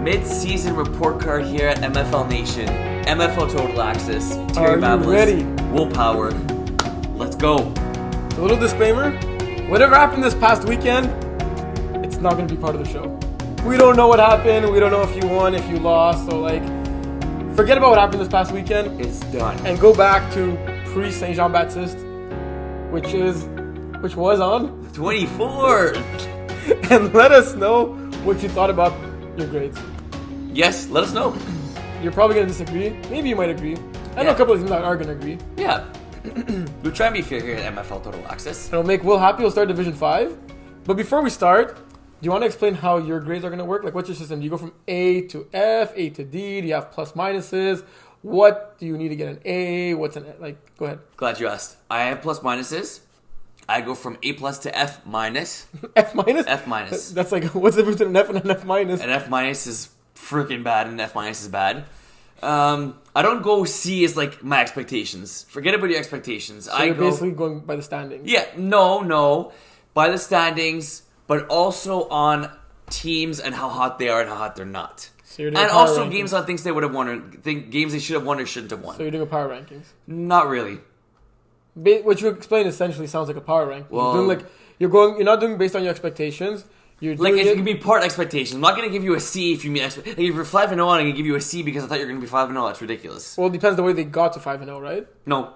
Mid-season report card here at MFL Nation. MFL Total Access. Terry Are you Babalis. ready? Willpower. Let's go. A little disclaimer. Whatever happened this past weekend, it's not going to be part of the show. We don't know what happened. We don't know if you won, if you lost. So, forget about what happened this past weekend. It's done. And go back to pre-Saint Jean-Baptiste, which was on. 24. And let us know what you thought about your grades. Yes, let us know. You're probably going to disagree. Maybe you might agree. I know a couple of teams that are going to agree. Yeah. We'll try and be fair here at MFL Total Access. It'll make Will happy. We'll start Division 5. But before we start, do you want to explain how your grades are going to work? What's your system? Do you go from A to F, A to D? Do you have plus minuses? What do you need to get an A? What's an, go ahead. Glad you asked. I have plus minuses. I go from A plus to F minus. F minus? F minus. That's what's the difference between an F and an F minus? An F minus is freaking bad and an F minus is bad. I don't go C as my expectations. Forget about your expectations. So you're basically going by the standings. Yeah, no. By the standings, but also on teams and how hot they are and how hot they're not. So you're doing and power also rankings. games on things they would have won or games they should have won or shouldn't have won. So you're doing a power rankings. Not really. What you explained essentially sounds like a power rank. Well, you're not doing based on your expectations. You're doing it can be part expectations. I'm not going to give you a C if you mean if you're 5-0, I'm going to give you a C because I thought you were going to be 5-0. That's ridiculous. Well, it depends the way they got to 5-0, right? No.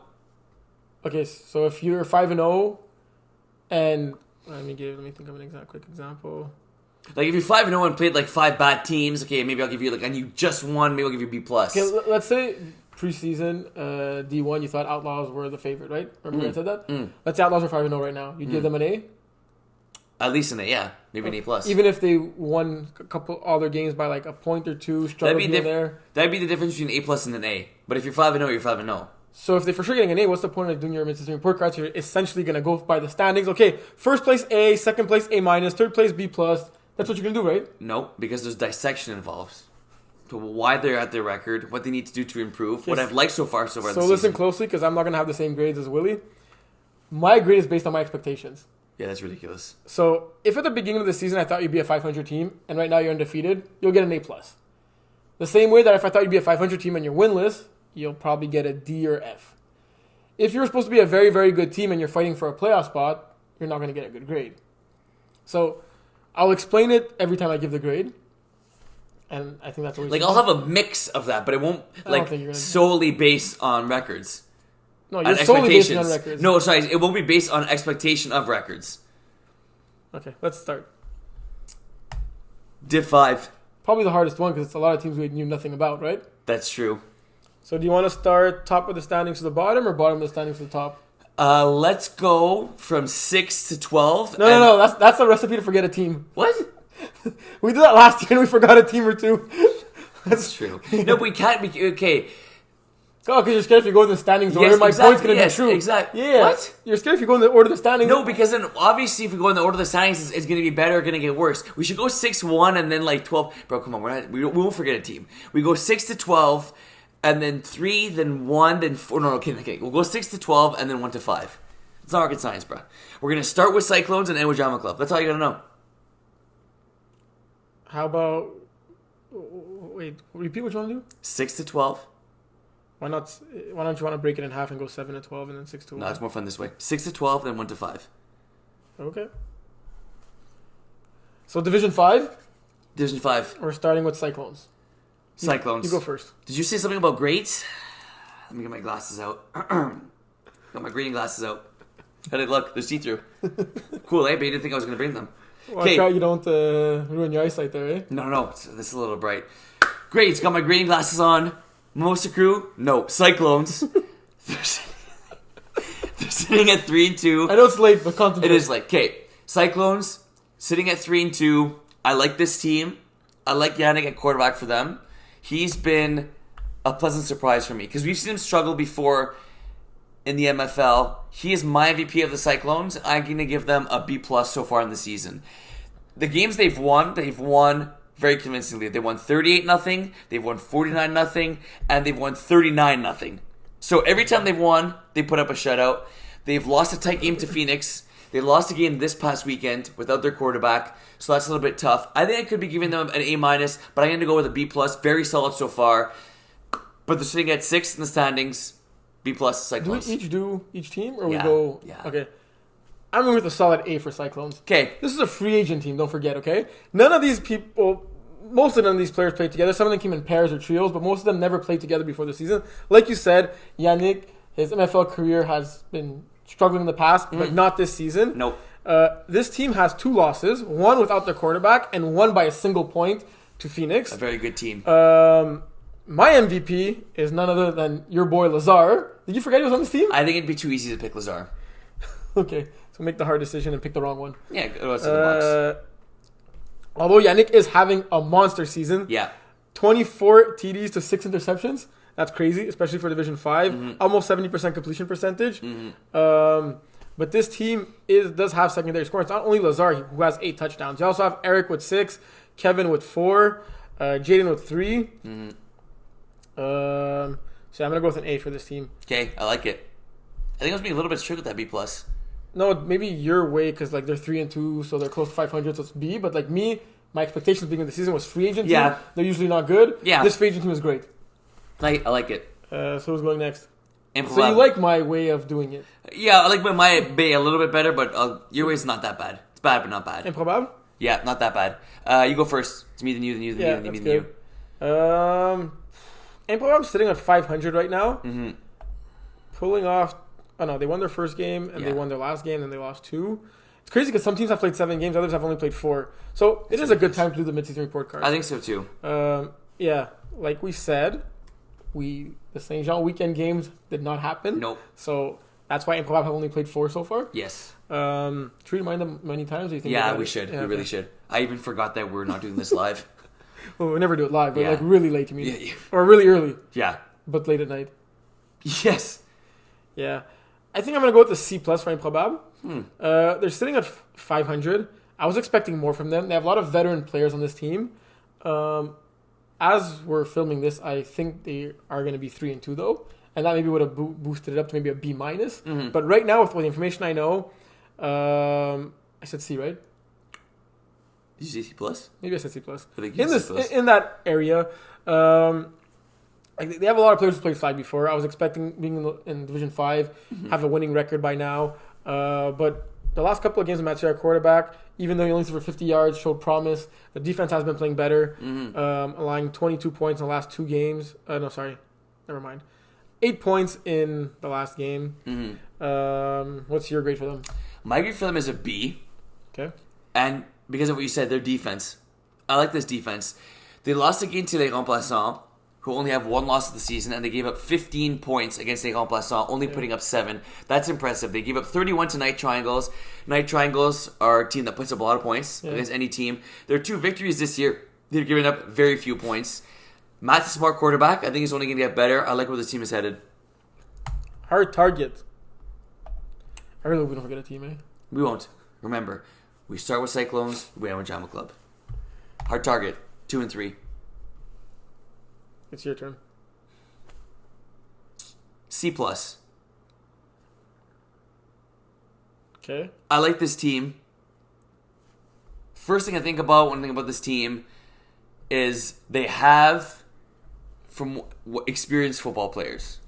Okay, so if you're 5-0, and let me think of an quick example. If you're 5-0 and played 5 bad teams, okay, maybe I'll give you and you just won, maybe I'll give you B plus. Okay, let's say preseason D1, you thought Outlaws were the favorite, right? Remember I said that? Let's say Outlaws are 5-0 right now. You'd give them an A? At least an A, yeah. Maybe an A plus. Even if they won a couple other games by a point or two, struggled here and there. That'd be the difference between an A plus and an A. But if you're 5-0, you're 5-0. So if they're for sure getting an A, what's the point of doing your mid-season report cards? You're essentially going to go by the standings. Okay, first place A, second place A minus, third place B plus. That's what you're going to do, right? No, because there's dissection involved. So why they're at their record, what they need to do to improve, Yes. what I've liked so far So this listen season. closely, because I'm not going to have the same grades as Willie. My grade is based on my expectations. Yeah, that's ridiculous. So if at the beginning of the season I thought you'd be a 500 team, and right now you're undefeated, you'll get an A+. The same way that if I thought you'd be a 500 team and you're winless, you'll probably get a D or F. If you're supposed to be a very, very good team and you're fighting for a playoff spot, you're not going to get a good grade. So I'll explain it every time I give the grade. And I think that's always I'll have a mix of that, but it won't don't think you're gonna- solely based on records. No, On you're solely basing on expectations. records. No, sorry, it won't be based on expectation of records. Okay, let's start. Div 5. Probably the hardest one because it's a lot of teams we knew nothing about, right? That's true. So do you want to start top of the standings to the bottom or bottom of the standings to the top? Let's go from 6 to 12. No. That's a recipe to forget a team. What? We did that last year and we forgot a team or two. That's true. No, but we can't be... Okay. Oh, because you're scared if you go in the standings order, Yes, my exactly, point's going to yes, be true. exactly. Yeah. What? You're scared if you go in the order of the standings. No, because then obviously if we go in the order of the standings, it's going to be better or going to get worse. We should go 6-1 and then 12. Bro, come on. We won't forget a team. We go 6 to 12 and then 3, then 1, then 4. No, okay. We'll go 6 to 12 and then 1 to 5. It's not rocket science, bro. We're going to start with Cyclones and end with Drama Club. That's all you got to know. How about... Wait, repeat what you want to do? 6 to 12. Why not? Why don't you want to break it in half and go 7 to 12 and then 6 to 1? No, it's more fun this way. 6 to 12, then 1 to 5. Okay. So Division 5, Division 5. we're starting with Cyclones. Cyclones. You go first. Did you say something about grades? Let me get my glasses out. Got my grading glasses out. How did it look? They're see-through. Cool, eh? But you didn't think I was going to bring them. Watch out you don't ruin your eyesight there, eh? No. This is a little bright. Grades. Got my grading glasses on. Mimosa Crew? No. Cyclones. They're sitting at 3-2. I know it's late, but contemplate. It is late. Okay. Cyclones sitting at 3-2. I like this team. I like Yannick at quarterback for them. He's been a pleasant surprise for me because we've seen him struggle before in the MFL. He is my MVP of the Cyclones. I'm going to give them a B+ so far in the season. The games they've won very convincingly. They won 38-0, they've won 49-0, and they've won 39-0. So every time they've won, they put up a shutout. They've lost a tight game to Phoenix. They lost a game this past weekend without their quarterback, so that's a little bit tough. I think I could be giving them an A-, but I'm going to go with a B+. Very solid so far. But they're sitting at 6th in the standings. B+ Cyclones. Do we each do each team, or Yeah, we go? yeah. Okay. I'm going with a solid A for Cyclones. Okay. This is a free agent team, don't forget, okay? None of these people, most of none of these players played together. Some of them came in pairs or trios, but most of them never played together before the season. Like you said, Yannick, his MFL career has been struggling in the past, but not this season. Nope. This team has 2 losses, one without their quarterback and one by a single point to Phoenix. A very good team. My MVP is none other than your boy Lazar. Did you forget he was on this team? I think it'd be too easy to pick Lazar. Okay, so make the hard decision and pick the wrong one. Yeah, go to the box. Although Yannick is having a monster season. Yeah. 24 TDs to 6 interceptions. That's crazy, especially for Division 5. Almost 70% completion percentage. But this team does have secondary scoring. It's not only Lazar who has 8 touchdowns. You also have Eric with 6, Kevin with 4, Jaden with 3. So I'm going to go with an A for this team. Okay, I like it. I think I was being a little bit strict with that B+. No, maybe your way, because like they're 3-2, so they're close to 500, so it's B. But like me, my expectations at the beginning of the season was free agent team. Yeah. They're usually not good. Yeah. This free agent team is great. I like it. So who's going next? And So you like my way of doing it? Yeah, I like my B a little bit better, but your way's not that bad. It's bad, but not bad. Improbable? Yeah, not that bad. You go first. It's me, then you, then you, then Yeah, you, then that's me, then good. you. Improbable's sitting at 500 right now. Pulling off... Oh, no, they won their first game, and they won their last game, and they lost 2. It's crazy because some teams have played 7 games, others have only played 4. So it is a good time to do the midseason report card. I think so, too. Yeah, like we said, the St. Jean weekend games did not happen. Nope. So that's why Improbable have only played 4 so far. Yes. Should we remind them many times? Or you think Yeah, we should. Yeah, we really should. I even forgot that we're not doing this live. Well, we never do it live, but Yeah. like really late to me. Yeah. Or really early, Yeah. but late at night. Yes. Yeah. I think I'm going to go with the C+ for Improbable. They're sitting at 500. I was expecting more from them. They have a lot of veteran players on this team. As we're filming this, I think they are going to be 3-2 though. And that maybe would have boosted it up to maybe a B-. But right now, with all the information I know, I said C, right? Did you say C+? Maybe I said C+. I think you said C+. In that area, they have a lot of players who played flag before. I was expecting being in Division 5, have a winning record by now. But the last couple of games of Mathieu, quarterback, even though he only threw for 50 yards, showed promise. The defense has been playing better, allowing 22 points in the last 2 games. Never mind. 8 points in the last game. What's your grade for them? My grade for them is a B. Okay. And because of what you said, their defense. I like this defense. They lost again to Les Remplaçants, who only have 1 loss of the season, and they gave up 15 points against Les Remplaçants, only putting up 7. That's impressive. They gave up 31 to Night Triangles. Night Triangles are a team that puts up a lot of points against any team. Their 2 victories this year, they've given up very few points. Matt's a smart quarterback. I think he's only going to get better. I like where this team is headed. Hard target. I really hope we don't forget a team, eh? We won't. Remember, we start with Cyclones, we have a Jama Club. Hard target, 2 and 3. It's your turn. C+. Okay. I like this team. First thing I think about when I think about this team is they have from experienced football players.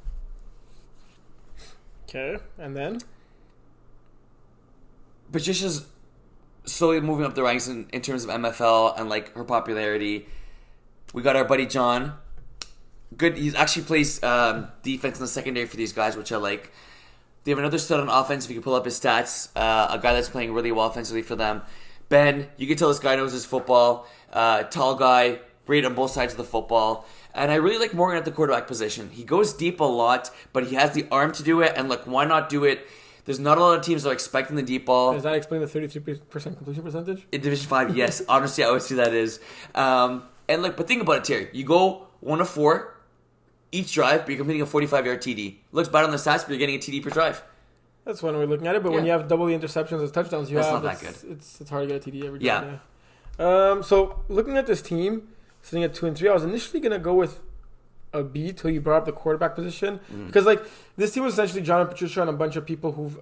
Okay, and then? Patricia's slowly moving up the ranks in terms of MFL and like her popularity. We got our buddy John. Good. He actually plays defense in the secondary for these guys, which I like. They have another stud on offense. If you can pull up his stats, a guy that's playing really well offensively for them. Ben, you can tell this guy knows his football. Tall guy, great on both sides of the football. And I really like Morgan at the quarterback position. He goes deep a lot, but he has the arm to do it. And look, why not do it? There's not a lot of teams that are expecting the deep ball. Does that explain the 33% completion percentage? In Division 5, yes. Honestly, I always see that is. And look, but think about it, Terry. You go 1 of 4 each drive, but you're completing a 45-yard TD. Looks bad on the stats, but you're getting a TD per drive. That's one way of looking at it. But when you have double the interceptions as touchdowns, That's not that good. It's hard to get a TD every Yeah. time. Yeah. So looking at this team, sitting at 2 and 3, I was initially gonna go with a B till you brought up the quarterback position because like this team was essentially John and Patricia and a bunch of people who've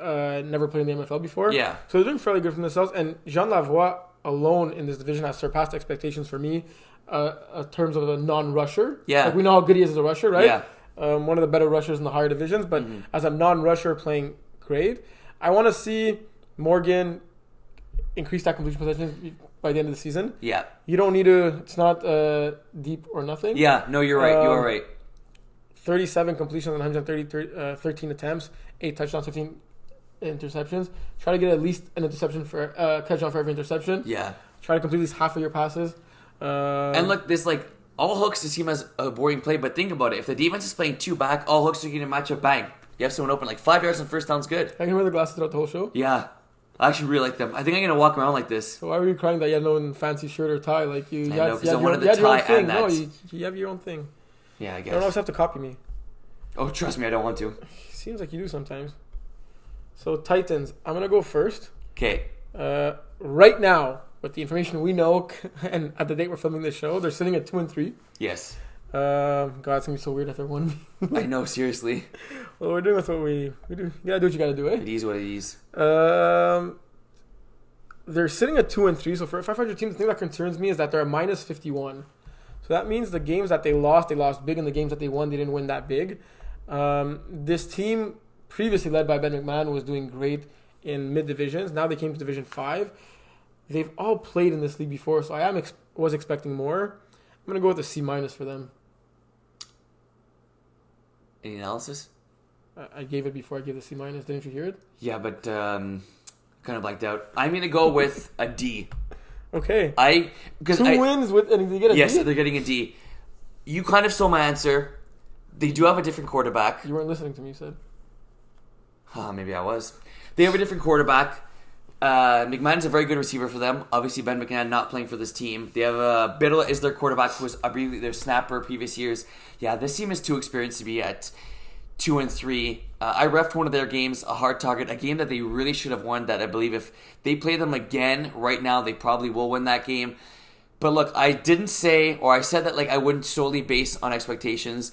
never played in the MFL before. Yeah. So they're doing fairly good for themselves. And Jean Lavoie alone in this division has surpassed expectations for me in terms of a non-rusher. Yeah. Like we know how good he is as a rusher, right? Yeah. One of the better rushers in the higher divisions. But as a non-rusher playing great, I want to see Morgan increase that completion percentage by the end of the season. Yeah. You don't need to. It's not deep or nothing. Yeah. No, you're right. You are right. 37 completions on 13 attempts, 8 touchdowns, 15 interceptions. Try to get at least an interception for touchdown for every interception. Yeah. Try to complete at least half of your passes. And look, this all hooks this team has a boring play, but think about it. If the defense is playing 2 back, all hooks are getting a matchup bang. You have someone open 5 yards on first down's good. I can wear the glasses throughout the whole show. Yeah. I actually really like them. I think I'm gonna walk around like this. So why were you crying that you had no fancy shirt or tie? Like you, I you know, had, 'cause you I had, wanted your, the you had your own tie thing. and No, that. you have your own thing. Yeah, I You guess. don't always have to copy me. Oh, trust me, I don't want to. Seems like you do sometimes. So Titans, I'm gonna go first. Okay. Right now, with the information we know, and at the date we're filming this show, they're sitting at 2-3. Yes. God, it's gonna be so weird if they're 1. I know, seriously. Well, we're doing with what we do. You gotta do what you gotta do, eh? It is what it is. They're sitting at 2-3. So for a 500 team, the thing that concerns me is that they're a minus 51. So that means the games that they lost big, and the games that they won, they didn't win that big. This team, previously led by Ben McMahon, was doing great in mid divisions. Now they came to Division 5. They've all played in this league before, so I was expecting more. I'm gonna go with a C- for them. Any analysis? I gave it before I gave the C-. Didn't you hear it? Yeah, but kind of blacked out. I'm gonna go with a D. Okay. Because 2 wins with, and they get a yes, D? they're getting a D. You kind of stole my answer. They do have a different quarterback. You weren't listening to me, you said. Maybe I was. They have a different quarterback. McMahon's a very good receiver for them. Obviously, Ben McMahon not playing for this team. They have Biddle is their quarterback, who was their snapper previous years. Yeah, this team is too experienced to be at 2-3. I refed one of their games, a hard target, a game that they really should have won. That I believe if they play them again right now, they probably will win that game. But look, I didn't say, or I said that I wouldn't solely base on expectations.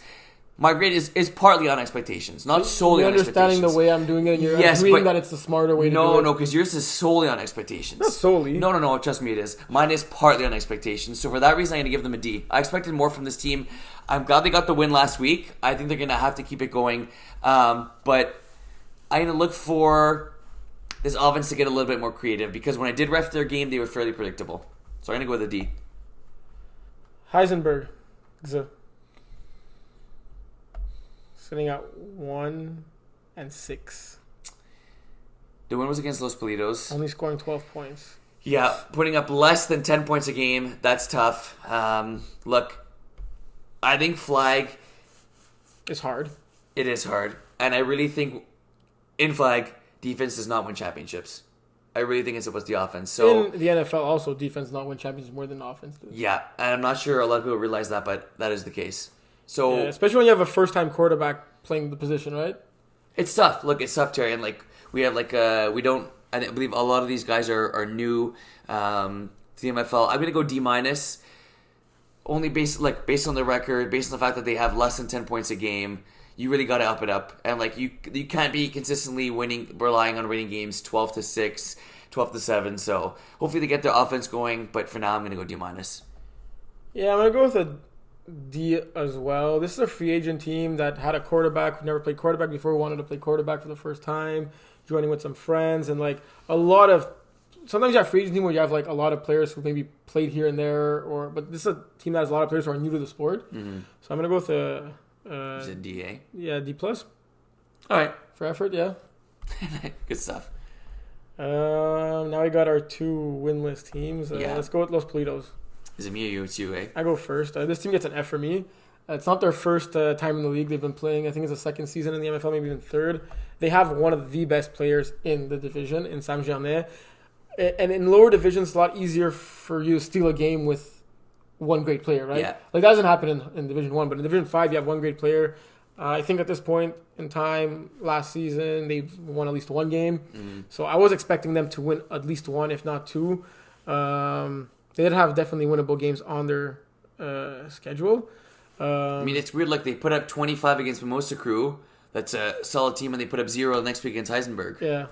My grade is partly on expectations, not solely on expectations. You're understanding the way I'm doing it, and you're agreeing that it's the smarter way to do it. No, because yours is solely on expectations. Not solely. No, trust me, it is. Mine is partly on expectations, so for that reason, I'm going to give them a D. I expected more from this team. I'm glad they got the win last week. I think they're going to have to keep it going. But I'm going to look for this offense to get a little bit more creative, because when I did ref their game, they were fairly predictable. So I'm going to go with a D. Heisenberg. Sitting at 1-6. The win was against Los Politos. Only scoring 12 points. Yeah, putting up less than 10 points a game, that's tough. Look, I think flag... It's hard. It is hard. And I really think in flag, defense does not win championships. I really think it's the offense. So in the NFL, also, defense does not win championships more than offense does. Yeah, and I'm not sure a lot of people realize that, but that is the case. So yeah, especially when you have a first-time quarterback playing the position, right? It's tough. Look, it's tough, Terry. And we have we don't. I believe a lot of these guys are new to the MFL. I'm gonna go D-, only based on the record, based on the fact that they have less than 10 points a game. You really got to up it up, and you can't be consistently relying on winning games 12-6, 12-7. So hopefully they get their offense going. But for now, I'm gonna go D-. Yeah, I'm gonna go with a D as well. This is a free agent team that had a quarterback who never played quarterback before, wanted to play quarterback for the first time, joining with some friends, and a lot of. Sometimes you have free agent team where you have a lot of players who maybe played here and there, but this is a team that has a lot of players who are new to the sport. Mm-hmm. So I'm gonna go with a. Is it D-? Yeah, D+. All right, for effort, yeah. Good stuff. Now we got our 2 winless teams. Yeah. Let's go with Los Politos. Is it me or you? It's you, eh? I go first. This team gets an F for me. It's not their first time in the league. They've been playing, I think it's the second season in the MFL, maybe even third. They have one of the best players in the division, in Sam Germain. And in lower divisions, it's a lot easier for you to steal a game with one great player, right? Yeah. That doesn't happen in Division 1, but in Division 5, you have one great player. I think at this point in time, last season, they've won at least one game. Mm-hmm. So I was expecting them to win at least one, if not 2. They did have definitely winnable games on their schedule. I mean, it's weird. They put up 25 against Mimosa Crew. That's a solid team, and they put up 0 next week against Heisenberg. Yeah.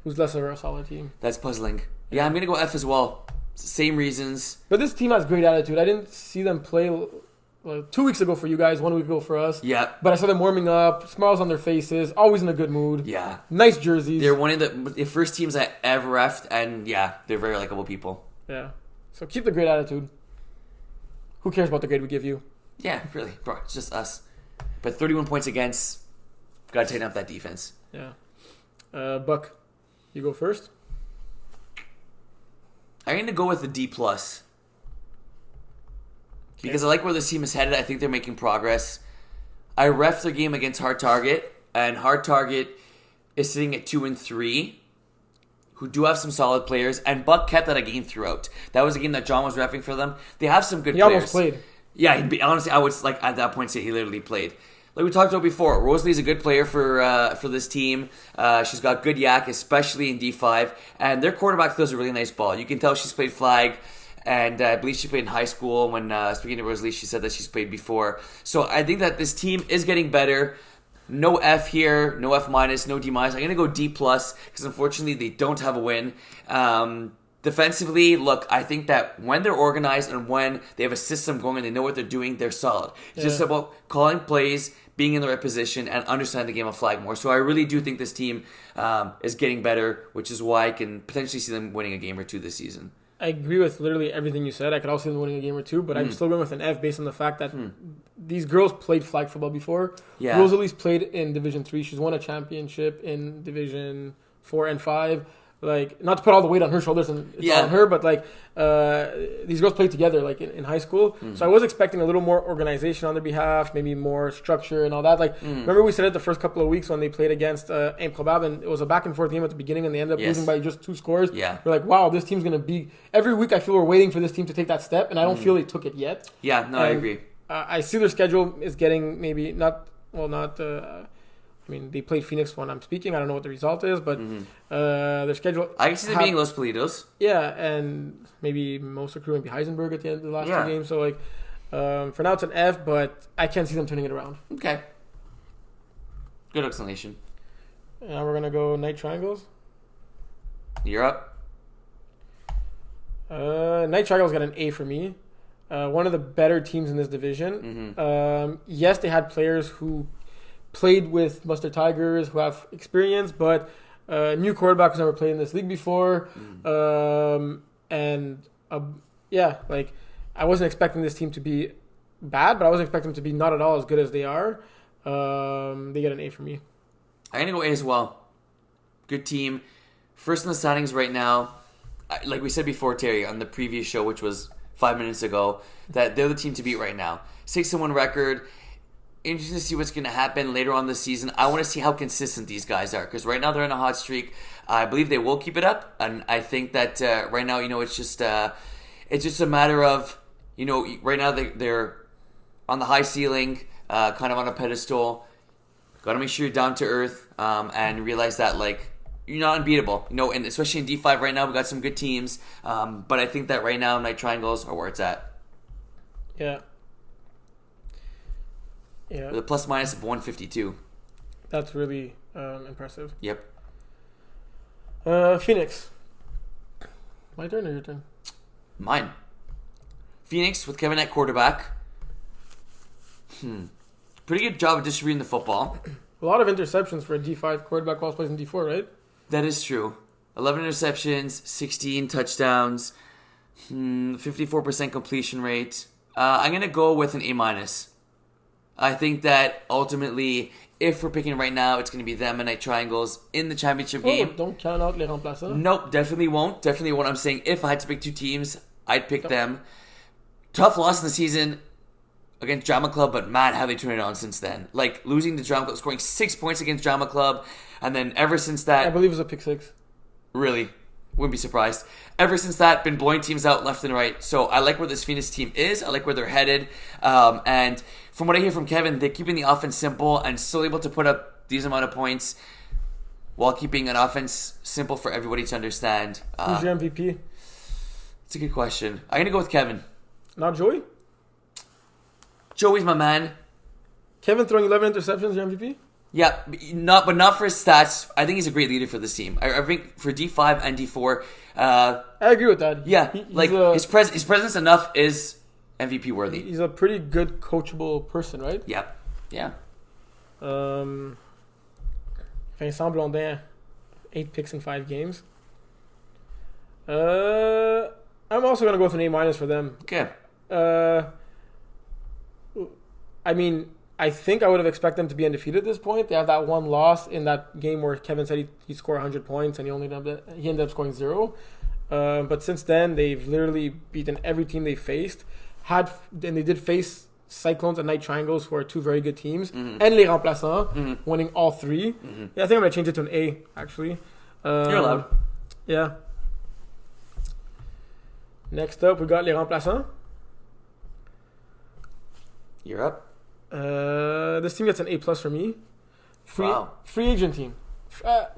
Who's less of a solid team. That's puzzling. Yeah, I'm going to go F as well. Same reasons. But this team has great attitude. I didn't see them play 2 weeks ago for you guys, 1 week ago for us. Yeah. But I saw them warming up, smiles on their faces, always in a good mood. Yeah. Nice jerseys. They're one of the first teams I ever refed, and yeah, they're very likable people. Yeah. So keep the great attitude. Who cares about the grade we give you? Yeah, really, bro. It's just us. But 31 points against. Got to tighten up that defense. Yeah. Buck, you go first. I'm going to go with the D+. Because I like where this team is headed. I think they're making progress. I ref their game against Hard Target, and Hard Target is sitting at 2-3, who do have some solid players, and Buck kept that a game throughout. That was a game that John was reffing for them. They have some good He players. almost played. Yeah, honestly, I would like at that point say he literally played. Like we talked about before, Rosalie's a good player for this team. She's got good yak, especially in D5, and their quarterback throws a really nice ball. You can tell she's played flag, and I believe she played in high school. When speaking to Rosalie, she said that she's played before. So I think that this team is getting better. No F here, no F minus, no D minus. I'm gonna go D plus because unfortunately they don't have a win. Defensively, look, I think that when they're organized and when they have a system going and they know what they're doing, they're solid. It's just about calling plays, being in the right position, and understanding the game of flag more. So I really do think this team is getting better, which is why I can potentially see them winning a game or two this season. I agree with literally everything you said. I could also see them winning a game or two, but I'm still going with an F based on the fact that these girls played flag football before. Yeah. Rosalie's played in Division 3. She's won a championship in Division 4 and 5. Like, not to put all the weight on her shoulders and it's all on her, but like these girls played together like in high school. So I was expecting a little more organization on their behalf, maybe more structure and all that. Like, remember we said it the first couple of weeks when they played against Improbable, and it was a back and forth game at the beginning, and they ended up losing by just 2 scores. Yeah, we're like, wow, this team's gonna be. Every week I feel we're waiting for this team to take that step, and I don't feel they took it yet. Yeah, no, I agree. I see their schedule is getting maybe not. I mean, they played Phoenix when I'm speaking. I don't know what the result is, but their schedule... I can see them being Los Politos. Yeah, and maybe Mosa Crew, maybe Heisenberg at the end of the last 2 games. So, like, for now it's an F, but I can't see them turning it around. Okay. Good explanation. Now we're going to go Night Triangles. You're up. Night Triangles got an A for me. One of the better teams in this division. Yes, they had players who played with Mustard Tigers, who have experience, but new quarterback who's never played in this league before. Like, I wasn't expecting this team to be bad, but I wasn't expecting them to be not at all as good as they are. They get an A for me. I'm going to go A as well. Good team. First in the standings right now. Like we said before, Terry, on the previous show, which was 5 minutes ago, that they're the team to beat right now. 6-1 record. Interesting to see what's going to happen later on this season. I want to see how consistent these guys are, because right now they're in a hot streak. I believe they will keep it up, and I think that right now, it's just a matter of, right now they're on the high ceiling, kind of on a pedestal. Got to make sure you're down to earth and realize that like you're not unbeatable. And especially in D5 right now, we got some good teams, but I think that right now Night Triangles are where it's at. Yeah. Yeah. With a plus minus of 152. That's really impressive. Yep. Phoenix. My turn or your turn? Mine. Phoenix with Kevin at quarterback. Pretty good job of distributing the football. A lot of interceptions for a D5 quarterback while plays in D4, right? That is true. 11 interceptions, 16 touchdowns, 54% completion rate. I'm going to go with an A minus. I think that ultimately, if we're picking right now, it's going to be them and Night Triangles in the championship game. Don't count out les remplaçants. Nope, definitely won't. Definitely what I'm saying. If I had to pick 2 teams, I'd pick them. Tough loss in the season against Drama Club, but man, have they turned it on since then. Like, losing to Drama Club, scoring 6 points against Drama Club, and then ever since that... I believe it was a pick 6. Really? Wouldn't be surprised. Ever since that, been blowing teams out left and right. So I like where this Phoenix team is. I like where they're headed. And from what I hear from Kevin, they're keeping the offense simple and still able to put up these amount of points while keeping an offense simple for everybody to understand. Who's your MVP? It's a good question. I'm going to go with Kevin. Not Joey? Joey's my man. Kevin throwing 11 interceptions, your MVP? Yeah, not for his stats. I think he's a great leader for this team. I think for D5 and D4, I agree with that. yeah, his presence enough is MVP worthy. He's a pretty good coachable person, right? Yeah, yeah. Vincent Blondin, 8 picks in 5 games. I'm also gonna go with an A- for them. Okay. I mean, I think I would have expected them to be undefeated at this point. They have that one loss in that game where Kevin said he'd score 100 points and he ended up scoring 0. But since then, they've literally beaten every team they faced. And they did face Cyclones and Night Triangles, who are 2 very good teams, and Les Remplaçants, winning all 3. Yeah, I think I'm gonna change it to an A. Actually, You're allowed. Yeah. Next up, we got Les Remplaçants. You're up. This team gets an A+ for me. Wow. Free agent team.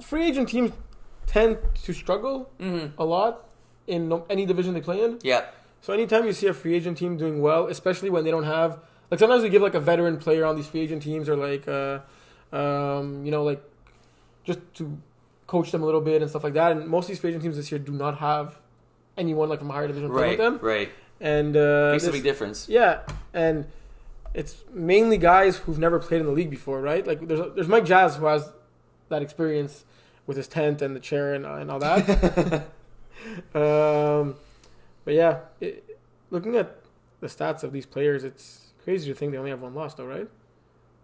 Free agent teams tend to struggle a lot in any division they play in. Yeah. So anytime you see a free agent team doing well, especially when they don't have, like, sometimes we give like a veteran player on these free agent teams, or like like just to coach them a little bit and stuff like that. And most of these free agent teams this year do not have anyone like from a higher division playing with them. Right. And Makes a big difference. Yeah, and it's mainly guys who've never played in the league before, right? Like there's Mike Jazz, who has that experience with his tent and the chair and all that. But yeah, looking at the stats of these players, it's crazy to think they only have 1 loss, though, right?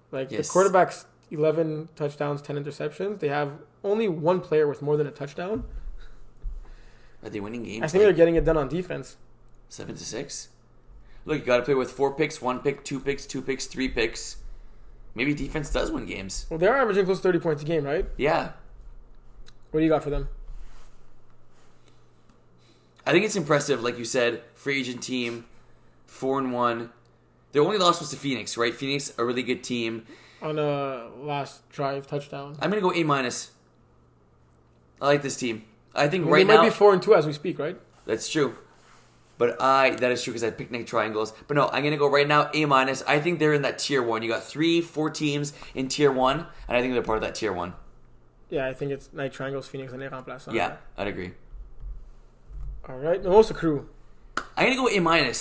Like, yes. The quarterback's 11 touchdowns, 10 interceptions. They have only 1 player with more than a touchdown. Are they winning games? I think they're getting it done on defense. 7-6. Look, you got to play with 4 picks, 1 pick, 2 picks, 2 picks, 3 picks. Maybe defense does win games. Well, they're averaging close to 30 points a game, right? Yeah. What do you got for them? I think it's impressive, like you said, free agent team, 4-1. Their only loss was to Phoenix, right? Phoenix, a really good team. On a last drive touchdown. I'm going to go A-. I like this team. I think They right now... might be 4-2 as we speak, right? That's true. But that is true because I picked Night Triangles. But no, I'm going to go right now A-. I think they're in that tier 1. You got 3-4 teams in tier 1, and I think they're part of that tier 1. Yeah, I think it's Night Triangles, Phoenix, and Les Remplaçants. Yeah, I'd agree. All right, Mimosa Crew. I'm going to go A-.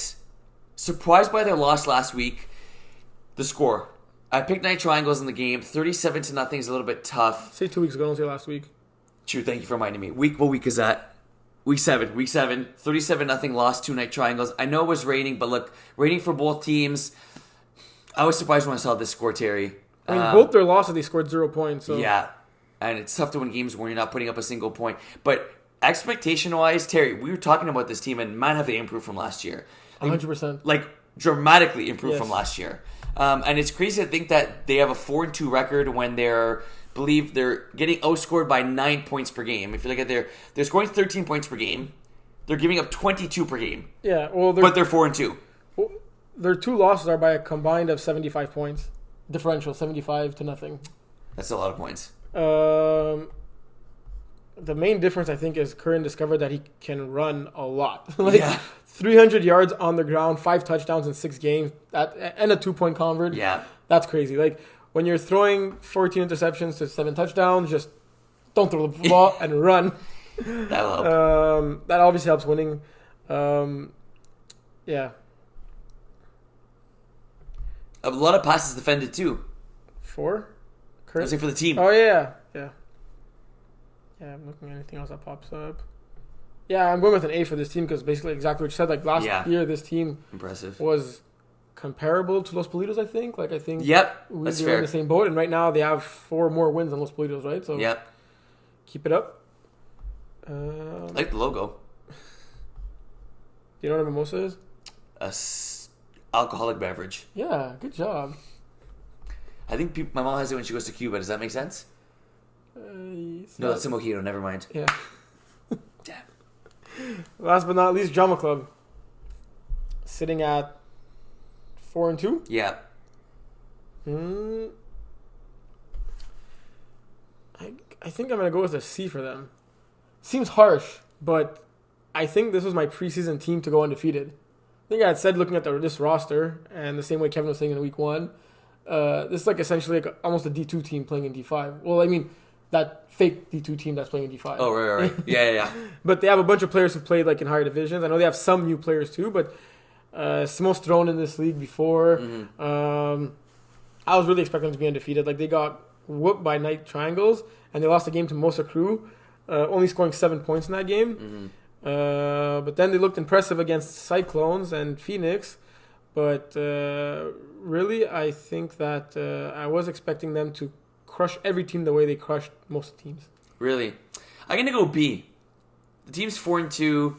Surprised by their loss last week. The score. I picked Night Triangles in the game. 37-0 is a little bit tough. Say 2 weeks ago, don't say last week. True, thank you for reminding me. What week is that? Week 7. 37-0 loss to Night Triangles. I know it was raining, but look, rating for both teams. I was surprised when I saw this score, Terry. I mean, both their losses, they scored 0 points. So. Yeah, and it's tough to win games when you're not putting up a single point. But expectation-wise, Terry, we were talking about this team, and man, have they improved from last year. 100%. Like, dramatically improved Yes. from last year. And it's crazy to think that they have a 4-2 record when they're getting outscored by 9 points per game. If you look at they're scoring 13 points per game. They're giving up 22 per game. Yeah, well, but they're 4-2. Well, their 2 losses are by a combined of 75 points. Differential, 75-0. That's a lot of points. The main difference, I think, is Curran discovered that he can run a lot. 300 yards on the ground, 5 touchdowns in 6 games, and a 2-point convert. Yeah. That's crazy. Like, when you're throwing 14 interceptions to 7 touchdowns, just don't throw the ball and run. That'll help. That obviously helps winning. Yeah. A lot of passes defended, too. 4? I was saying for the team. Oh, yeah. Yeah, I'm looking at anything else that pops up. Yeah, I'm going with an A for this team because basically exactly what you said. Like last year, this team impressive was comparable to Los Politos, I think. Like, I think that's we're fair. in the same boat. And right now, they have 4 more wins than Los Politos, right? So keep it up. I like the logo. Do you know what a mimosa is? Alcoholic beverage. Yeah, good job. I think my mom has it when she goes to Cuba. Does that make sense? No, that's a mojito. Never mind. Yeah. Damn. Last but not least, Drama Club. Sitting at 4-2. Yeah. I think I'm going to go with a C for them. Seems harsh, but I think this was my preseason team to go undefeated. I think I had said looking at this roster, and the same way Kevin was saying in week 1, This is like essentially like almost a D2 team playing in D5. Well, I mean, that fake D2 team that's playing in D5. Oh, right. Yeah. But they have a bunch of players who played like in higher divisions. I know they have some new players too, but Simo's thrown in this league before. I was really expecting them to be undefeated. Like, they got whooped by Night Triangles, and they lost a game to Mosa Crew, only scoring 7 points in that game. But then they looked impressive against Cyclones and Phoenix. But really, I think that I was expecting them to crush every team the way they crushed most teams. Really? I'm going to go B. The team's 4-2.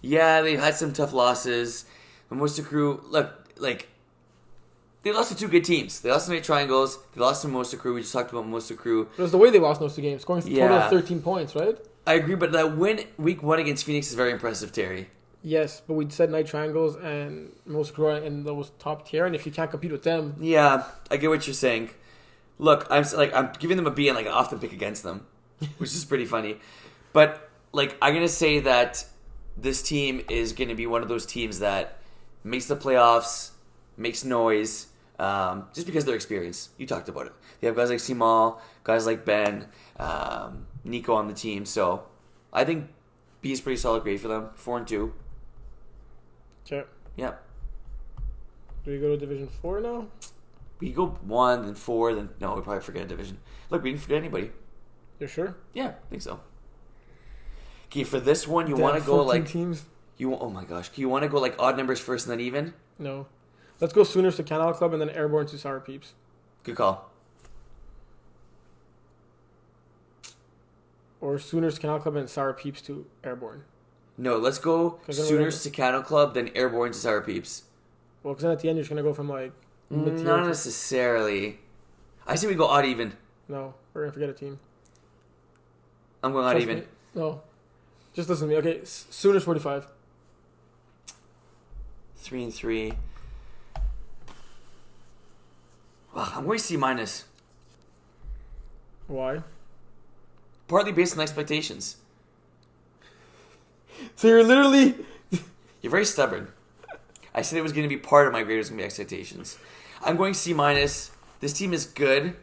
Yeah, they've had some tough losses. But Mosa Crew, look, like, they lost to two good teams. They lost to Night Triangles. They lost to Mosa Crew. We just talked about Mosa Crew. It was the way they lost those two games, scoring a total of 13 points, right? I agree, but that win week 1 against Phoenix is very impressive, Terry. Yes, but we said Night Triangles and Mosa Crew are in those top tier, and if you can't compete with them... Yeah, I get what you're saying. Look, I'm giving them a B and like an often pick against them, which is pretty funny. But like, I'm gonna say that this team is gonna be one of those teams that makes the playoffs, makes noise, just because of their experience. You talked about it. They have guys like Simal, guys like Ben, Nico on the team. So I think B is pretty solid grade for them. 4-2. Okay. Yep. Do we go to Division 4 now? We go 1, then 4, then... No, we probably forget a division. Look, we didn't forget anybody. You're sure? Yeah, I think so. Okay, for this one, you want to go like... teams? Oh my gosh. You want to go like odd numbers first and then even? No. Let's go Sooners to Canal Club and then Airborne to Sour Peeps. Good call. Or Sooners to Canal Club and Sour Peeps to Airborne. No, let's go Sooners to Canal Club, then Airborne to Sour Peeps. Well, because then at the end, you're just going to go from like... Not necessarily. I say we go odd even. No, we're going to forget a team. I'm going odd even. Me. No. Just listen to me. Okay, Sooners 45. 3-3. I'm going C minus. Why? Partly based on expectations. So you're literally... You're very stubborn. I said it was going to be part of my grade, it was going to be expectations. I'm going C minus. This team is good.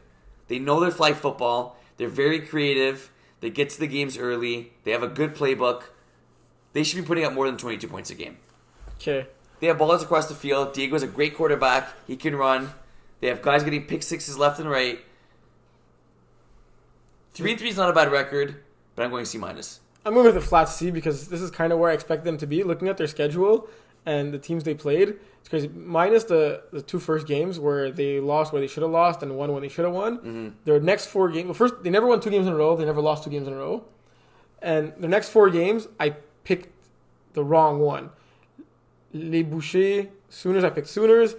They know their flag football. They're very creative. They get to the games early. They have a good playbook. They should be putting up more than 22 points a game. Okay. They have ballers across the field. Diego's a great quarterback. He can run. They have guys getting pick sixes left and right. 3-3 is not a bad record, but I'm going C minus. I'm going with a flat C because this is kind of where I expect them to be. Looking at their schedule and the teams they played, it's crazy. Minus the two first games where they lost where they should have lost and won when they should have won. Mm-hmm. Their next 4 games... Well, first, they never won 2 games in a row. They never lost 2 games in a row. And their next 4 games, I picked the wrong one. Les Bouchers, Sooners, I picked Sooners.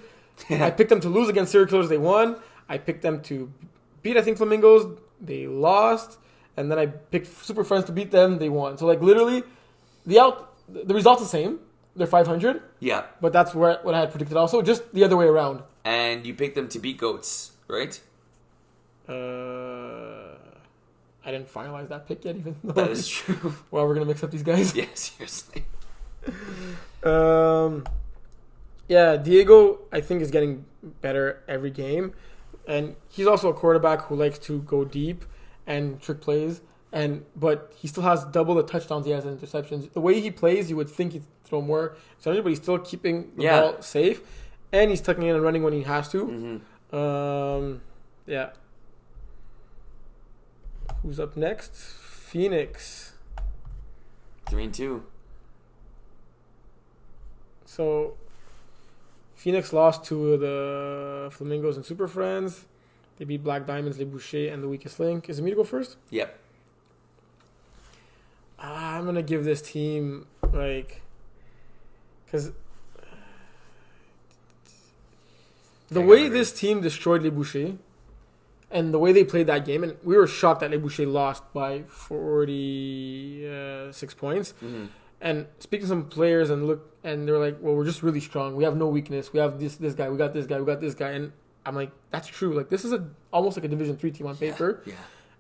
I picked them to lose against Serial Killers. They won. I picked them to beat, I think, Flamingos. They lost. And then I picked Super Friends to beat them. They won. So, like, literally, the result's the same. They're 500. Yeah. But that's what I had predicted also. Just the other way around. And you picked them to beat Goats, right? I didn't finalize that pick yet, even though. That is true. Well, we're going to mix up these guys. Yeah, seriously. Yeah, Diego, I think, is getting better every game. And he's also a quarterback who likes to go deep and trick plays. But he still has double the touchdowns he has in interceptions. The way he plays, you would think he'd throw more, but he's still keeping the ball safe. And he's tucking in and running when he has to. Mm-hmm. Yeah. Who's up next? Phoenix. 3-2. So, Phoenix lost to the Flamingos and Super Friends. They beat Black Diamonds, Les Bouchers, and The Weakest Link. Is it me to go first? Yep. I'm going to give this team, because the way this team destroyed Les Bouchers and the way they played that game, and we were shocked that Les Bouchers lost by 46 points. Mm-hmm. And speaking to some players and they're like, well, we're just really strong. We have no weakness. We have this guy. We got this guy. We got this guy. And I'm like, that's true. Like, this is almost like a Division 3 team on paper. Yeah.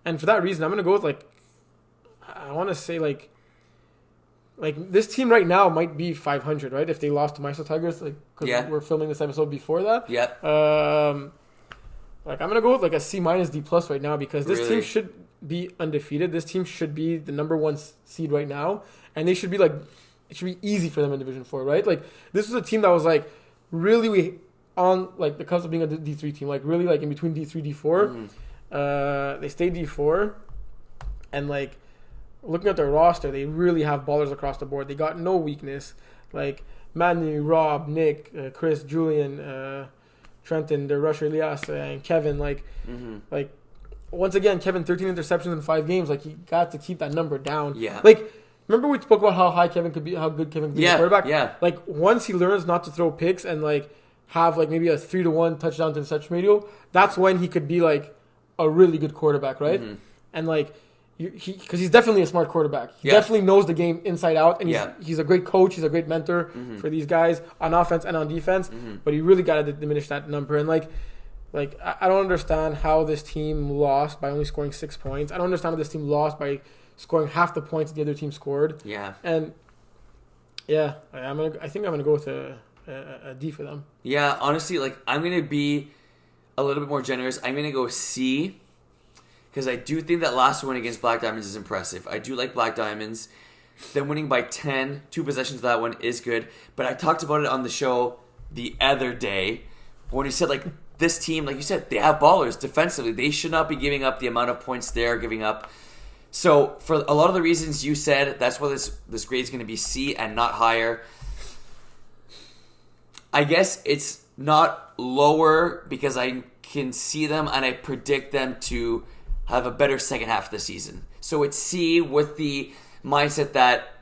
And for that reason, I'm going to go with, I want to say, this team right now might be 500, right? If they lost to Mysore Tigers, because we're filming this episode before that. Yep. Like, I'm going to go with like a C- D+ right now because this Really? team should be undefeated. This team should be the number 1 seed right now. And they should be like, it should be easy for them in Division 4, right? Like, this was a team that was like really on like the cusp of being a D3 team, like really like in between D3, D4. They stayed D4. And like, looking at their roster, they really have ballers across the board. They got no weakness. Like, Manu, Rob, Nick, Chris, Julian, Trenton, the Rusher, Elias, and Kevin. Like, once again, Kevin, 13 interceptions in 5 games. Like, he got to keep that number down. Yeah. Like, remember we spoke about how high Kevin could be, how good Kevin could be as a quarterback? Yeah. Like, once he learns not to throw picks and, like, have, like, maybe a 3-to-1 touchdown to interception ratio, that's when he could be, like, a really good quarterback, right? And, like, because he's definitely a smart quarterback. He definitely knows the game inside out, and he's a great coach. He's a great mentor for these guys on offense and on defense. But he really got to diminish that number. And like I don't understand how this team lost by only scoring 6 points. I don't understand how this team lost by scoring half the points the other team scored. Yeah. And I think I'm gonna go with a D for them. Yeah, honestly, like, I'm gonna be a little bit more generous. I'm gonna go C. Because I do think that last win against Black Diamonds is impressive. I do like Black Diamonds. Them winning by 10, 2 possessions of that one is good. But I talked about it on the show the other day when you said, like, this team, like you said, they have ballers defensively. They should not be giving up the amount of points they're giving up. So for a lot of the reasons you said, that's why this grade is going to be C and not higher. I guess it's not lower because I can see them and I predict them to have a better second half of the season. So it's C with the mindset that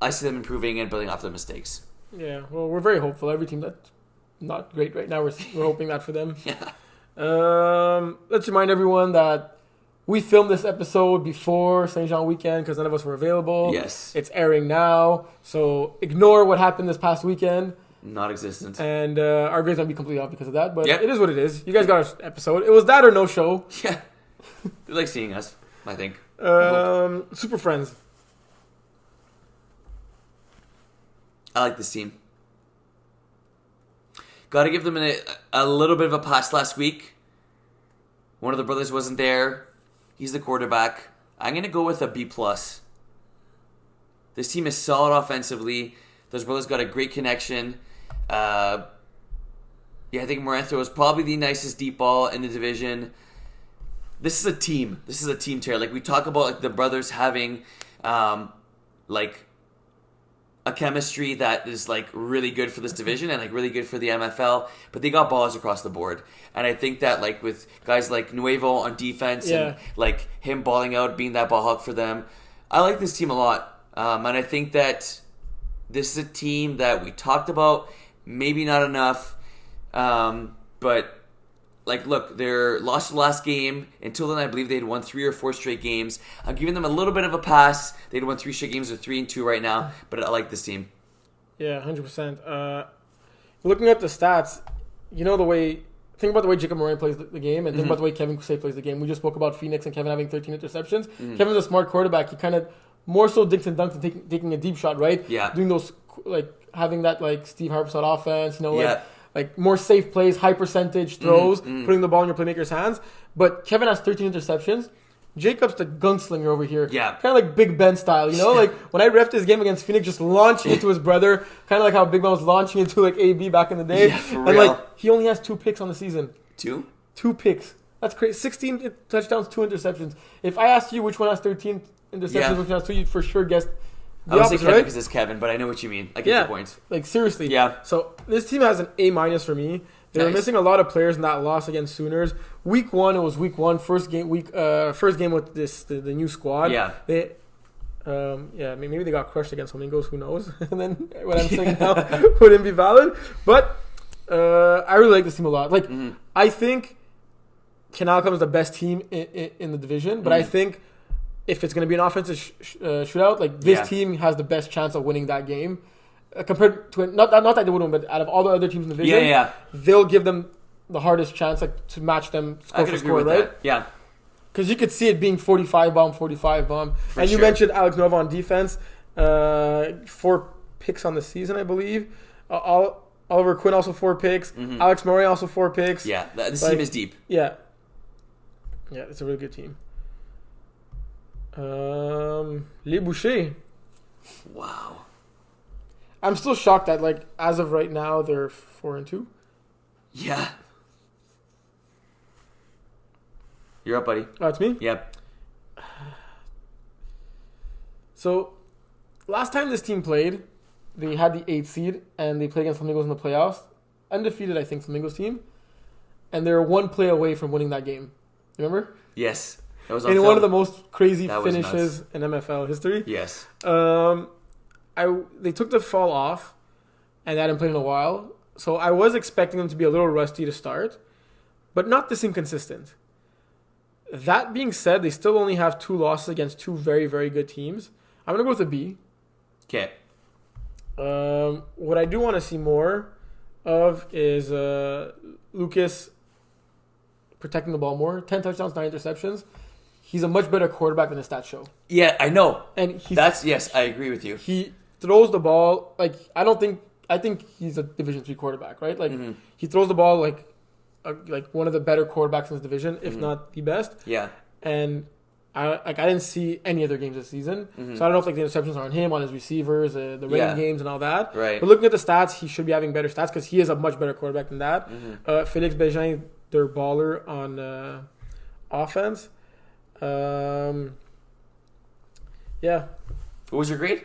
I see them improving and building off their mistakes. Yeah, well, we're very hopeful. Every team that's not great right now, we're hoping that for them. Yeah. Let's remind everyone that we filmed this episode before St. Jean weekend because none of us were available. Yes. It's airing now, so ignore what happened this past weekend. Not existent. And our grades might be completely off because of that, but it is what it is. You guys got our episode. It was that or no show. Yeah. They like seeing us, I think. Super Friends. I like this team. Got to give them a little bit of a pass last week. One of the brothers wasn't there. He's the quarterback. I'm going to go with a B+. This team is solid offensively. Those brothers got a great connection. I think Moranthro is probably the nicest deep ball in the division. This is a team. This is a team tear. Like, we talk about, like, the brothers having, like, a chemistry that is, like, really good for this division and, like, really good for the MFL. But they got balls across the board. And I think that, like, with guys like Nuevo on defense and, like, him balling out, being that ball hawk for them, I like this team a lot. And I think that this is a team that we talked about, maybe not enough, but... Like, look, they're lost the last game. Until then, I believe they had won 3 or 4 straight games. I'm giving them a little bit of a pass. They'd won 3 straight games. They're 3-2 right now. But I like this team. Yeah, 100%. Looking at the stats, you know think about the way Jacob Moran plays the game and think about the way Kevin Kusay plays the game. We just spoke about Phoenix and Kevin having 13 interceptions. Kevin's a smart quarterback. He kind of more so dinks and dunks and taking a deep shot, right? Yeah. Doing those, like, having that, like, Steve Harpstad offense, like more safe plays, high percentage throws, putting the ball in your playmaker's hands. But Kevin has 13 interceptions. Jacob's the gunslinger over here. Yeah. Kind of like Big Ben style, you know? Like, when I reffed this game against Phoenix, just launching into his brother, kind of like how Big Ben was launching into, like, AB back in the day. Yeah, for and, real. like, he only has 2 picks on the season. 2? 2 picks. That's crazy. 16 touchdowns, 2 interceptions. If I asked you which one has 13 interceptions, which one has 2, you'd for sure guess I would say Kevin because it's Kevin, but I know what you mean. I get your point. Like, seriously. Yeah. So this team has an A- for me. They were missing a lot of players in that loss against Sooners. Week 1, it was week 1, first game with the new squad. Yeah. They maybe they got crushed against Flamingos, who knows? And then what I'm saying now wouldn't be valid. But I really like this team a lot. Like, I think Canal is the best team in the division, but I think if it's going to be an offensive shootout, like, this team has the best chance of winning that game. Compared to not that they wouldn't, but out of all the other teams in the division, they'll give them the hardest chance, like, to match them score for score, right? That. Yeah, because you could see it being 45 bomb. And you mentioned Alex Nova on defense, 4 picks on the season, I believe. All Oliver Quinn also 4 picks. Alex Murray also 4 picks. Yeah, this team is deep. Yeah. Yeah, it's a really good team. Les Boucher. Wow. I'm still shocked that, like, as of right now, they're 4-2. Yeah. You're up, buddy. Oh, it's me? Yep. So, last time this team played, they had the 8th seed, and they played against Flamingos in the playoffs. Undefeated, I think, Flamingos team. And they were 1 play away from winning that game. Remember? Yes. That was on in film. one of the most crazy That was finishes in MFL history. Yes. They took the fall off, and they hadn't played in a while. So I was expecting them to be a little rusty to start, but not this inconsistent. That being said, they still only have 2 losses against 2 very, very good teams. I'm going to go with a B. Okay. What I do want to see more of is Lucas protecting the ball more. 10 touchdowns, 9 interceptions. He's a much better quarterback than his stats show. Yeah, I know. And yes, I agree with you. He throws the ball like I think he's a Division III quarterback, right? Like he throws the ball like one of the better quarterbacks in his division, if not the best. Yeah. And I didn't see any other games this season, so I don't know if like the interceptions are on him, on his receivers, the running games, and all that. Right. But looking at the stats, he should be having better stats because he is a much better quarterback than that. Félix Bégin, their baller on offense. Yeah. What was your grade?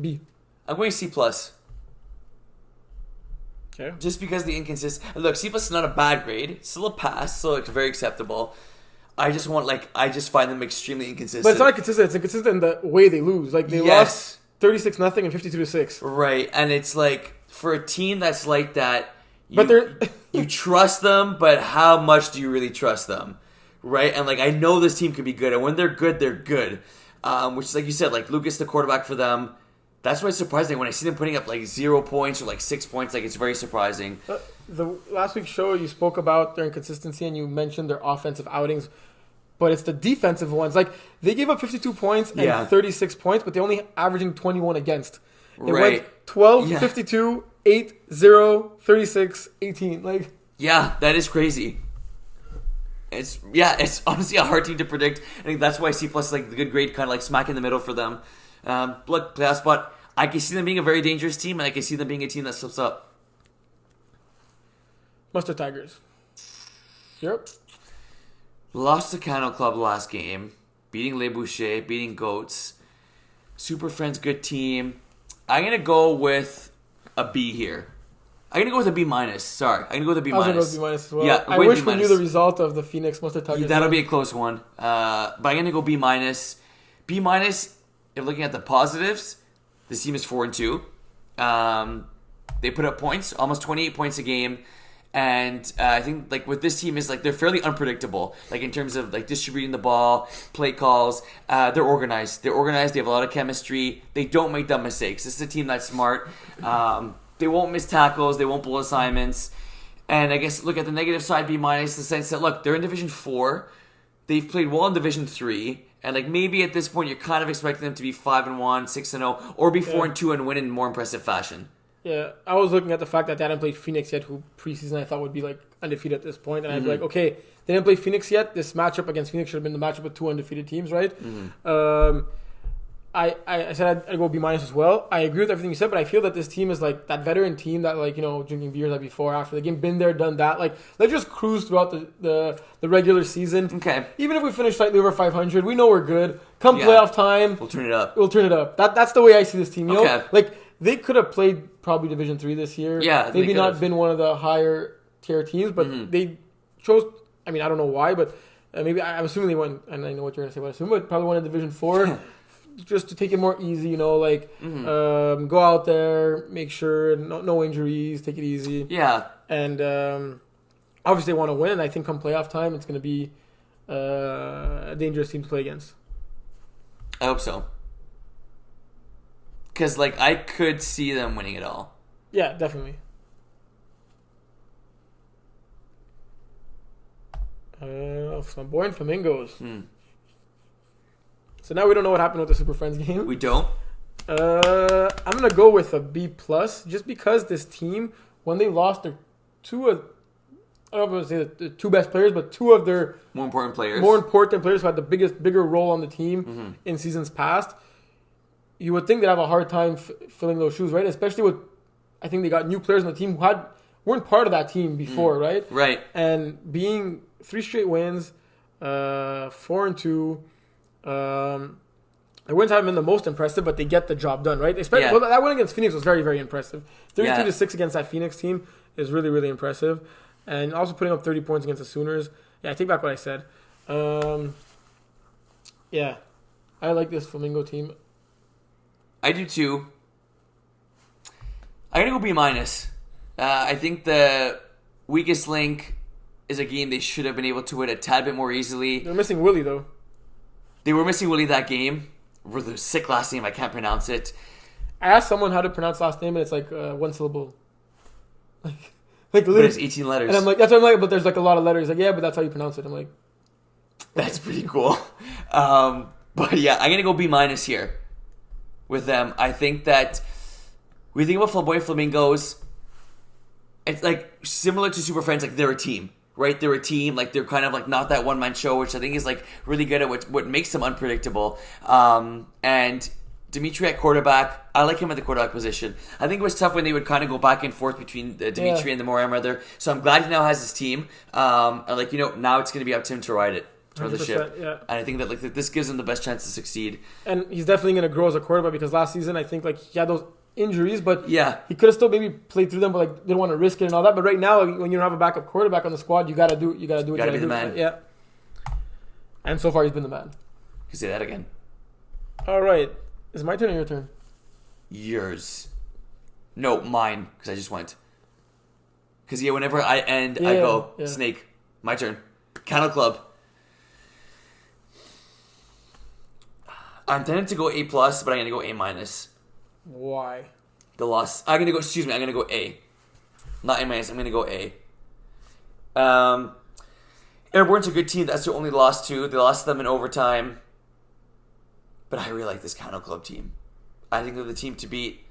B. I'm going C plus. Okay. Just because the inconsistent. Look, C plus is not a bad grade. It's still a pass, so it's very acceptable. I just find them extremely inconsistent. But it's not inconsistent. It's inconsistent in the way they lose. Like they lost 36-0 and 52-6. Right, and it's like for a team that's like that, But you trust them, but how much do you really trust them? Right, and like I know this team could be good, and when they're good, they're good. Which is like you said, like Lucas, the quarterback for them. That's why it's surprising when I see them putting up like 0 points or like 6 points. Like it's very surprising. The last week's show, you spoke about their inconsistency and you mentioned their offensive outings, but it's the defensive ones. Like they gave up 52 points and 36 points, but they're only averaging 21 against. They went 12, 52, 8, 0, 36, 18. Like that is crazy. It's honestly a hard team to predict. I think that's why C plus is like the good grade, kind of like smack in the middle for them. Look, playoff spot. I can see them being a very dangerous team, and I can see them being a team that slips up. Mustard Tigers. Yep. Lost to Cano Club last game, beating Les Boucher, beating Goats. Super Friends, good team. I'm gonna go with a B here. I'm gonna go with a B minus. Sorry, I'm gonna go with a B minus. I was gonna go with B minus as well. Yeah, I wish we knew the result of the Phoenix Mustard Tigers. That'll be a close one. But I'm gonna go B minus. B minus. If looking at the positives, this team is 4-2. They put up points, almost 28 points a game, and I think like with this team is like they're fairly unpredictable. Like in terms of like distributing the ball, play calls. They're organized. They have a lot of chemistry. They don't make dumb mistakes. This is a team that's smart. They won't miss tackles. They won't blow assignments. And I guess look at the negative side, B minus, the sense that look, they're in Division 4. They've played well in Division 3. And like maybe at this point you're kind of expecting them to be 5-1, 6-0, or be 4-2 and win in more impressive fashion. Yeah, I was looking at the fact that they hadn't played Phoenix yet, who preseason I thought would be like undefeated at this point, and I'd be like, okay, they didn't play Phoenix yet. This matchup against Phoenix should have been the matchup with 2 undefeated teams, right? I said I'd go B minus as well. I agree with everything you said, but I feel that this team is like that veteran team that like drinking beers like before, after the game, been there, done that. Like let's just cruise throughout the regular season. Okay. Even if we finish slightly over 500, we know we're good. Come playoff time, we'll turn it up. That's the way I see this team. You Okay. know, like they could have played probably Division 3 this year. Yeah, maybe not been one of the higher tier teams, but they chose. I mean, I don't know why, but maybe I'm assuming they went. And I know what you're gonna say, but I assume it probably went in Division 4. Just to take it more easy, go out there, make sure no injuries, take it easy. Yeah. And obviously they want to win, and I think come playoff time, it's going to be a dangerous team to play against. I hope so. Because, I could see them winning it all. Yeah, definitely. Flamboyant Flamingos. So now we don't know what happened with the Super Friends game. We don't? I'm going to go with a B+, just because this team when they lost their I don't know if I would say the two best players, but two of their more important players who had the bigger role on the team in seasons past, you would think they'd have a hard time filling those shoes, right? Especially with, I think they got new players on the team who weren't part of that team before, right? Right. And being 3 straight wins, 4-2, the wins haven't been the most impressive, but they get the job done, right? Especially that win against Phoenix was very, very impressive. 32-6 against that Phoenix team is really, really impressive. And also putting up 30 points against the Sooners. Yeah, I take back what I said. Yeah, I like this Flamingo team. I do too. I'm going to go B-. I think the weakest link is a game they should have been able to win a tad bit more easily. They're missing Willie, though. They were missing Willie that game. With a sick last name, I can't pronounce it. I asked someone how to pronounce last name, and it's like one syllable. Like but it's 18 letters. And I'm like, that's what I'm like, but there's like a lot of letters. Like, yeah, but that's how you pronounce it. I'm like, that's pretty cool. But yeah, I'm going to go B- here with them. I think that when you think about Flamboyant Flamingos, it's like similar to Super Friends, like they're a team, right? They're a team, like they're kind of like not that one-man show, which I think is like really good at what makes them unpredictable. And Dimitri at quarterback, I like him at the quarterback position. I think it was tough when they would kind of go back and forth between Dimitri and the Moran brother. So I'm glad he now has his team. And now it's going to be up to him to ride it, turn the ship. Yeah. And I think that this gives him the best chance to succeed. And he's definitely going to grow as a quarterback because last season I think like he had those injuries, but yeah, he could have still maybe played through them, but like didn't want to risk it and all that. But right now, when you don't have a backup quarterback on the squad, you got to do what you got to do. You got to be the man. Yeah. And so far, he's been the man. You can say that again. All right. Is it my turn or your turn? Yours. No, mine, because I just went. Because, whenever I end, I go, Snake. My turn. Kennel Club. I'm tempted to go A+, but I'm going to go A-. Why? The loss. I'm going to go A. Not A-. I'm going to go A. Airborne's a good team. That's their only loss, too. They lost them in overtime. But I really like this Kennel Club team. I think they're the team to beat.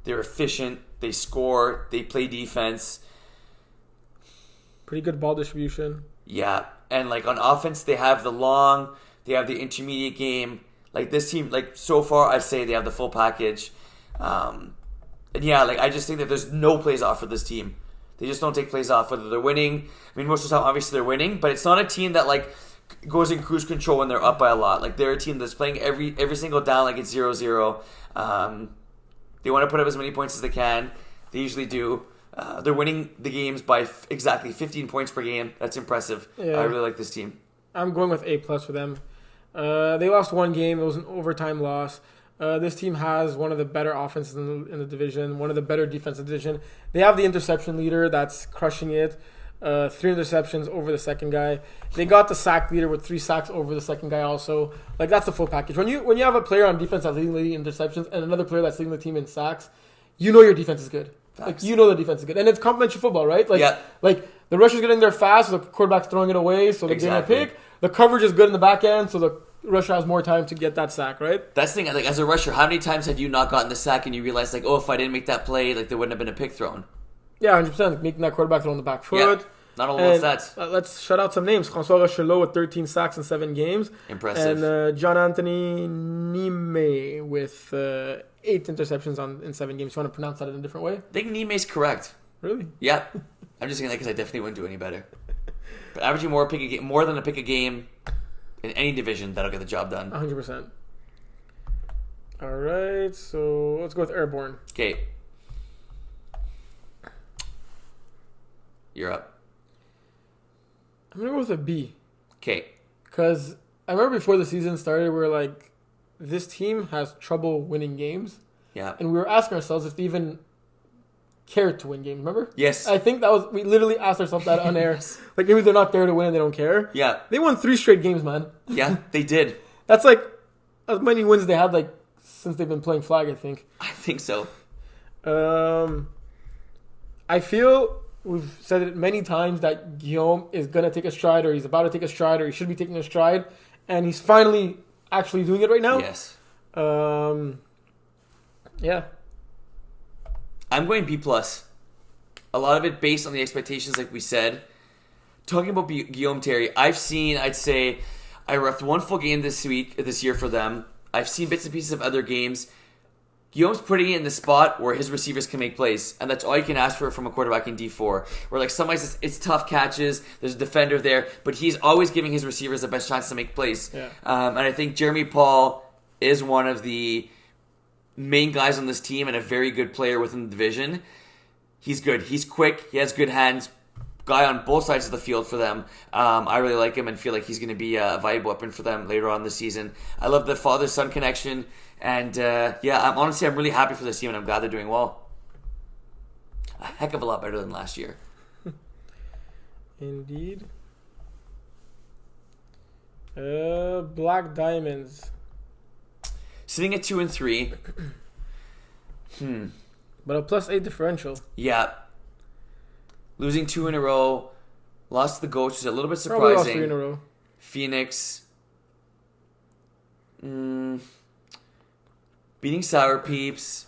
They're efficient. They score. They play defense. Pretty good ball distribution. Yeah. And, on offense, they have they have the intermediate game. This team, so far, I'd say they have the full package. I just think that there's no plays off for this team. They just don't take plays off, whether they're winning. I mean, most of the time, obviously, they're winning. But it's not a team that, goes in cruise control when they're up by a lot. They're a team that's playing every single down like it's 0-0. They want to put up as many points as they can. They usually do. They're winning the games by exactly 15 points per game. That's impressive. Yeah. I really like this team. I'm going with A+ for them. They lost one game. It was an overtime loss. This team has one of the better offenses in the division, one of the better defensive division. They have the interception leader that's crushing it. 3 interceptions over the second guy. They got the sack leader with 3 sacks over the second guy also. That's the full package. When you have a player on defense that's leading the league in interceptions and another player that's leading the team in sacks, you know your defense is good. You know the defense is good. And it's complementary football, right? The rusher's getting there fast, so the quarterback's throwing it away, so they're getting a pick. The coverage is good in the back end, so the rusher has more time to get that sack, right? That's the thing. As a rusher, how many times have you not gotten the sack and you realize, if I didn't make that play, there wouldn't have been a pick thrown? Yeah, 100%. Making that quarterback throw on the back foot. Yep. Not all of that. Let's shout out some names. François Rochelot with 13 sacks in 7 games. Impressive. And John Anthony Nime with 8 interceptions in 7 games. You want to pronounce that in a different way? I think Nime's correct. Really? Yeah. I'm just saying that because I definitely wouldn't do any better. But averaging more than a pick a game in any division, that'll get the job done. 100%. All right, so let's go with Airborne. Okay. You're up. I'm going to go with a B. Okay. Because I remember before the season started, we were like, this team has trouble winning games. Yeah. And we were asking ourselves if they even cared to win games, remember? Yes. I think we literally asked ourselves that on air. Maybe they're not there to win and they don't care. Yeah. They won 3 straight games, man. Yeah, they did. That's as many wins they had since they've been playing flag, I think. I think so. I feel we've said it many times that Guillaume is going to take a stride, or he's about to take a stride, or he should be taking a stride, and he's finally actually doing it right now. Yes. Yeah. I'm going B+. a lot of it based on the expectations, like we said. Talking about Guillaume Terry, I'd say, I refed one full game this year for them. I've seen bits and pieces of other games. Guillaume's putting it in the spot where his receivers can make plays, and that's all you can ask for from a quarterback in D4. Where like sometimes it's tough catches, there's a defender there, but he's always giving his receivers the best chance to make plays. Yeah. And I think Jeremy Paul is one of the main guys on this team and a very good player within the division. He's good. He's quick. He has good hands. Guy on both sides of the field for them. I really like him and feel like he's going to be a viable weapon for them later on this season. I love the father-son connection. And I'm really happy for this team and I'm glad they're doing well. A heck of a lot better than last year. Indeed. Black Diamonds. Sitting at 2-3. But a +8 differential. Yeah. Losing 2 in a row. Lost to the Goats, which is a little bit Probably surprising. lost 3 in a row. Phoenix. Beating Sour Peeps.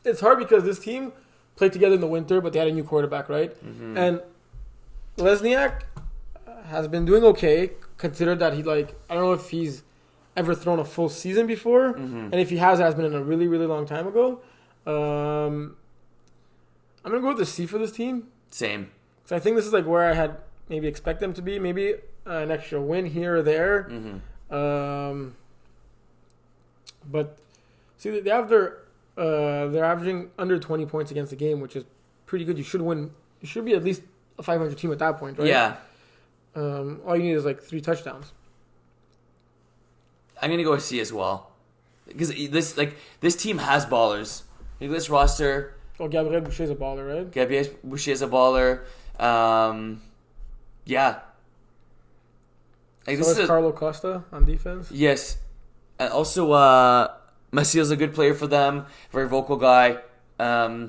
It's hard because this team played together in the winter, but they had a new quarterback, right? Mm-hmm. And Lesniak has been doing okay, considered that I don't know if he's ever thrown a full season before, and if he has, it has been in a really, really long time ago. I'm going to go with the C for this team. Same. So I think this is like where I had maybe expect them to be. Maybe an extra win here or there. But see, they have they're averaging under 20 points against the game, which is pretty good. You should win. You should be at least a 500 team at that point, right? Yeah. All you need is like 3 touchdowns. I'm gonna go with C as well, because this team has ballers. Look at this roster. Oh, Gabriel Boucher is a baller, right? Gabriel Boucher is a baller. Yeah. So is Carlo Costa on defense. Yes. And also, Maciel's a good player for them. Very vocal guy. Yeah,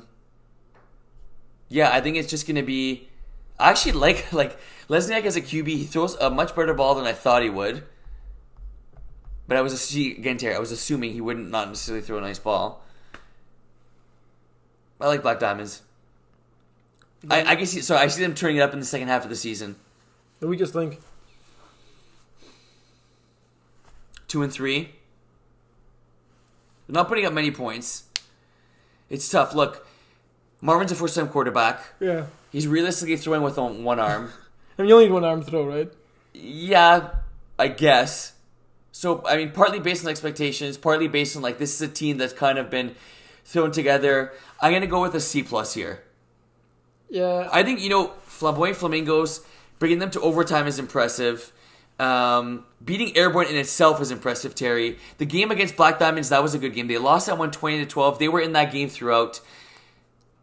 I think it's just going to be... I actually like Lesniak as a QB. He throws a much better ball than I thought he would. But I was assuming he wouldn't not necessarily throw a nice ball. I like Black Diamonds. I can see. So I see them turning it up in the second half of the season. The weakest link. 2-3. They're not putting up many points. It's tough. Look, Marvin's a first-time quarterback. Yeah. He's realistically throwing with one arm. I mean, you only need one arm throw, right? Yeah, I guess. So, I mean, partly based on expectations, partly based on, this is a team that's kind of been thrown together. I'm going to go with a C+ here. Yeah. I think, Flamboyant Flamingos, bringing them to overtime is impressive. Beating Airborne in itself is impressive, Terry. The game against Black Diamonds, that was a good game. They lost that one 20-12. They were in that game throughout.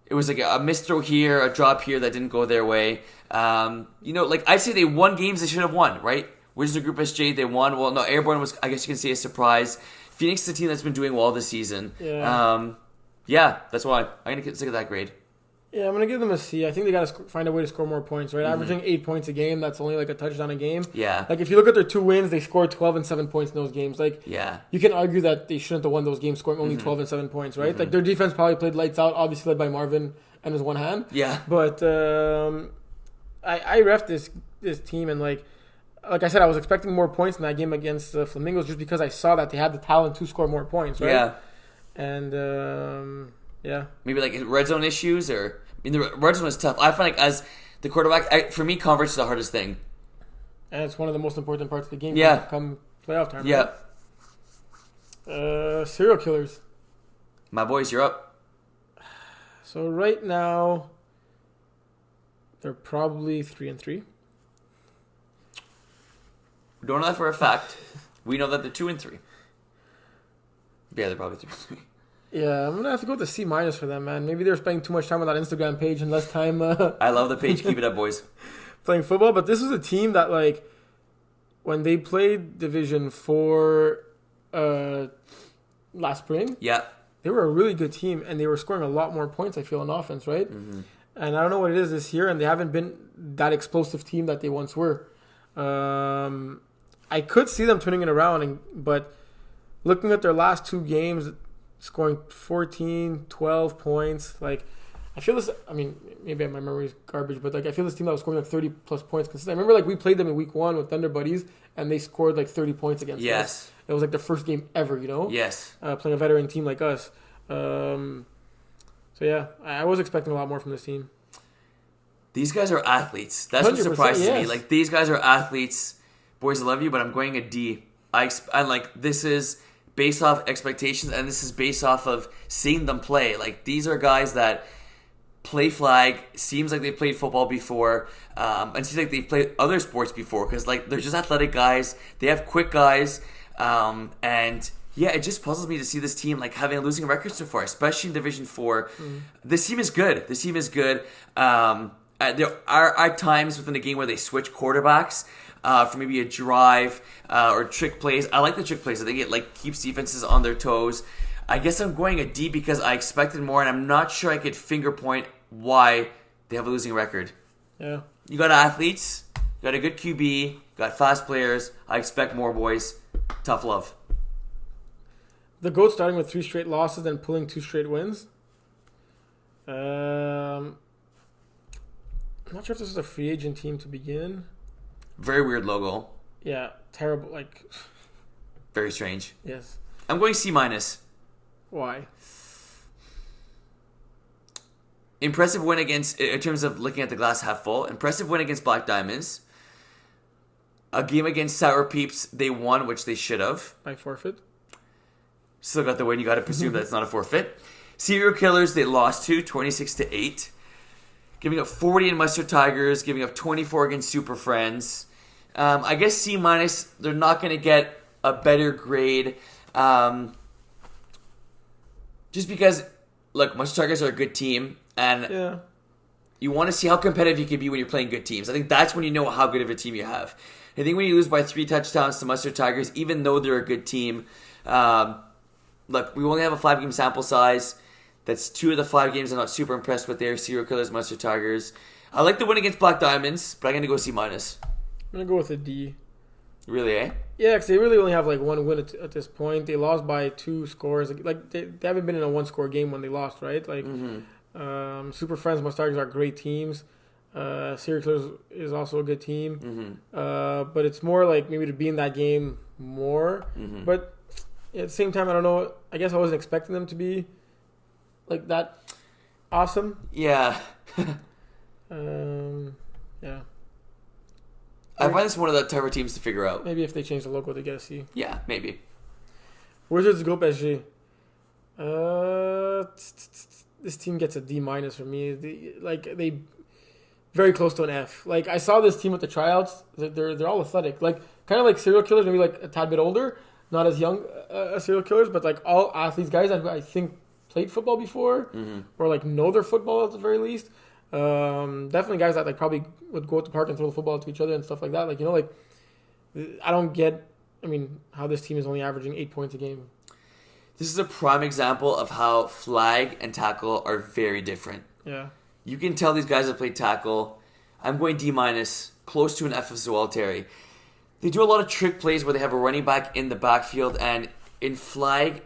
It was like a missed throw here, a drop here that didn't go their way. I'd say they won games they should have won, right? Wizards of Group SJ, they won. Well, no, Airborne was, I guess you can say, a surprise. Phoenix is a team that's been doing well this season. Yeah. That's why. I'm going to stick at that grade. Yeah, I'm going to give them a C. I think they got to find a way to score more points, right? Averaging 8 points a game, that's only like a touchdown a game. Yeah. If you look at their 2 wins, they scored 12 and 7 points in those games. Yeah. You can argue that they shouldn't have won those games scoring only 12 and 7 points, right? Their defense probably played lights out, obviously led by Marvin and his one hand. Yeah. But I ref this team, and like I said, I was expecting more points in that game against the Flamingos just because I saw that they had the talent to score more points, right? Yeah. And, yeah. Maybe red zone issues or... I mean, the red zone is tough. I find as the quarterback, for me, converts is the hardest thing. And it's one of the most important parts of the game. Yeah. Come playoff time. Yeah. Right? Serial killers. My boys, you're up. So right now, they're probably 3-3. We don't know that for a fact. We know that they're 2-3. Yeah, they're probably 3-3. Yeah, I'm going to have to go with the C- for them, man. Maybe they're spending too much time on that Instagram page and less time I love the page. Keep it up, boys. Playing football. But this was a team that, when they played Division 4 last spring, Yeah. they were a really good team, and they were scoring a lot more points, I feel, on offense, right? And I don't know what it is this year, and they haven't been that explosive team that they once were. I could see them turning it around, but looking at their last 2 games, scoring 14, 12 points, I feel this. I mean, maybe my memory is garbage, but like I feel this team that was scoring like 30 plus points. Because I remember like we played them in week 1 with Thunder Buddies, and they scored like 30 points against us. It was like their first game ever, you know. Yes. Playing a veteran team like us. So yeah, I was expecting a lot more from this team. These guys are athletes. That's what surprises me. Like these guys are athletes. Boys, I love you, but I'm going a D. I'm like, this is based off expectations, and this is based off of seeing them play. Like these are guys that play flag, seems like they've played football before, and seems like they've played other sports before, because like they're just athletic guys. They have quick guys, and yeah, it just puzzles me to see this team like having a losing record so far, especially in Division 4. This team is good. There are times within the game where they switch quarterbacks for maybe a drive or trick plays. I like the trick plays. I think it like keeps defenses on their toes. I guess I'm going a D because I expected more, and I'm not sure I could finger point why they have a losing record. Yeah. You got athletes, you got a good QB, you got fast players. I expect more, boys. Tough love. The GOAT starting with 3 straight losses and pulling 2 straight wins. I'm not sure if this is a free agent team to begin. Very weird logo. Yeah, terrible. Like, very strange. Yes. I'm going C-. Why? Impressive win against, in terms of looking at the glass half full, impressive win against Black Diamonds. A game against Sour Peeps, they won, which they should have. By forfeit. Still got the win. You got to presume that it's not a forfeit. Serial Killers, they lost to 26-8. Giving up 40 in Mustard Tigers, giving up 24 against Super Friends. I guess C-. They're not going to get a better grade. Just because, look, Mustard Tigers are a good team, and you want to see how competitive you can be when you're playing good teams. I think that's when you know how good of a team you have. I think when you lose by 3 touchdowns to Mustard Tigers, even though they're a good team, look, we only have a 5-game sample size. That's 2 of the 5 games I'm not super impressed with there. Serial Killers, Mustard Tigers. I like the win against Black Diamonds, but I'm going to go C-. I'm going to go with a D. Really, eh? Yeah, because they really only have like 1 win at this point. They lost by 2 scores. Like they haven't been in a 1-score game when they lost, right? Like Super Friends, Mustard Tigers are great teams. Serial Killers is also a good team. But it's more like maybe to be in that game more. But at the same time, I don't know. I guess I wasn't expecting them to be like that awesome. Yeah. Yeah. I find this one of the tougher teams to figure out. Maybe if they change the logo, they get a C. Yeah, maybe. Wizards Group SG. This team gets a D- for me. They very close to an F. Like I saw this team at the tryouts. They're all athletic. Like kind of like Serial Killers, maybe like a tad bit older, not as young as Serial Killers, but like all athletes, guys that I think played football before or like know their football at the very least. Definitely guys that like probably would go to the park and throw the football to each other and stuff like that. Like, you know, like I don't get, how this team is only averaging 8 points a game. This is a prime example of how flag and tackle are very different. Yeah. You can tell these guys have played tackle. I'm going D-, close to an F as well, Terry. They do a lot of trick plays where they have a running back in the backfield, and in flag,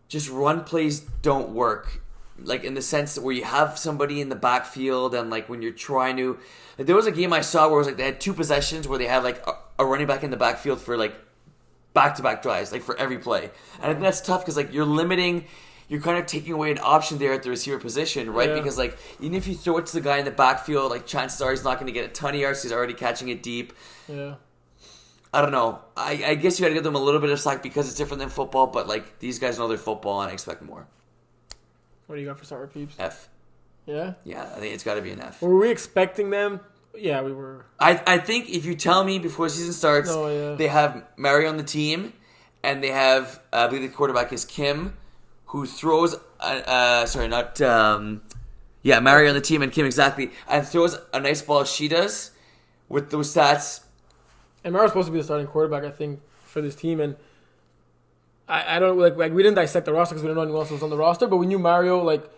just run plays don't work. Like in the sense that where you have somebody in the backfield and like when you're trying to... Like, there was a game I saw where it was like they had 2 possessions where they had like a running back in the backfield for like back-to-back drives, like for every play. And I think that's tough because like you're kind of taking away an option there at the receiver position, right? Yeah. Because like even if you throw it to the guy in the backfield, like chances are he's not going to get a ton of yards. He's already catching it deep. Yeah. I don't know. I guess you got to give them a little bit of slack because it's different than football, but like these guys know their football and I expect more. What do you got for Sour Peeps? F. Yeah? Yeah, I think it's got to be an F. Were we expecting them? Yeah, we were. I think if you tell me before the season starts, they have Mario on the team, and they have, I believe the quarterback is Kim, who throws, Mario on the team and Kim, exactly, and throws a nice ball she does with those stats. And Mario's supposed to be the starting quarterback, I think, for this team, and I don't like we didn't dissect the roster because we didn't know anyone else was on the roster, but we knew Mario, like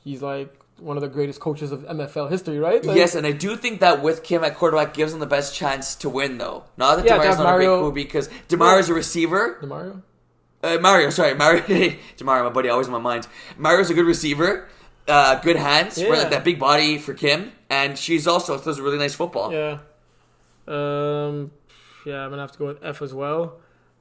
he's like one of the greatest coaches of MFL history, right? Like, yes, and I do think that with Kim at quarterback gives them the best chance to win, though. Not that DeMario's not Mario, a great QB because DeMario's a receiver. Mario, Mario, my buddy, always in my mind. Mario's a good receiver. good hands, Yeah. right? Like that big body for Kim, and she's also throws a really nice football. Yeah. Yeah, I'm gonna have to go with F as well.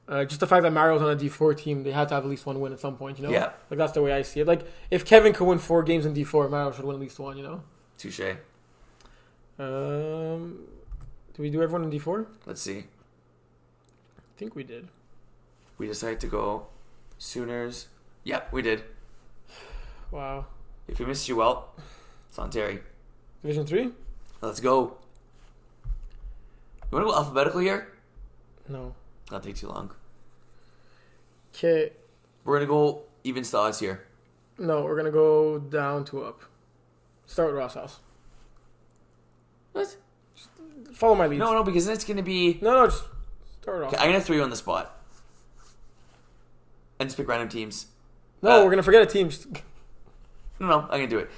Just the fact that Mario's on a D4 team, they had to have at least one win at some point, you know? Yeah. Like, that's the way I see it. Like, if Kevin could win 4 games in D4, Mario should win at least one, you know? Touche. Did we do everyone in D4? Let's see. I think we did. We decided to go Sooners. Yeah, we did. Wow. If we missed you, well, it's on Terry. Division 3? Let's go. You want to go alphabetical here? No. That'll take too long. Okay. We're going to go even styles here. No, we're gonna go down to up. Start with Ross House. What? Follow my lead. No, because then it's going to be... No, just start off. Okay, I'm going to throw you on the spot. And just pick random teams. No, we're gonna forget a team. No, I'm going to do it.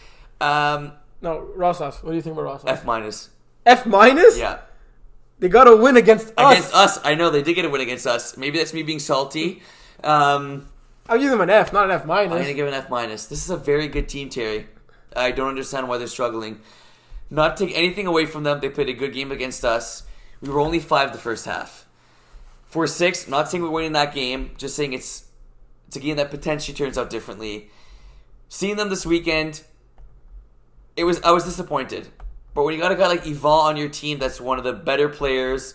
No, Ross House. What do you think about Ross House? F minus. F minus? Yeah. They got to win against us. Against us. I know, they did get a win against us. Maybe that's me being salty. I'll give them an F, not an F minus. I'm going to give an F minus. This is a very good team, Terry. I don't understand why they're struggling. Not to take anything away from them. They played a good game against us. We were only 5 the first half. 4-6, not saying we're winning that game. Just saying it's a game that potentially turns out differently. Seeing them this weekend, I was disappointed. But when you got a guy like Yvan on your team that's one of the better players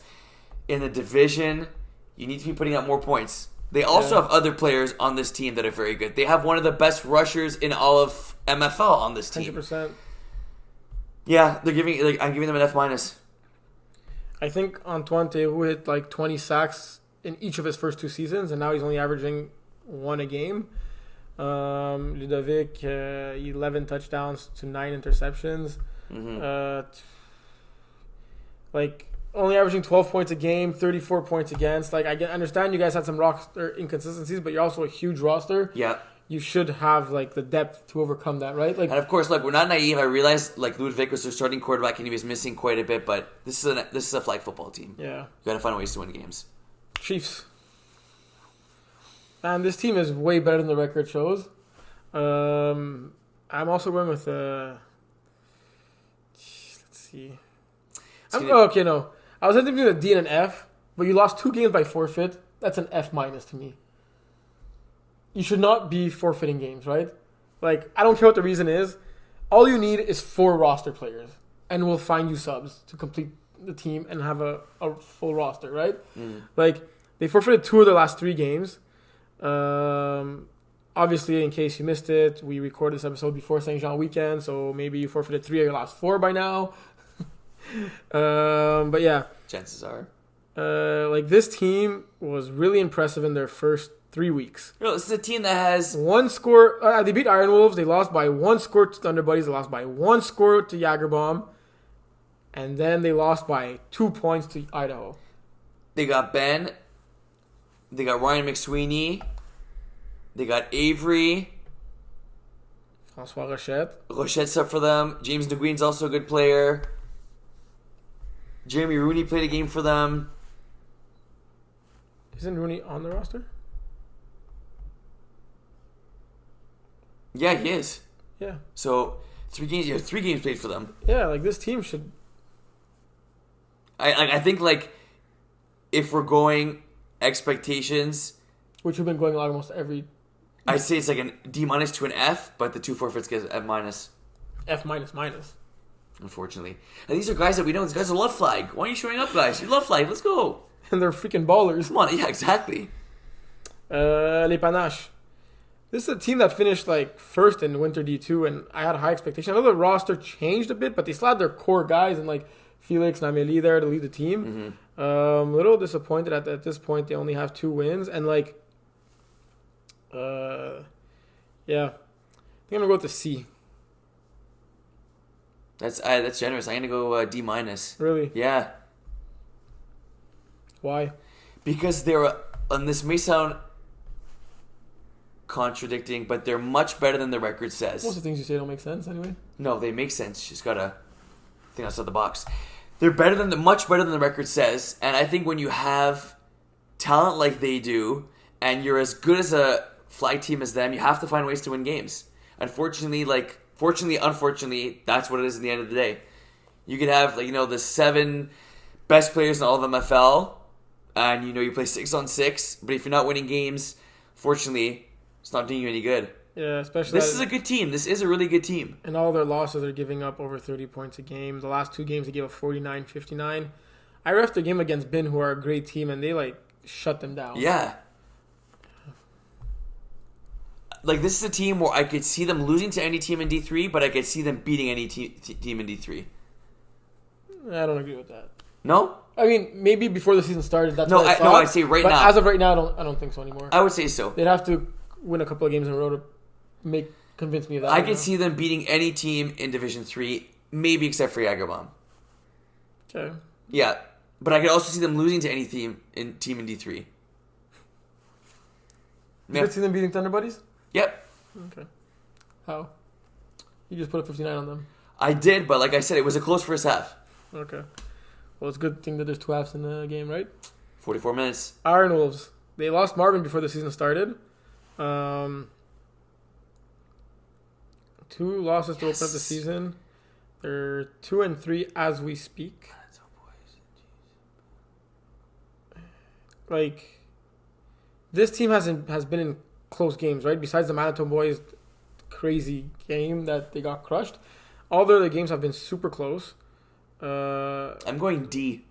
in the division, you need to be putting up more points. They also have other players on this team that are very good. They have one of the best rushers in all of MFL on this team. 100%. Yeah, I'm giving them an F minus. I think Antoine Theroux hit like 20 sacks in each of his first 2 seasons, and now he's only averaging 1 a game. Ludovic, 11 touchdowns to 9 interceptions. Like, only averaging 12 points a game, 34 points against. Like, I understand you guys had some roster inconsistencies, but you're also a huge roster. Yeah. You should have, like, the depth to overcome that, right? Like, And of course, look, we're not naive. I realized like Ludovic was their starting quarterback and he was missing quite a bit, but this is a flag football team. yeah. You got to find ways to win games. Chiefs. And this team is way better than the record shows. I'm also going with let's see. Okay, no. I was thinking between a D and an F, but you lost 2 games by forfeit. That's an F minus to me. You should not be forfeiting games, right? Like, I don't care what the reason is. All you need is 4 roster players, and we'll find you subs to complete the team and have a full roster, right? Like, they forfeited 2 of their last 3 games. Obviously, in case you missed it, we recorded this episode before Saint Jean weekend, so maybe you forfeited 3 of your last 4 by now. But yeah, Chances are. like, this team was really impressive in their first 3 weeks. You know, this is a team that has 1 score. They beat Iron Wolves. They lost by 1 score to Thunder Buddies. They lost by 1 score to Jagerbomb, and then they lost by 2 points to Idaho. they got Ben, they got Ryan McSweeney, they got Avery. François Rochette. Rochette's up for them. James Nguyen's also a good player. Jeremy Rooney played a game for them. Isn't Rooney on the roster? Yeah, he is. Yeah. So 3 games. Yeah, 3 games played for them. Yeah, like, this team should. I think like if we're going expectations, Which we've been going on almost every. I'd say it's like an D minus to an F, but the 2 forfeits get F minus. F minus minus. Unfortunately, and these are guys that we know. These guys are love flag. Why are you showing up, guys? You love flag. Let's go. And they're freaking ballers. Come on. Yeah, exactly. Les Panaches. This is a team that finished like first in Winter D2, and I had high expectations. I know the roster changed a bit, but they still had their core guys and like Felix and Amélie there to lead the team. A little disappointed at this point they only have 2 wins, and like, yeah, I think I'm gonna go with the C. That's generous. I'm gonna go D minus. Really? Yeah, Why? because they're and this may sound contradicting, but they're much better than the record says. Most of the things you say don't make sense anyway. No, they make sense. You just gotta think outside the box. They're much better than the record says, and I think when you have talent like they do, and you're as good as a flag team as them, you have to find ways to win games. Unfortunately, like Fortunately, unfortunately, that's what it is at the end of the day. You could have the 7 best players in all of MFL, and you play 6-on-6. But if you're not winning games, fortunately, it's not doing you any good. Yeah, especially this is a good team. This is a really good team. And all their losses are giving up over 30 points a game. The last 2 games they gave up 49-59. I refed the game against Bin, who are a great team, and they shut them down. Yeah. This is a team where I could see them losing to any team in D3, but I could see them beating any team in D3. I don't agree with that. No? I mean, maybe before the season started, that's what I thought. No, I'd say right now. But as of right now, I don't think so anymore. I would say so. They'd have to win a couple of games in a row to convince me of that. I could see them beating any team in Division 3, maybe except for Jagerbomb. Okay. Yeah, but I could also see them losing to any team in D3. You could see them beating Thunder Buddies? Yep. Okay. How? You just put a 59 on them. I did, but like I said, it was a close first half. Okay. Well, it's a good thing that there's 2 halves in the game, right? 44 minutes. Iron Wolves. They lost Marvin before the season started. 2 losses to open up the season. They're 2-3 as we speak. This team has been in close games, right? Besides the Manitoba Boys crazy game that they got crushed, all their other games have been super close. I'm going D.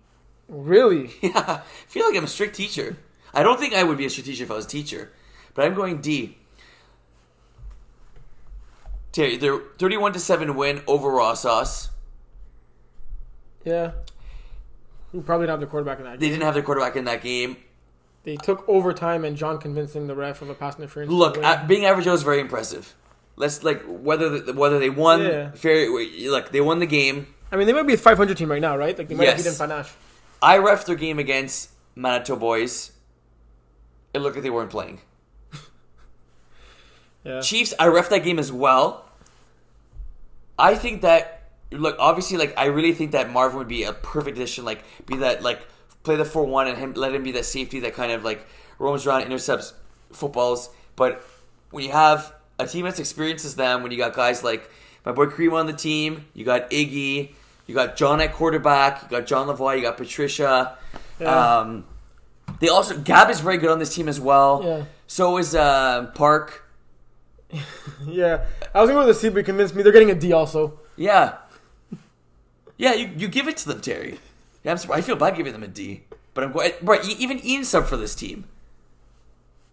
Really? Yeah, I feel like I'm a strict teacher. I don't think I would be a strict teacher if I was a teacher, but I'm going D. Terry, they're 31-7 win over Raw Sauce. Yeah. Who probably didn't have their quarterback in that game. They didn't have their quarterback in that game. They took overtime and John convincing the ref of a pass interference. Look, being average Joe is very impressive. Let's whether they won. Yeah. Look, they won the game. I mean, they might be a 500 team right now, right? They might have beaten Panache. I ref their game against Manitoba Boys. It looked like they weren't playing. Yeah. Chiefs, I ref that game as well. I think that, obviously, I really think that Marvin would be a perfect addition. Be that, play the 4-1 and let him be that safety that kind of, roams around, intercepts footballs. But when you have a team that's experienced as them, when you got guys like my boy Kareem on the team, you got Iggy, you got John at quarterback, you got John Lavoie, you got Patricia. Yeah. They also, Gab is very good on this team as well. Yeah. So is Park. Yeah. I was going to go with the C, but you convinced me. They're getting a D also. Yeah. Yeah, you give it to them, Terry. Yeah, I'm surprised. I feel bad giving them a D. But I'm going... Bro, even Ian sub for this team.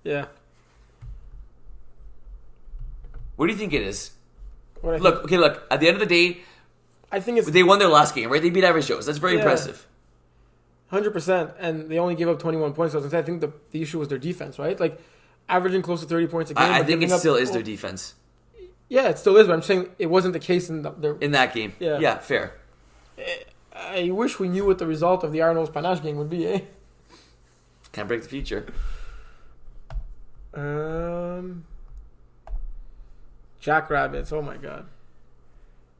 Yeah. What do you think it is? Look. At the end of the day, I think it's... They won their last game, right? They beat Average Joe's. That's very impressive. 100%. And they only gave up 21 points. So I think the issue was their defense, right? Averaging close to 30 points a game. I think it still is their defense. Yeah, it still is, but I'm saying it wasn't the case in that game. Yeah, fair. I wish we knew what the result of the Iron Wolves Panache game would be, eh? Can't break the future. Jackrabbits, oh my god.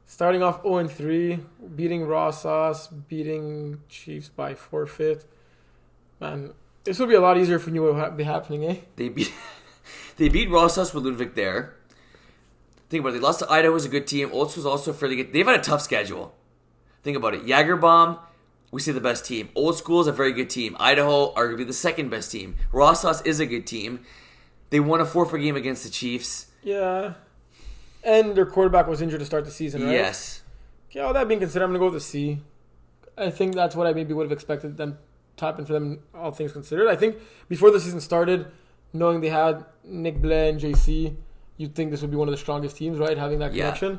Starting off 0-3, beating Raw Sauce, beating Chiefs by forfeit. Man, this would be a lot easier if we knew what would be happening, eh? They beat Raw Sauce with Ludwig there. Think about it. They lost to Idaho, was a good team. Old School's also fairly good. They've had a tough schedule. Think about it. Jagerbomb, we say the best team. Old School is a very good team. Idaho, arguably the second best team. Raw Sauce is a good team. They won a 4-4 game against the Chiefs. Yeah. And their quarterback was injured to start the season, right? Yes. Okay, all that being considered, I'm going to go with a C. I think that's what I maybe would have expected them to happen for them, all things considered. I think before the season started, knowing they had Nick Blais and JC, you'd think this would be one of the strongest teams, right? Having that connection.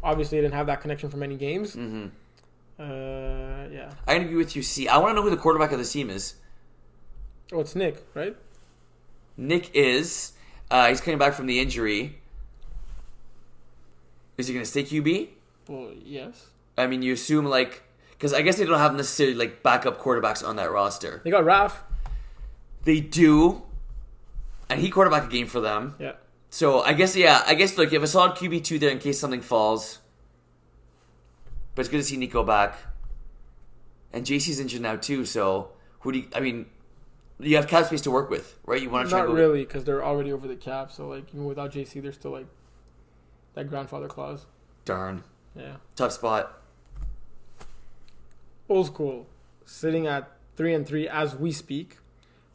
Obviously, they didn't have that connection for many games. Mm-hmm. Yeah. I agree with you, C. I want to know who the quarterback of this team is. Oh, it's Nick, right? Nick is. He's coming back from the injury. Is he going to stay QB? Well, yes. I mean, you assume, because I guess they don't have necessarily, backup quarterbacks on that roster. They got Raph. They do. And he quarterbacked a game for them. Yeah. So, I guess, you have a solid QB2 there in case something falls. But it's good to see Nico back. And JC's injured now, too, so you have cap space to work with, right? You want to try Not really, because they're already over the cap, so, even without JC, they're still, that grandfather clause. Darn. Yeah. Tough spot. Old School sitting at 3-3 as we speak,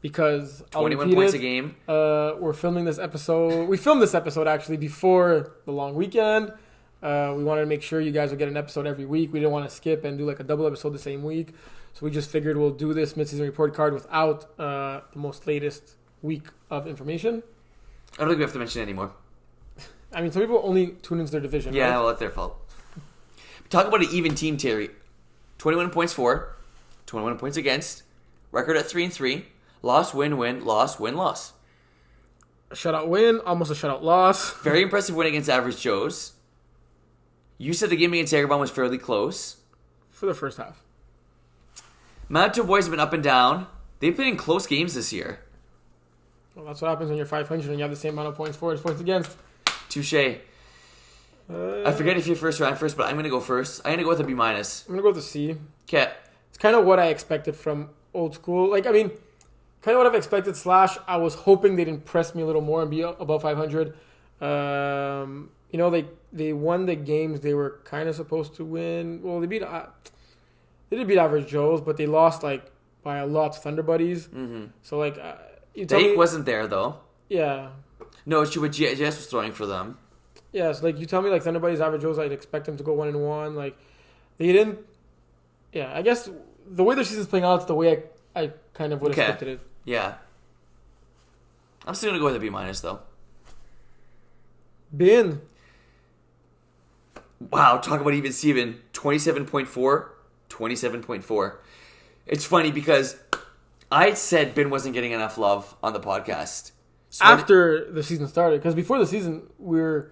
because 21 points a game. We're filming this episode. We filmed this episode actually before the long weekend. We wanted to make sure you guys would get an episode every week. We didn't want to skip and do like a double episode the same week, so we just figured we'll do this midseason report card without the most latest week of information. I don't think we have to mention it anymore. I mean, some people only tune into their division. Yeah, right? well, that's their fault. Talk about an even team, Terry. 21 points for, 21 points against, record at 3-3, loss, win, win, loss, win, loss. A shutout win, almost a shutout loss. Very impressive win against Average Joe's. You said the game against Agrabah was fairly close. For the first half. Manitoba boys have been up and down. They've been in close games this year. Well, that's what happens when you're 500 and you have the same amount of points for as points against. Touche. I forget if you're first or I'm first, but I'm going to go first. I'm going to go with a B-. I'm going to go with a C. Okay. It's kind of what I expected from Old School. Like, I mean, kind of what I've expected / I was hoping they'd impress me a little more and be above 500. You know, they won the games they were kind of supposed to win. Well, they did beat Average Joe's, but they lost, like, by a lot to Thunder Buddies. Mm-hmm. So, like... Dake wasn't there, though. Yeah. No, it's true, but Jess was throwing for them. Yeah, so, like, you tell me, like, Thunder Buddies, Average Joe's, I'd expect them to go 1-1. Like, they didn't... Yeah, I guess the way their season's playing out is the way I kind of would have expected it. Yeah. I'm still going to go with a B-, though. Bin. Wow, talk about even Steven. 27.4, 27.4. It's funny because I said Bin wasn't getting enough love on the podcast. So After the season started, because before the season, we were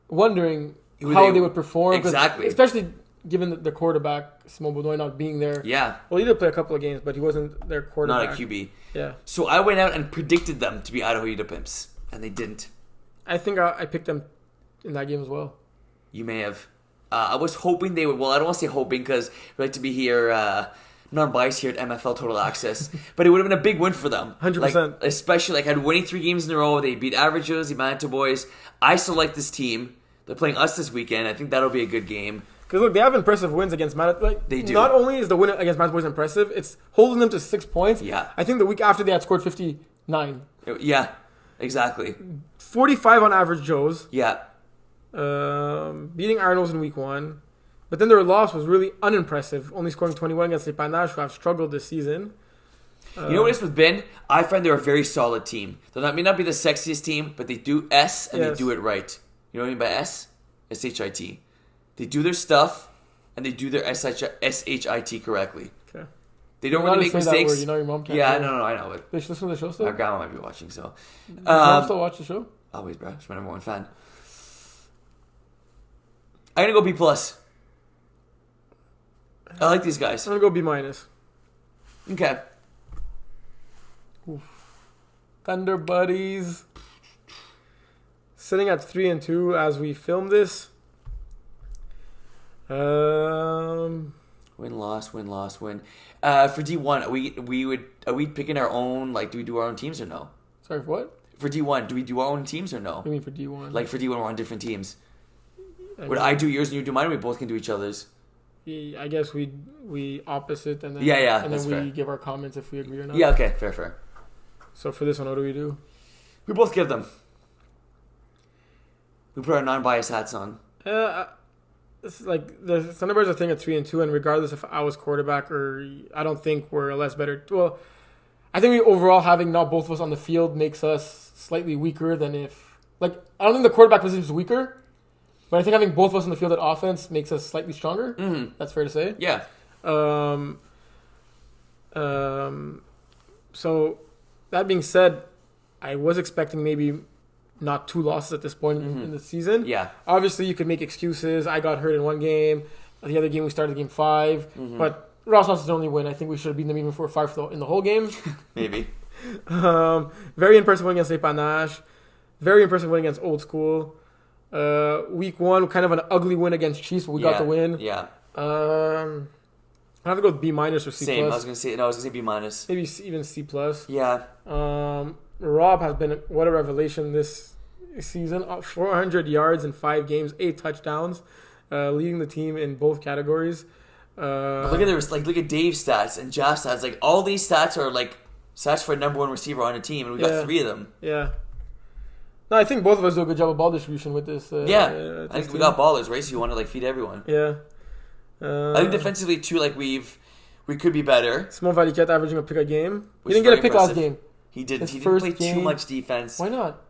wondering how they would perform. Exactly. Especially given the quarterback, Simon Benoit, not being there. Yeah. Well, he did play a couple of games, but he wasn't their quarterback. Not a QB. Yeah. So I went out and predicted them to be Idaho Ute Pimps, and they didn't. I think I picked them in that game as well. You may have. I was hoping they would. Well, I don't want to say hoping because we like to be here, non-biased here at MFL Total Access. But it would have been a big win for them. 100%. Like, especially, like, had winning 3 games in a row. They beat Average Joe's, the Manitoba boys. I still like this team. They're playing us this weekend. I think that'll be a good game. Because, look, they have impressive wins against Manitoba. Like, they do. Not only is the win against Manitoba boys impressive, it's holding them to 6 points. Yeah. I think the week after they had scored 59. Yeah, exactly. 45 on Average Joe's. Yeah. Beating Arnold's in week 1. But then their loss was really unimpressive, only scoring 21 against the Panache, who have struggled this season. You know what it is with Ben? I find they're a very solid team. They may not be the sexiest team, but they do S, and they do it right. You know what I mean by S? S-H-I-T. They do their stuff, and they do their S-H-I-T correctly. Okay. They don't really make mistakes. You know your mom can't. Yeah, no, I know. But they should listen to the show still? my grandma might be watching, so. Does your mom still watch the show? Always, bro. She's my number 1 fan. I'm going to go B+. I like these guys. I'm going to go B-. Okay. Oof. Thunder Buddies. Sitting at 3-2 as we film this. Win, loss, win, loss, win. For D1, are we picking our own, like, do we do our own teams or no? Sorry, for what? For D1, do we do our own teams or no? What do you mean for D1? Like, for D1, we're on different teams. Would I do yours and you do mine, or we both can do each other's? I guess we opposite, and then and then we fair. give our comments if we agree or not. Yeah, okay, fair. So for this one, what do we do? We both give them. We put our non-biased hats on. It's like the Thunderbirds are thing at 3-2, and regardless if I was quarterback or I don't think we're a less better. Well, I think we overall having not both of us on the field makes us slightly weaker than if I don't think the quarterback position is weaker. But I think having both of us on the field at offense makes us slightly stronger. Mm-hmm. That's fair to say. Yeah. So that being said, I was expecting maybe not 2 losses at this point in the season. Yeah. Obviously, you could make excuses. I got hurt in one game. The other game, we started game 5. Mm-hmm. But Ross lost his only win. I think we should have beaten them even for 5 in the whole game. Maybe. Very impressive win against Panache. Very impressive win against Old School. Week 1, kind of an ugly win against Chiefs, but we got the win. Yeah. I have to go with B- or C+. Same. I was gonna say B-. Maybe even C+. Yeah. Rob has been what a revelation this season, 400 yards in 5 games, 8 touchdowns, leading the team in both categories. Look at look at Dave's stats and Jeff's stats. Like all these stats are like stats for a number 1 receiver on a team, and we got 3 of them. Yeah. No, I think both of us do a good job of ball distribution with this. I think we got ballers, right? So you want to like feed everyone. Yeah. I think defensively too, like we could be better. Small Valiquette averaging a pick a game. He didn't get a pick last game. He didn't. He first didn't play game. too much defense. Why not?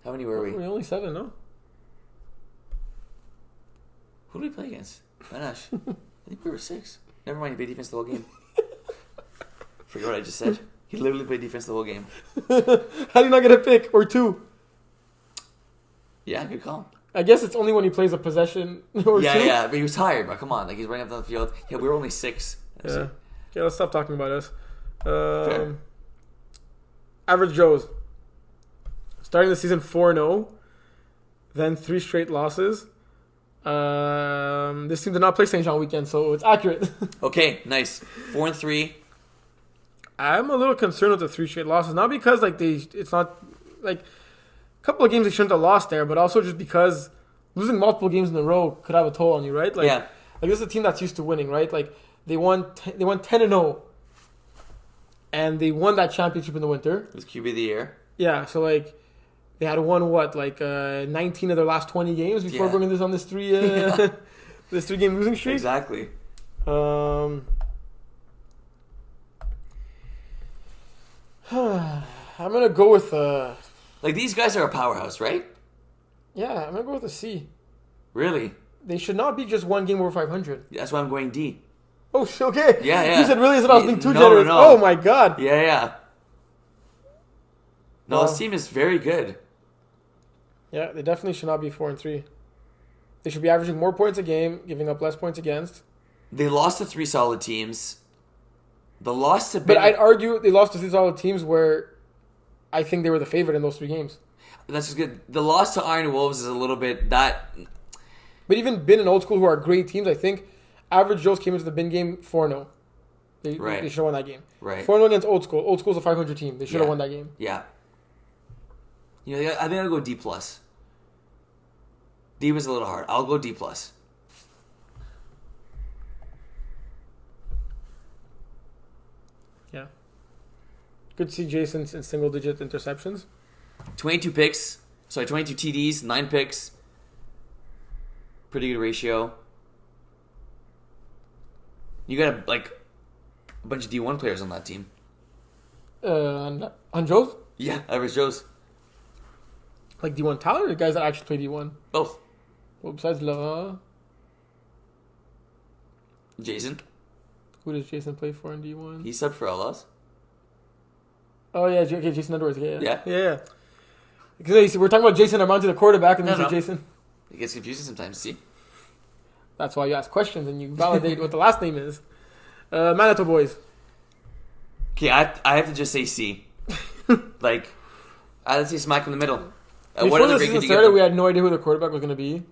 How many were we? We're only 7, no? Who did we play against? Manash. I think we were 6. Never mind, he played defense the whole game. Forget what I just said. He literally played defense the whole game. How do you not get a pick or 2? Yeah, good call. I guess it's only when he plays a possession or 2. Yeah, but he was tired, bro. Come on, like he's running up down the field. Yeah, we were only 6. Yeah. Okay, let's stop talking about us. Fair. Average Joes. Starting the season 4-0, then 3 straight losses. This team did not play St. Jean weekend, so it's accurate. Okay, nice. 4-3. I'm a little concerned with the 3 straight losses, not because it's not like a couple of games they shouldn't have lost there, but also just because losing multiple games in a row could have a toll on you, right? Like, yeah. Like this is a team that's used to winning, right? Like they won 10-0, and they won that championship in the winter. It was QB of the year. Yeah, so like they had won 19 of their last 20 games before bringing this on this 3-game losing streak. Exactly. I'm gonna go with like these guys are a powerhouse, right? yeah, I'm gonna go with a C. Really? They should not be just 1 game over 500. That's why I'm going D. Oh, okay. Yeah. You said really as if I was being too No, generous. no. Oh my god. Yeah. No, Wow. this team is very good. Yeah, they definitely should not be 4-3. They should be averaging more points a game, giving up less points against. They lost to 3 solid teams. The loss to But I'd argue they lost to 3 solid teams where I think they were the favorite in those 3 games. That's just good. The loss to Iron Wolves is a little bit that. But even Bin and Old School, who are great teams, I think Average Joe's came into the Bin game 4-0. They should have won that game. Right. 4-0 against Old School. Old School's a 500 team. They should have won that game. Yeah. You know, I think I'll go D+. D was a little hard. I'll go D+. Yeah. Good to see Jason in single-digit interceptions. 22 picks. Sorry, 22 TDs, 9 picks. Pretty good ratio. You got a bunch of D1 players on that team. On Joe's? Yeah, Average Joe's. Like D1 talent or the guys that actually play D1? Both. Well, besides La... Jason. Who does Jason play for in D1? He subbed for LS. Oh, yeah. Okay, Jason Edwards. Yeah. Yeah. Because we're talking about Jason Armante, the quarterback, and then you say Jason. It gets confusing sometimes, see? That's why you ask questions and you validate what the last name is. Manitoba boys. Okay, I have to just say C. I have to say smack in the middle. Before the season started, we had no idea who the quarterback was going to be.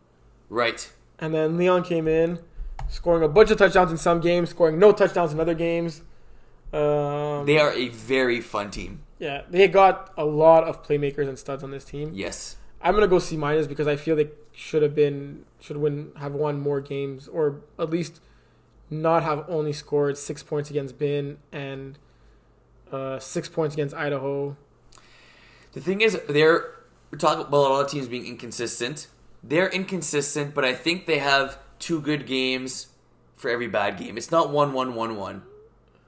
Right. And then Leon came in, scoring a bunch of touchdowns in some games, scoring no touchdowns in other games. They are a very fun team. Yeah, they got a lot of playmakers and studs on this team. Yes. I'm gonna go C- because I feel they have won more games, or at least not have only scored 6 points against Bin and 6 points against Idaho. The thing is, we're talking about a lot of teams being inconsistent. They're inconsistent, but I think they have 2 good games for every bad game. It's not 1-1-1-1.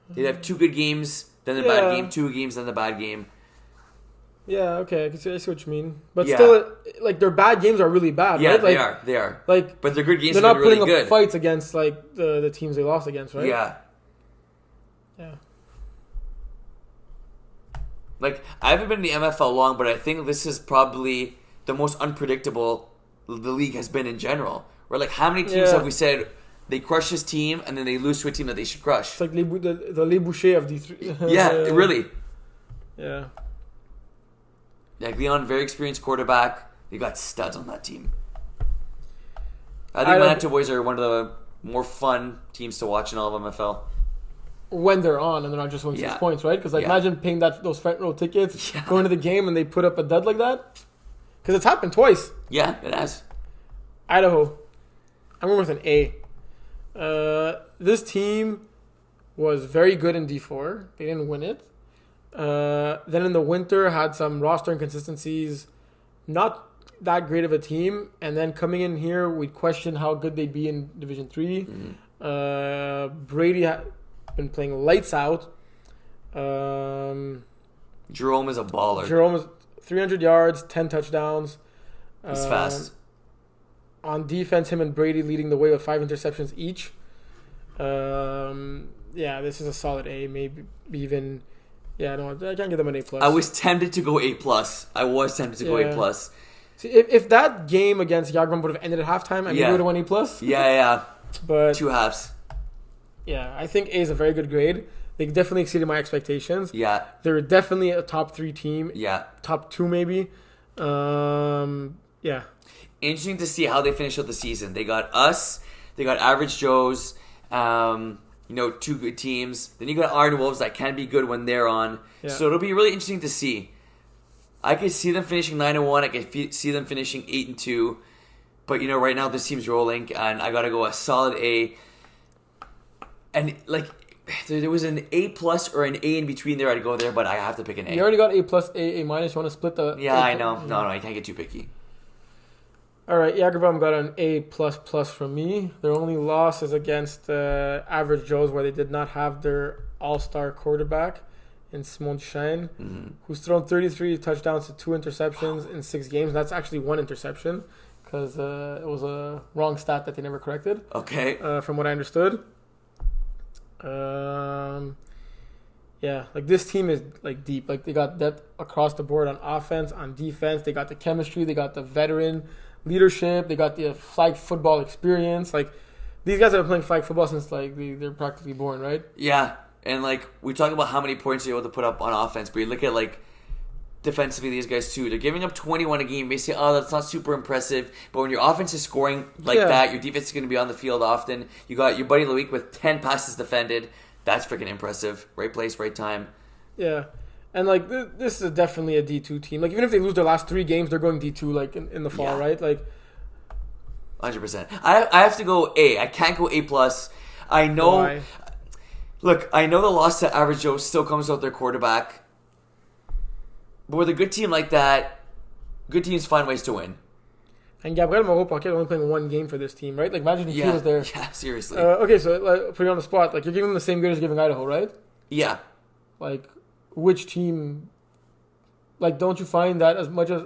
They have 2 good games, then the bad game, 2 games, then the bad game. Yeah, okay, I see what you mean. But still, their bad games are really bad, yeah, right? They are. But their good games they're are not really putting good. up fights against, the teams they lost against, right? Yeah. Yeah. I haven't been in the MFL long, but I think this is probably the most unpredictable the league has been in general. Where, how many teams have we said they crush this team and then they lose to a team that they should crush? It's like the Les Bouchers of D3. Yeah, really. Yeah. Leon, very experienced quarterback. They got studs on that team. I think Manitoba boys are one of the more fun teams to watch in all of MFL. when they're on and they're not just winning 6 points, right? Because imagine paying those front row tickets, going to the game, and they put up a dud like that. Because it's happened twice. Yeah, it has. Idaho. I'm going with an A. This team was very good in D4. They didn't win it. Then in the winter, had some roster inconsistencies. Not that great of a team. And then coming in here, we'd question how good they'd be in Division 3. Mm-hmm. Brady had been playing lights out. Jerome is a baller. Jerome is 300 yards, 10 touchdowns. He's fast. On defense, him and Brady leading the way with 5 interceptions each. This is a solid A, maybe even. Yeah, no, I can't give them an A+. I was tempted to go A+. Go A+. See, if that game against Yagram would have ended at halftime, I maybe would have won A+. Yeah. But 2 halves. Yeah, I think A is a very good grade. They definitely exceeded my expectations. Yeah. They're definitely a top 3 team. Yeah. Top 2 maybe. Yeah. Interesting to see how they finish out the season. They got us. They got Average Joes. 2 good teams. Then you got Iron Wolves that can be good when they're on. Yeah. So it'll be really interesting to see. I could see them finishing 9-1. I could see them finishing 8-2. But right now this team's rolling, and I gotta go a solid A. And there was an A+ or an A in between there. I'd go there, but I have to pick an A. You already got A+, A-. You want to split the? Yeah, I know. No, I can't get too picky. All right, Yagerbaum got an A++ from me. Their only loss is against Average Joes, where they did not have their all-star quarterback in Simon Duchesne, who's thrown 33 touchdowns to 2 interceptions in 6 games. That's actually 1 interception because it was a wrong stat that they never corrected. Okay. From what I understood. This team is deep. They got depth across the board on offense, on defense. They got the chemistry. They got the veteran leadership. They got the flag football experience. These guys have been playing flag football since they're practically born, right? Yeah, and we talk about how many points they're able to put up on offense, but you look at defensively, these guys too. They're giving up 21 a game. You say, oh, that's not super impressive. But when your offense is scoring that, your defense is going to be on the field often. You got your buddy Loic with 10 passes defended. That's freaking impressive. Right place, right time. Yeah. And this is definitely a D2 team. Even if they lose their last 3 games, they're going D2 in the fall, right? 100%. I have to go A. I can't go A+. I know. Why? Look, I know the loss to Average Joe still comes out their quarterback. But with a good team like that, good teams find ways to win. And Gabriel Moreau-Paquet only playing 1 game for this team, right? Imagine if he was there. Yeah, seriously. Okay, so put you on the spot. You're giving them the same grade as giving Idaho, right? Yeah. Which team? Don't you find that as much as...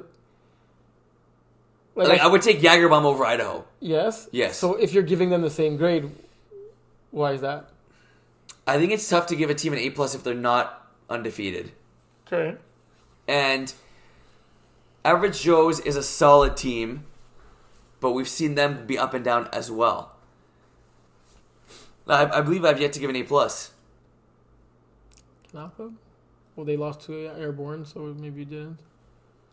I would take Jagerbaum over Idaho. Yes? Yes. So if you're giving them the same grade, why is that? I think it's tough to give a team an A+ if they're not undefeated. Okay. And Average Joe's is a solid team, but we've seen them be up and down as well. I believe I've yet to give an A+. Napa? Well, they lost to Airborne, so maybe you didn't.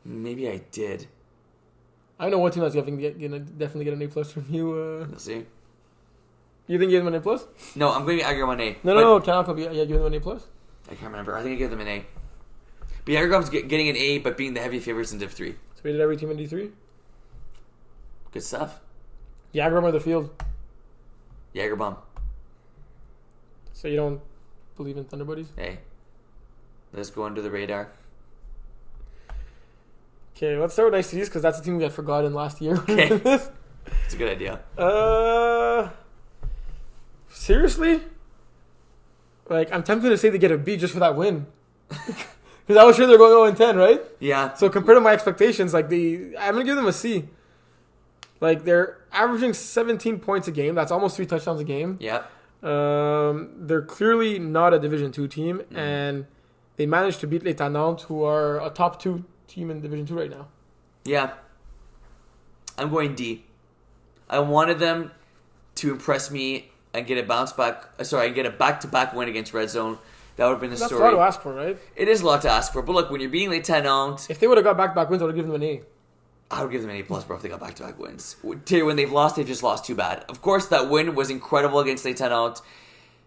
Maybe I did. I know one team that's gonna definitely get an A+ from you. Let's see. You think you give them an A+? No, I'm going to argue on A. No. Canapa, give them an A+? I can't remember. I think I gave them an A. But Jagerbaum's getting an A, but being the heavy favorites in Div 3. So we did every team in D3? Good stuff. Jagerbaum or the field? Jagerbaum. So you don't believe in Thunder Buddies? Hey. Let's go under the radar. Okay, let's start with Nice Cities, because that's the team we had forgotten last year. Okay. It's a good idea. Seriously? I'm tempted to say they get a B just for that win. Because I was sure they're going 0-10, right? Yeah. So compared to my expectations, I'm going to give them a C. They're averaging 17 points a game. That's almost 3 touchdowns a game. Yeah. They're clearly not a Division 2 team, and they managed to beat Les Tannantes, who are a top 2 team in Division 2 right now. Yeah. I'm going D. I wanted them to impress me and get a get a back-to-back win against Red Zone. That would have been the story. That's a lot to ask for, right? It is a lot to ask for. But look, when you're beating Les Tannantes... If they would have got back-to-back wins, I would have given them an A. I would give them an A+, bro, if they got back-to-back wins. When they've lost, they've just lost too bad. Of course, that win was incredible against Les Tannantes.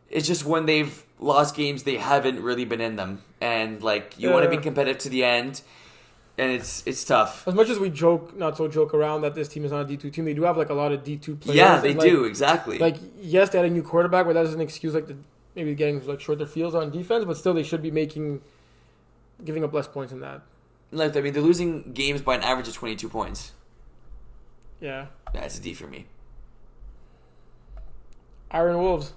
It's just when they've lost games, they haven't really been in them. And, like, you want to be competitive to the end, and it's tough. As much as we not so joke around that this team is not a D2 team, they do have, like, a lot of D2 players. Yeah, they do, exactly. Like, yes, they had a new quarterback, but that doesn't excuse, like, maybe getting, like, shorter fields on defense, but still they should be giving up less points than that. Like, I mean, they're losing games by an average of 22 points. Yeah. That's a D for me. Iron Wolves.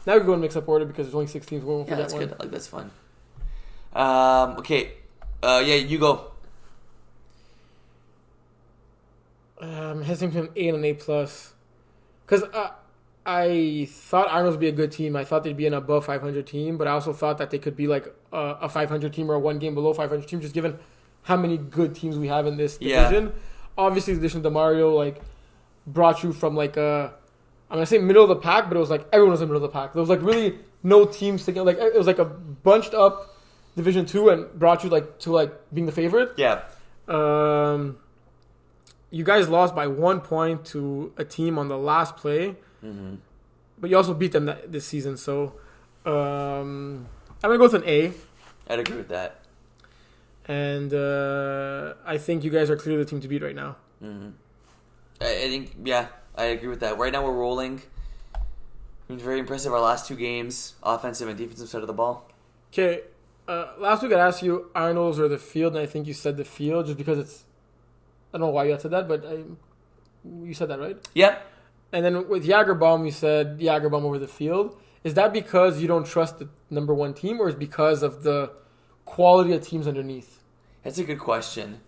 Now we can go in mix-up order because there's only 6 teams. We won't forget that's one. good. Like, that's fun. Okay. You go. Hesington A and an A+. Because I thought Arnold's would be a good team. I thought they'd be an above 500 team, but I also thought that they could be like a 500 team or a one game below 500 team, just given how many good teams we have in this division. Obviously, the addition to Mario like brought you from like I'm gonna say middle of the pack, but it was like everyone was in the middle of the pack. There was like really no teams sticking. Like it was like a bunched up Division 2 and brought you like to like being the favorite. Yeah. You guys lost by 1 point to a team on the last play, but you also beat them this season. So I'm gonna go with an A. I'd agree with that. And I think you guys are clearly the team to beat right now. I think, I agree with that. Right now we're rolling. It was very impressive our last 2 games, offensive and defensive side of the ball. Okay, last week I asked you Arnold's or the field, and I think you said the field just because it's. I don't know why you had said that, but you said that, right? Yep. And then with Jagerbaum, you said Jagerbaum over the field. Is that because you don't trust the number 1 team, or is it because of the quality of teams underneath? That's a good question.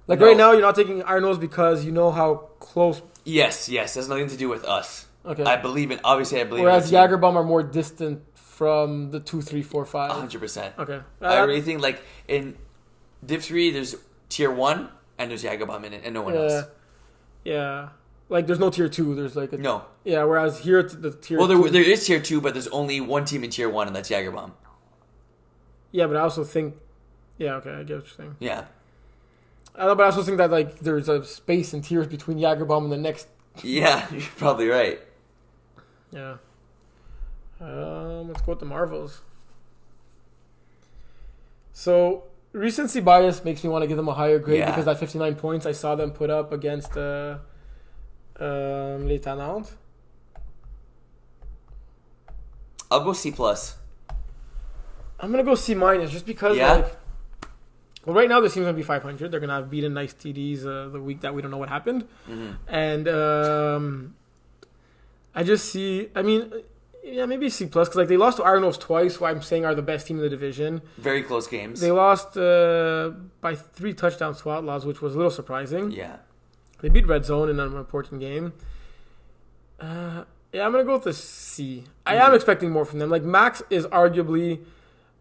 Like right now, you're not taking Arnold's because you know how close. Yes. Has nothing to do with us. Okay. I believe in. Obviously, I believe. Whereas in the team. Jagerbaum are more distant from the 2, 3, 4, 5. 100%. Okay. I really think like in Div 3, there's Tier 1 and there's Jagerbaum in it and no one else. Yeah. Like there's no Tier 2. There's like no. Yeah. Whereas here it's the Tier. Well, 2. there is Tier 2, but there's only one team in Tier 1, and that's Jagerbaum. Yeah, but I also think. Yeah. Okay, I get what you're saying. Yeah. I know, but I also think that like there's a space and tiers between Jagerbaum and the next. Yeah, you're probably right. Yeah. Let's go with the Marvels. So recency bias makes me want to give them a higher grade because that 59 points I saw them put up against Les Nantes. I'll go C+. I'm gonna go C- just because like. Well, right now the team's gonna be 500. They're gonna have beaten nice TDs the week that we don't know what happened, and I just see. I mean, maybe C+ because like they lost to Arnold's twice, who I'm saying are the best team in the division. Very close games. They lost by 3 touchdowns to Outlaws, which was a little surprising. Yeah. They beat Red Zone in an important game. I'm gonna go with the C. I am expecting more from them. Like Max is arguably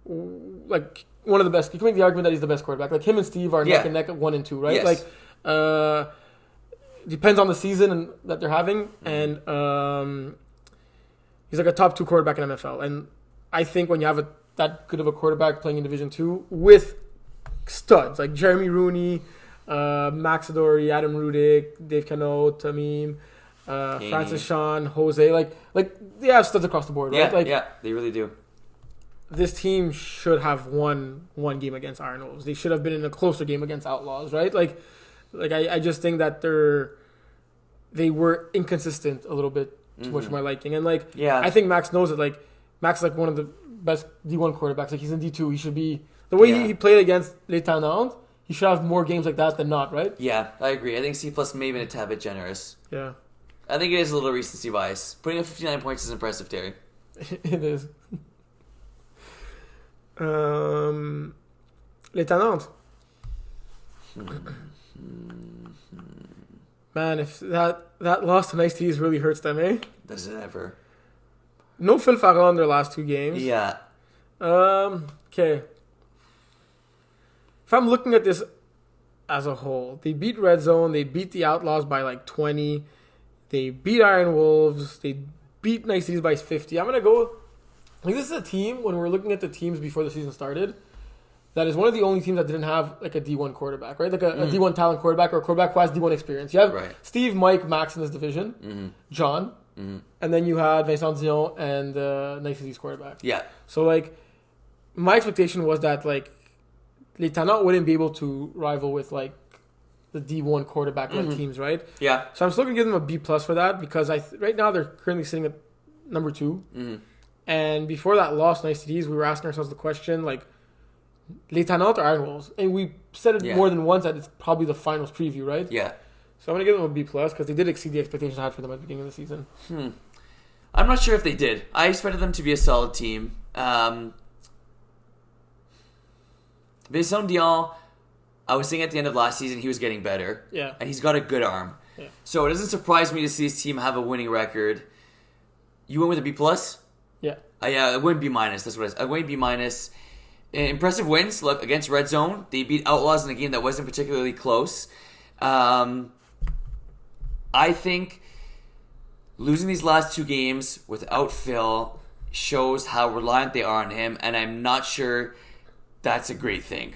like. One of the best. You can make the argument that he's the best quarterback. Like him and Steve are neck and neck at 1 and 2, right? Yes. Like, depends on the season that they're having, and he's like a top 2 quarterback in MFL. And I think when you have that good of a quarterback playing in Division 2 with studs like Jeremy Rooney, Max Adori, Adam Rudick, Dave Cano, Tamim, Francis Sean, Jose, like they have studs across the board, right? Like, yeah, they really do. This team should have won one game against Arnold's. They should have been in a closer game against Outlaws, right? Like I just think that they were inconsistent a little bit too much for my liking. And I think Max knows it. Like Max is like one of the best D1 quarterbacks. Like he's in D2. He should be the way he played against Les Nantes. He should have more games like that than not, right? Yeah, I agree. I think C+ may have been a tad bit generous. Yeah. I think it is a little recency bias. Putting up 59 points is impressive, Terry. It is. Les Nantes. Man, if that loss to Nice Teas really hurts them, eh? Does it ever? No Phil Farrell in their last 2 games. Yeah. Okay. If I'm looking at this as a whole, they beat Red Zone, they beat the Outlaws by like 20, they beat Iron Wolves, they beat Nice Teas by 50. I'm gonna go. Like this is a team, when we're looking at the teams before the season started, that is one of the only teams that didn't have like a D1 quarterback, right? Like a D1 talent quarterback or a quarterback who has D1 experience. You have Steve, Mike, Max in this division, John, and then you had Vincent Dion and Nice City's quarterback. Yeah. So, like, my expectation was that, like, Les Tannants wouldn't be able to rival with, like, the D1 quarterback-led teams, right? Yeah. So I'm still going to give them a B+ for that because right now they're currently sitting at number 2. Mm-hmm. And before that loss, Nice Cities, we were asking ourselves the question, like, Les Tannants or Iron Wolves? And we said it more than once that it's probably the finals preview, right? Yeah. So I'm going to give them a B+ because they did exceed the expectations I had for them at the beginning of the season. I'm not sure if they did. I expected them to be a solid team. Vincent Dion, I was saying at the end of last season he was getting better. Yeah. And he's got a good arm. Yeah. So it doesn't surprise me to see his team have a winning record. You went with a B+? Yeah. Yeah, it wouldn't be minus. That's what I went B-. Impressive wins. Look, against Red Zone, they beat Outlaws in a game that wasn't particularly close. I think losing these last 2 games without Phil shows how reliant they are on him, and I'm not sure that's a great thing.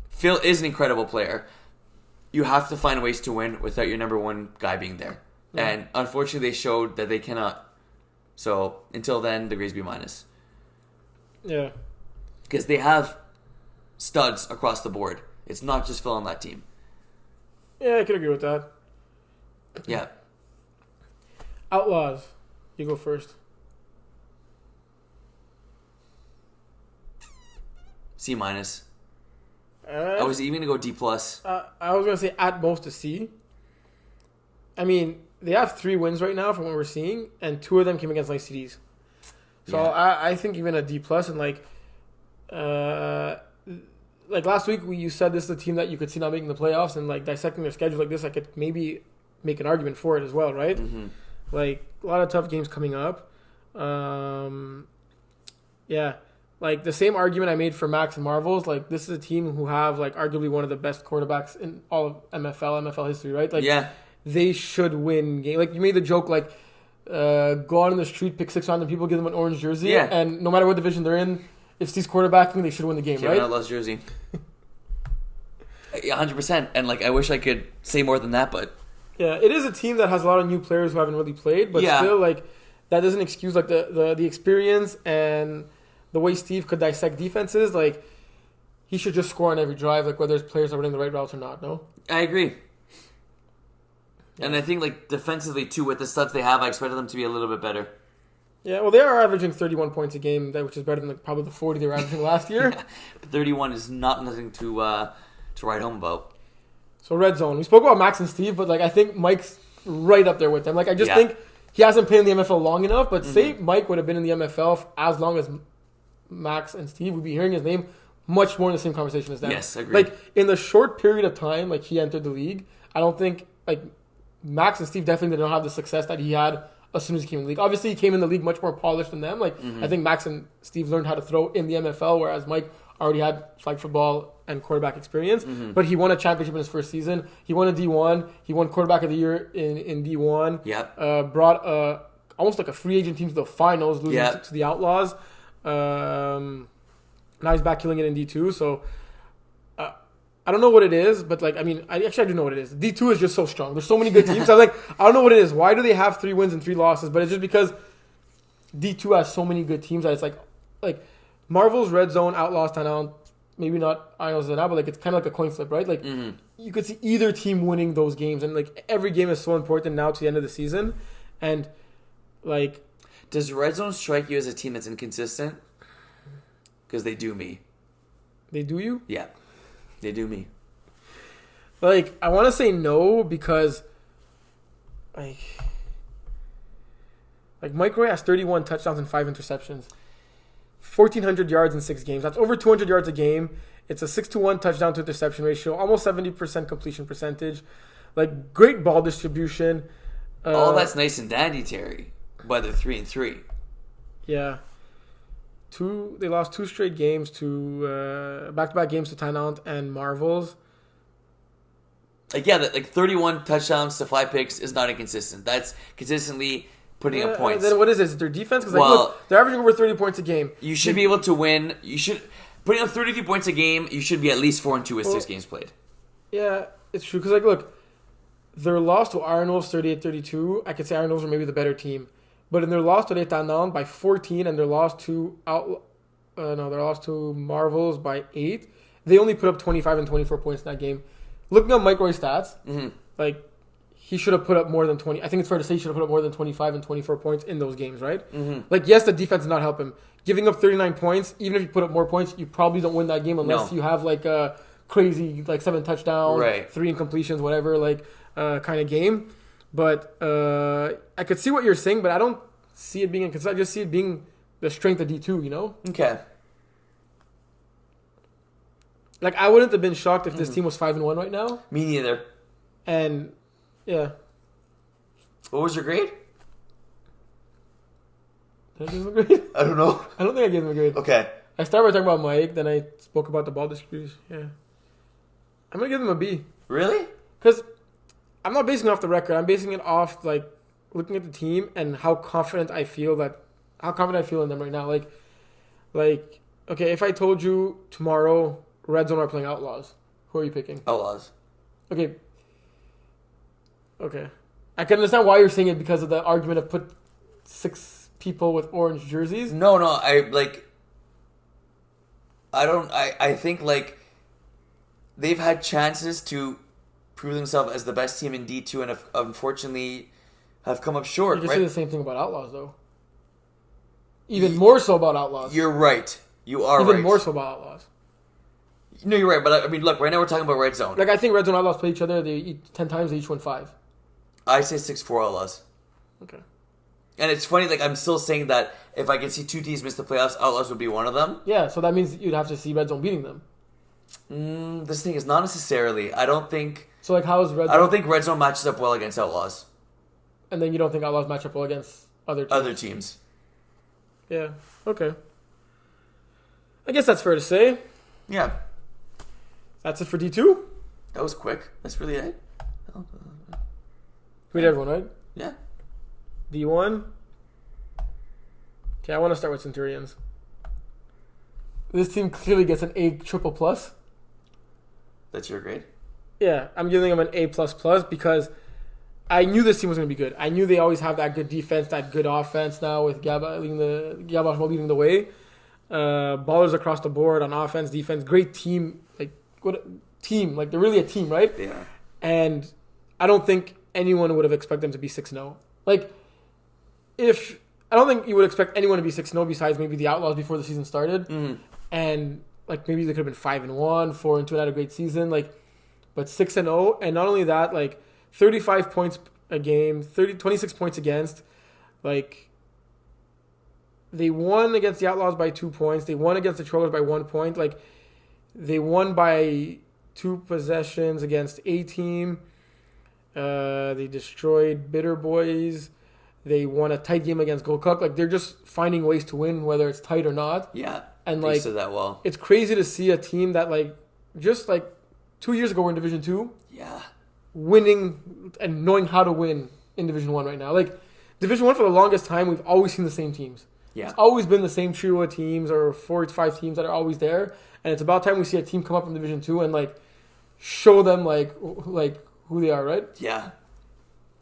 Phil is an incredible player. You have to find ways to win without your number 1 guy being there. Yeah. And unfortunately, they showed that they cannot. So until then, the grades B-. Yeah. Because they have studs across the board. It's not just Phil on that team. Yeah, I could agree with that. Yeah. Outlaws. You go first. C-. I was even going to go D+. I was going to say at most a C. I mean, they have 3 wins right now from what we're seeing, and 2 of them came against Nice Cities. So yeah. I think even a D+, and like last week you said this is a team that you could see not making the playoffs, and like dissecting their schedule like this, I could maybe make an argument for it as well, right? Mm-hmm. Like a lot of tough games coming up. Yeah. Like the same argument I made for Max and Marvels, like this is a team who have like arguably one of the best quarterbacks in all of MFL history, right? Like they should win game. Like you made the joke like go out in the street, pick 6 random people, give them an orange jersey, and no matter what division they're in, if Steve's quarterbacking, they should win the game, right? Outlaws jersey. 100%. And like I wish I could say more than that, but yeah, it is a team that has a lot of new players who haven't really played, but still like that doesn't excuse like the experience and the way Steve could dissect defenses. Like he should just score on every drive, like whether his players are running the right routes or not. No, I agree. Yeah. And I think like defensively too, with the studs they have, I expected them to be a little bit better. Yeah, well, they are averaging 31 points a game, which is better than probably the 40 they were averaging last year. But 31 is nothing to write home about. So red zone, we spoke about Max and Steve, but like I think Mike's right up there with them. Like I just think he hasn't played in the MFL long enough. But say Mike would have been in the MFL as long as Max and Steve, we'd be hearing his name much more in the same conversation as them. Yes, agreed. Like in the short period of time, like he entered the league, I don't think like Max and Steve definitely did not have the success that he had as soon as he came in the league. Obviously, he came in the league much more polished than them. Like I think Max and Steve learned how to throw in the MFL, whereas Mike already had flag football and quarterback experience. But he won a championship in his first season. He won a D1. He won quarterback of the year in D1. Yep. Brought almost like a free agent team to the finals, losing to the Outlaws. Now he's back killing it in D2. So I don't know what it is, but like I mean, I do know what it is. D2 is just so strong. There's so many good teams. I was like, I don't know what it is. Why do they have 3 wins and 3 losses? But it's just because D2 has so many good teams that it's like Marvel's Red Zone, Outlaws, Tannant, maybe not Inos and but like it's kind of like a coin flip, right? Like you could see either team winning those games, and like every game is so important now to the end of the season. And like, does Red Zone strike you as a team that's inconsistent? Because they do me. They do you? Yeah. They do me. Like, I want to say no because, like Mike Roy has 31 touchdowns and 5 interceptions. 1,400 yards in 6 games. That's over 200 yards a game. It's a 6-to-1 touchdown to interception ratio. Almost 70% completion percentage. Like, great ball distribution. All that's nice and dandy, Terry. But they're 3-3. Yeah. They lost 2 straight games to back-to-back games to Tannant and Marvels. Like 31 touchdowns to 5 picks is not inconsistent. That's consistently putting up points. Then what is it? Is it their defense? Because look, they're averaging over 30 points a game. You should be able to win. You should putting up 33 points a game. You should be at least 4-2 with 6 games played. Yeah, it's true. Because look, their loss to Iron Wolves 38-32, I could say Iron Wolves are maybe the better team. But in their loss to L'étonnant by 14 and their loss to their loss to Marvels by 8, they only put up 25 and 24 points in that game. Looking at Mike Roy's stats, like he should have put up more than 20. I think it's fair to say he should have put up more than 25 and 24 points in those games, right? Like, yes, the defense did not help him. Giving up 39 points, even if you put up more points, you probably don't win that game unless you have like a crazy like 7 touchdowns, 3 incompletions, whatever, like kind of game. But I could see what you're saying, but I don't see it being inconsistent. I just see it being the strength of D2, you know? Okay. Like, I wouldn't have been shocked if this team was 5-1 right now. Me neither. And, yeah. What was your grade? Did I give him a grade? I don't know. I don't think I gave him a grade. Okay. I started by talking about Mike, then I spoke about the ball distribution. Yeah. I'm going to give him a B. Really? Because I'm not basing it off the record. I'm basing it off, like, looking at the team and how confident I feel in them right now. Like, okay, if I told you tomorrow Red Zone are playing Outlaws, who are you picking? Outlaws. Okay. I can understand why you're saying it because of the argument of put 6 people with orange jerseys. No, I think, like, they've had chances to prove themselves as the best team in D2 and have, unfortunately have come up short, You can right? say the same thing about Outlaws, though. Even more so about Outlaws. You're right. You are right. Even more so about Outlaws. No, you're right. But, I mean, look, right now we're talking about Red Zone. Like, I think Red Zone Outlaws play each other 10 times, they each win 5. I say 6-4 Outlaws. Okay. And it's funny, like, I'm still saying that if I could see 2 teams miss the playoffs, Outlaws would be one of them. Yeah, so that means you'd have to see Red Zone beating them. This thing is not necessarily. I don't think... So, like, how is Red Zone... I don't think Red Zone matches up well against Outlaws. And then you don't think Outlaws match up well against other teams? Other teams. Yeah, okay. I guess that's fair to say. Yeah. That's it for D2? That was quick. That's really it. We did everyone, right? Yeah. D1. Okay, I want to start with Centurions. This team clearly gets an A triple plus. That's your grade? Yeah, I'm giving them an A plus plus because I knew this team was going to be good. I knew they always have that good defense, that good offense now with Gaba leading the way. Ballers across the board on offense, defense, great team. Like, what a team. Like, they're really a team, right? Yeah. And I don't think anyone would have expected them to be 6-0. Like, I don't think you would expect anyone to be 6-0 besides maybe the Outlaws before the season started. And, like, maybe they could have been 5-1, 4-2, and had a great season. Like, but 6-0, and not only that, like, 35 points a game, 26 points against. Like, they won against the Outlaws by 2 points. They won against the Trollers by 1 point. Like, they won by 2 possessions against A-Team. They destroyed Bitter Boys. They won a tight game against Gold Cup. Like, they're just finding ways to win, whether it's tight or not. Yeah. And, they like, said that well. It's crazy to see a team that, like, just, like, 2 years ago we're in Division 2. Yeah. Winning and knowing how to win in Division 1 right now. Like, Division 1 for the longest time, we've always seen the same teams. Yeah. It's always been the same trio of teams or 4 to 5 teams that are always there. And it's about time we see a team come up from Division 2 and, like, show them, like who they are, right? Yeah.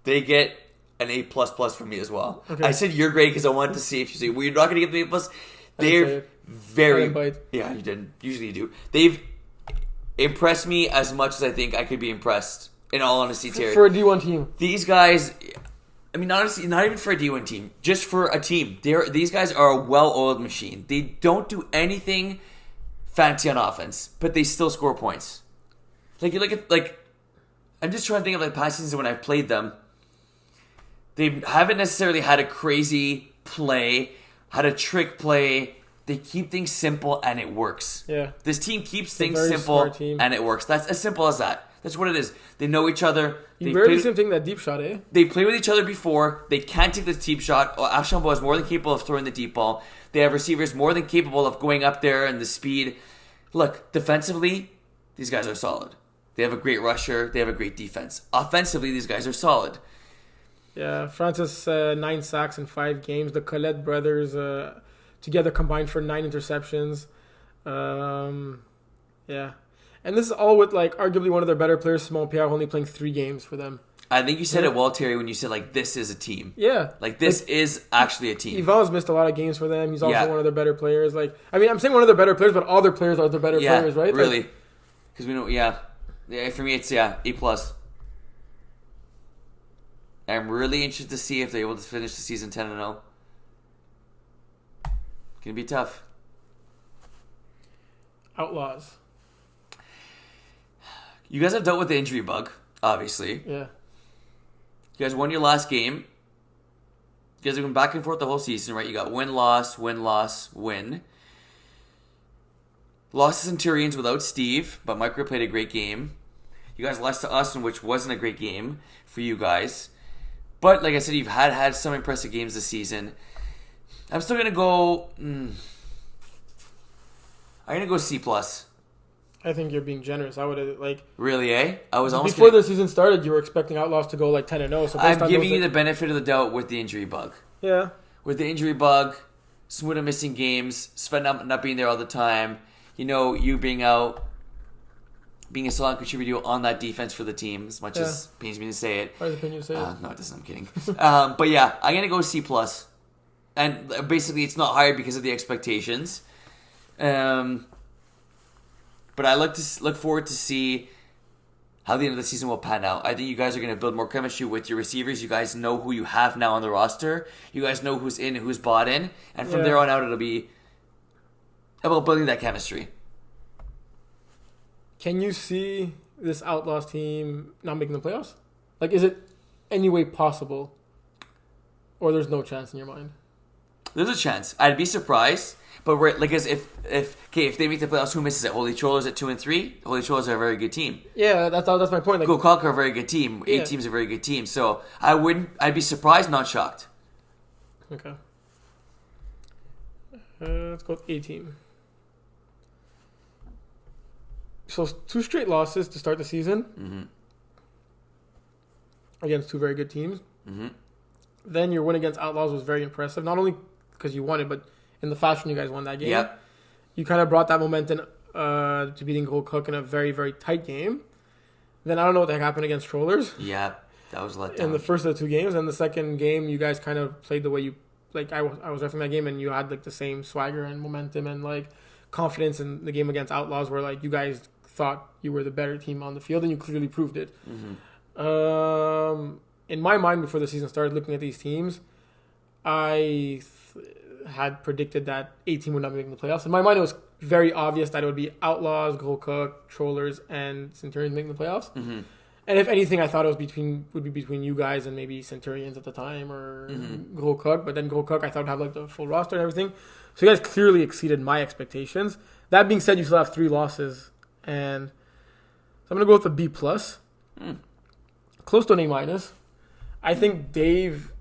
They get an A++ from me as well. Okay. I said your grade because I wanted to see if you say, well, you're not going to give them A+. They're very... Yeah, you didn't. Usually you do. They've impressed me as much as I think I could be impressed, in all honesty, Terry. For a D1 team. These guys... I mean, honestly, not even for a D1 team. Just for a team. These guys are a well-oiled machine. They don't do anything fancy on offense, but they still score points. Like, you look at, like... I'm just trying to think of, like, past seasons when I've played them. They haven't necessarily had a crazy play, had a trick play. They keep things simple, and it works. Yeah. This team keeps things simple, and it works. That's as simple as that. That's what it is. They know each other. You barely see them taking that deep shot, eh? They played with each other before. They can't take the deep shot. Archambault is more than capable of throwing the deep ball. They have receivers more than capable of going up there and the speed. Look, defensively, these guys are solid. They have a great rusher. They have a great defense. Offensively, these guys are solid. Yeah, Francis, 9 sacks in 5 games. The Colette brothers together combined for 9 interceptions. Yeah. And this is all with, like, arguably one of their better players, Simon Pierre, only playing 3 games for them. I think you said it well, Terry, when you said, like, this is a team. Yeah. Like, this is actually a team. Ivan's missed a lot of games for them. He's also one of their better players. Like, I mean, I'm saying one of their better players, but all their players are their better players, right? Really. Because we know, yeah, for me, it's, A+. I'm really interested to see if they're able to finish the season 10-0. Gonna be tough. Outlaws. You guys have dealt with the injury bug, obviously. Yeah. You guys won your last game. You guys have been back and forth the whole season, right? You got win, loss, win, loss, win. Lost to Centurions without Steve, but Micro played a great game. You guys lost to Austin, which wasn't a great game for you guys. But, like I said, you've had some impressive games this season. I'm still going to go... I'm going to go C+. I think you're being generous. I would have, like... Really, eh? I was almost before the season started, you were expecting Outlaws to go, like, 10-0. So I'm giving you the benefit of the doubt with the injury bug. Yeah. With the injury bug, Smuda missing games, Sven not being there all the time, you being out, being a solid contributor on that defense for the team, as much as it pains me to say it. Why does it pain you to say it? No, it doesn't. I'm kidding. But yeah, I'm going to go C+. And basically, it's not higher because of the expectations. But I look forward to see how the end of the season will pan out. I think you guys are going to build more chemistry with your receivers. You guys know who you have now on the roster. You guys know who's in and who's bought in. And from there on out, it'll be about building that chemistry. Can you see this Outlaws team not making the playoffs? Like, is it any way possible? Or there's no chance in your mind? There's a chance. I'd be surprised. But like, as if they make the playoffs, who misses it? Holy Trollers at 2 and 3. Holy Trollers are a very good team. Yeah, that's my point. Like, Go Conquer are a very good team. 8 teams are a very good team. So I'd be surprised, not shocked. Okay. Let's go with A team. So 2 straight losses to start the season against 2 very good teams. Mm-hmm. Then your win against Outlaws was very impressive. Not only because you won it, but in the fashion you guys won that game. Yep. You kind of brought that momentum to beating Gold Cook in a very, very tight game. Then I don't know what the heck happened against Trollers. Yeah, that was let down. In the first of the 2 games. And the second game, you guys kind of played the way you... Like, I was refereeing that game, and you had, like, the same swagger and momentum and, like, confidence in the game against Outlaws where, like, you guys thought you were the better team on the field, and you clearly proved it. Mm-hmm. In my mind, before the season started, looking at these teams, I had predicted that A team would not be making the playoffs. In my mind, it was very obvious that it would be Outlaws, Gold Cook, Trollers, and Centurions making the playoffs. Mm-hmm. And if anything, I thought it would be between you guys and maybe Centurions at the time or Gold Cook. But then Gold Cook, I thought would have like the full roster and everything. So you guys clearly exceeded my expectations. That being said, you still have 3 losses, and so I'm gonna go with a B+. Close to an A-. I think Dave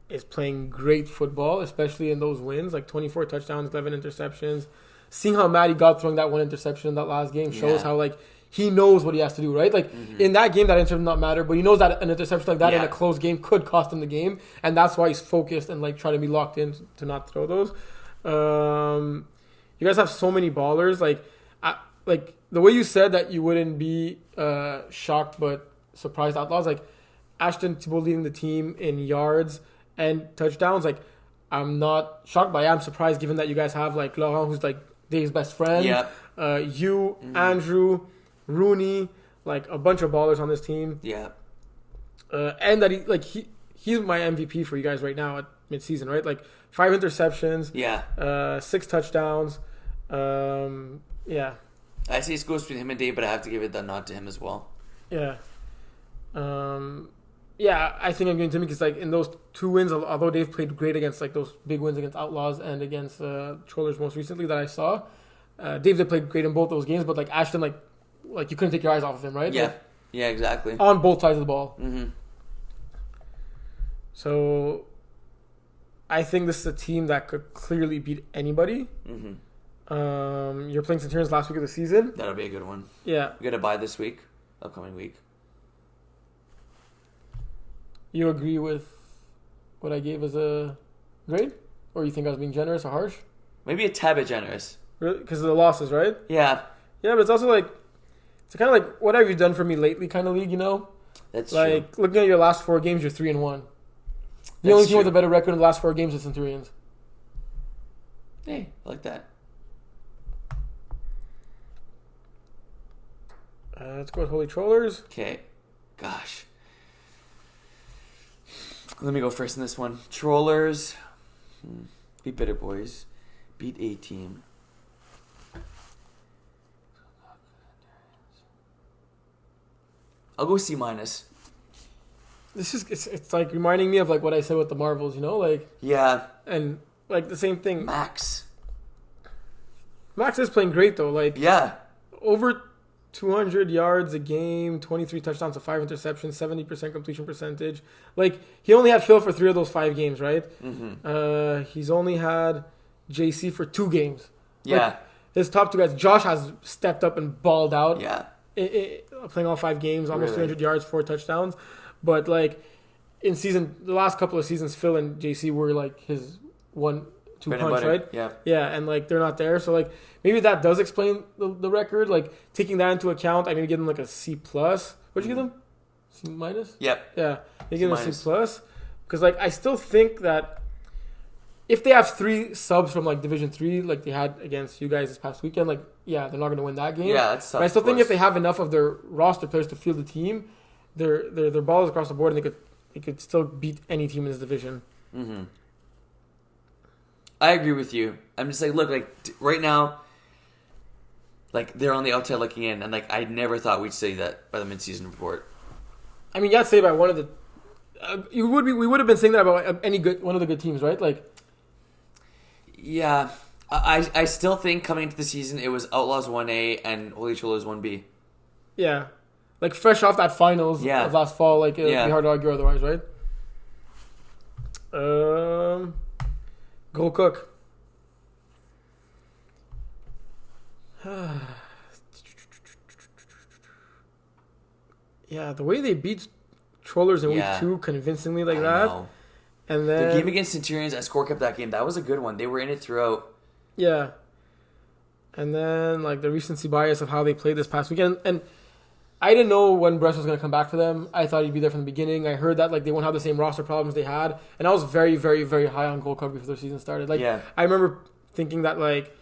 is playing great football, especially in those wins, like 24 touchdowns, 11 interceptions. Seeing how mad he got throwing that 1 interception in that last game shows how, like, he knows what he has to do, right? Like, in that game, that interception did not matter, but he knows that an interception like that in a close game could cost him the game, and that's why he's focused and, like, trying to be locked in to not throw those. You guys have so many ballers. Like the way you said that you wouldn't be shocked but surprised Outlaws, like, Ashton Thibault leading the team in yards and touchdowns, like, I'm not shocked by it. I'm surprised given that you guys have, like, Laurent, who's, like, Dave's best friend. Andrew, Rooney, like, a bunch of ballers on this team. Yeah. And that he's my MVP for you guys right now at midseason, right? Like, 5 interceptions. Yeah. 6 touchdowns. Yeah. I say it goes between him and Dave, but I have to give it that nod to him as well. Yeah. Yeah, I think I'm going to because, like, in those 2 wins, although Dave played great against, like, those big wins against Outlaws and against Trollers most recently that I saw, Dave did play great in both those games, but, like, Ashton, like you couldn't take your eyes off of him, right? Yeah, like, yeah, exactly. On both sides of the ball. Mm-hmm. So, I think this is a team that could clearly beat anybody. Mm-hmm. You're playing Centurions last week of the season. That'll be a good one. Yeah. We're going to buy this week, upcoming week. You agree with what I gave as a grade? Or you think I was being generous or harsh? Maybe a tad bit generous. Really? Because of the losses, right? Yeah. Yeah, but it's also like, it's kind of like, what have you done for me lately kind of league, you know? That's Like, true. looking at your last 4 games, you're 3-1. The That's only team with true. a better record in the last 4 games is Centurions. Hey, I like that. Let's go with Holy Trollers. Okay. Gosh. Let me go first in this one. Trollers. Beat Bitter Boys. Beat A-Team. I'll go C-. This is it's like reminding me of like what I said with the Marvels, you know, like, Yeah. and like the same thing. Max. Max is playing great though, like Yeah. over 200 yards a game, 23 touchdowns to 5 interceptions, 70% completion percentage. Like, he only had Phil for 3 of those 5 games, right? Mm-hmm. He's only had JC for 2 games. Yeah. Like, his top 2 guys, Josh has stepped up and balled out. Yeah. Playing all 5 games, almost Really? 300 yards, 4 touchdowns. But like the last couple of seasons, Phil and JC were like his 1-2 Bread and punch, butter. right? Yeah. Yeah, and like they're not there, so like maybe that does explain the record. Like taking that into account, I maybe give them like a C+. What'd you give them? C-? Yep. Yeah, they give them a C-. C+. Because like I still think that if they have 3 subs from like Division 3, like they had against you guys this past weekend, like yeah, they're not going to win that game. Yeah, that's tough. But I still of think if course. they have enough of their roster players to field the team, their balls across the board, and they could still beat any team in this division. Mm-hmm. I agree with you. I'm just like, look, like right now, like they're on the outside looking in, and like I never thought we'd say that by the midseason report. I mean, you got to say by one of the. We would have been saying that about one of the good teams, right? Like, Yeah, I still think coming into the season it was Outlaws 1A and Holy Trollers 1B. yeah, like fresh off that finals Yeah. of last fall, like it'd Yeah. be hard to argue otherwise, right? Go Cook. Yeah, the way they beat Trollers in Yeah. week 2 convincingly like I that, know. and The then game against Centurions, I score kept that game. That was a good one. They were in it throughout. yeah, and then like the recency bias of how they played this past weekend, and I didn't know when Brest was going to come back for them. I thought he'd be there from the beginning. I heard that like they won't have the same roster problems they had, and I was very, very, very high on Gold Cook before the season started. Like, Yeah. I remember thinking that like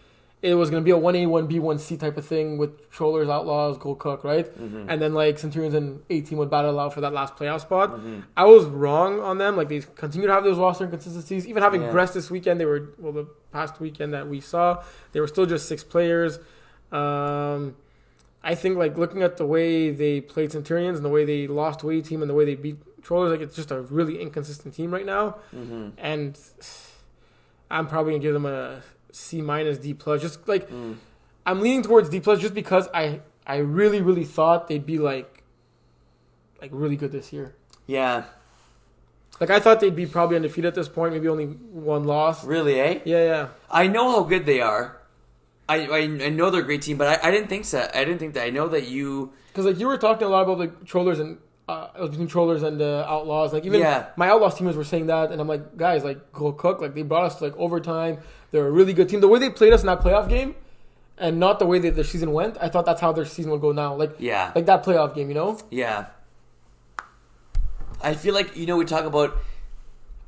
it was going to be a 1A, 1B, 1C type of thing with Trollers, Outlaws, Gold Cook, right? Mm-hmm. And then like Centurions and A-Team would battle out for that last playoff spot. Mm-hmm. I was wrong on them. Like they continue to have those roster inconsistencies. Even having Yeah. Brest this weekend, the past weekend that we saw, they were still just 6 players. I think like looking at the way they played Centurions and the way they lost to A-Team and the way they beat Trollers, like it's just a really inconsistent team right now. Mm-hmm. And I'm probably gonna give them a C-, D+. Just like I'm leaning towards D+ just because I really, really thought they'd be like really good this year. Yeah. Like I thought they'd be probably undefeated at this point, maybe only 1 loss. Really, eh? Yeah. I know how good they are. I know they're a great team, but I didn't think so. I didn't think that. I know that you... Because like you were talking a lot about the Trollers and it was between Trollers and Outlaws. Like even Yeah. my Outlaws teamers were saying that, and I'm like, guys, like Go Cook, like they brought us to like overtime. They're a really good team. The way they played us in that playoff game, and not the way that their season went, I thought that's how their season would go now. Like Yeah. like that playoff game, you know? Yeah. I feel like, we talk about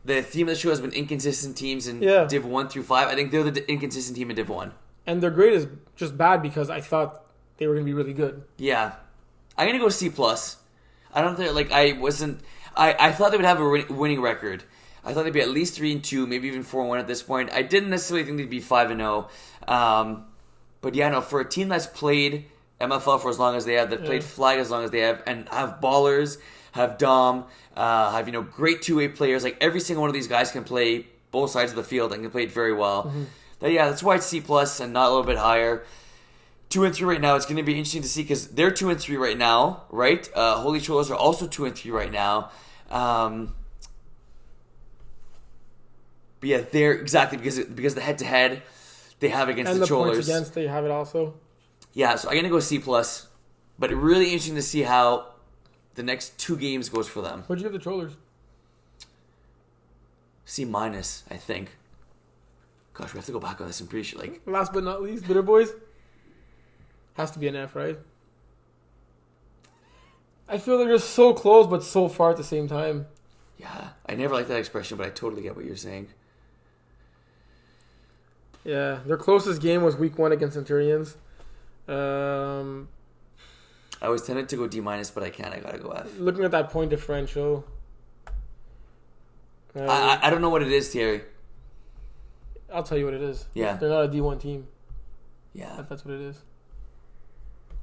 the theme of the show has been inconsistent teams in Yeah. Div 1 through 5. I think they're the inconsistent team in Div 1. And their grade is just bad because I thought they were gonna be really good. Yeah. I'm going to go C+. I don't think, like, I thought they would have a winning record. I thought they'd be at least 3-2, maybe even 4-1 at this point. I didn't necessarily think they'd be 5-0. But yeah, no, for a team that's played MFL for as long as they have, that played flag as long as they have, and have ballers, have Dom, have, great two-way players. Like, every single one of these guys can play both sides of the field and can play it very well. Mm-hmm. That's why it's C+ and not a little bit higher. 2-3 right now. It's going to be interesting to see because they're 2-3 right now, right? Holy Trollers are also 2-3 right now. But yeah, they're exactly because the head-to-head they have against And the the points Trollers. against, they have it also. Yeah, so I'm going to go C+. But really interesting to see how the next 2 games goes for them. What'd you give the Trollers? C-, I think. Gosh, we have to go back on this. I'm pretty sure, like... Last but not least, Bitter Boys. Has to be an F, right? I feel they're just so close but so far at the same time. Yeah, I never liked that expression, but I totally get what you're saying. Yeah, their closest game was week 1 against Centurions. I was tempted to go D-, but I can't. I gotta go F. Looking at that point differential. I don't know what it is, Thierry. I'll tell you what it is. Yeah. They're not a D1 team. Yeah. That's what it is.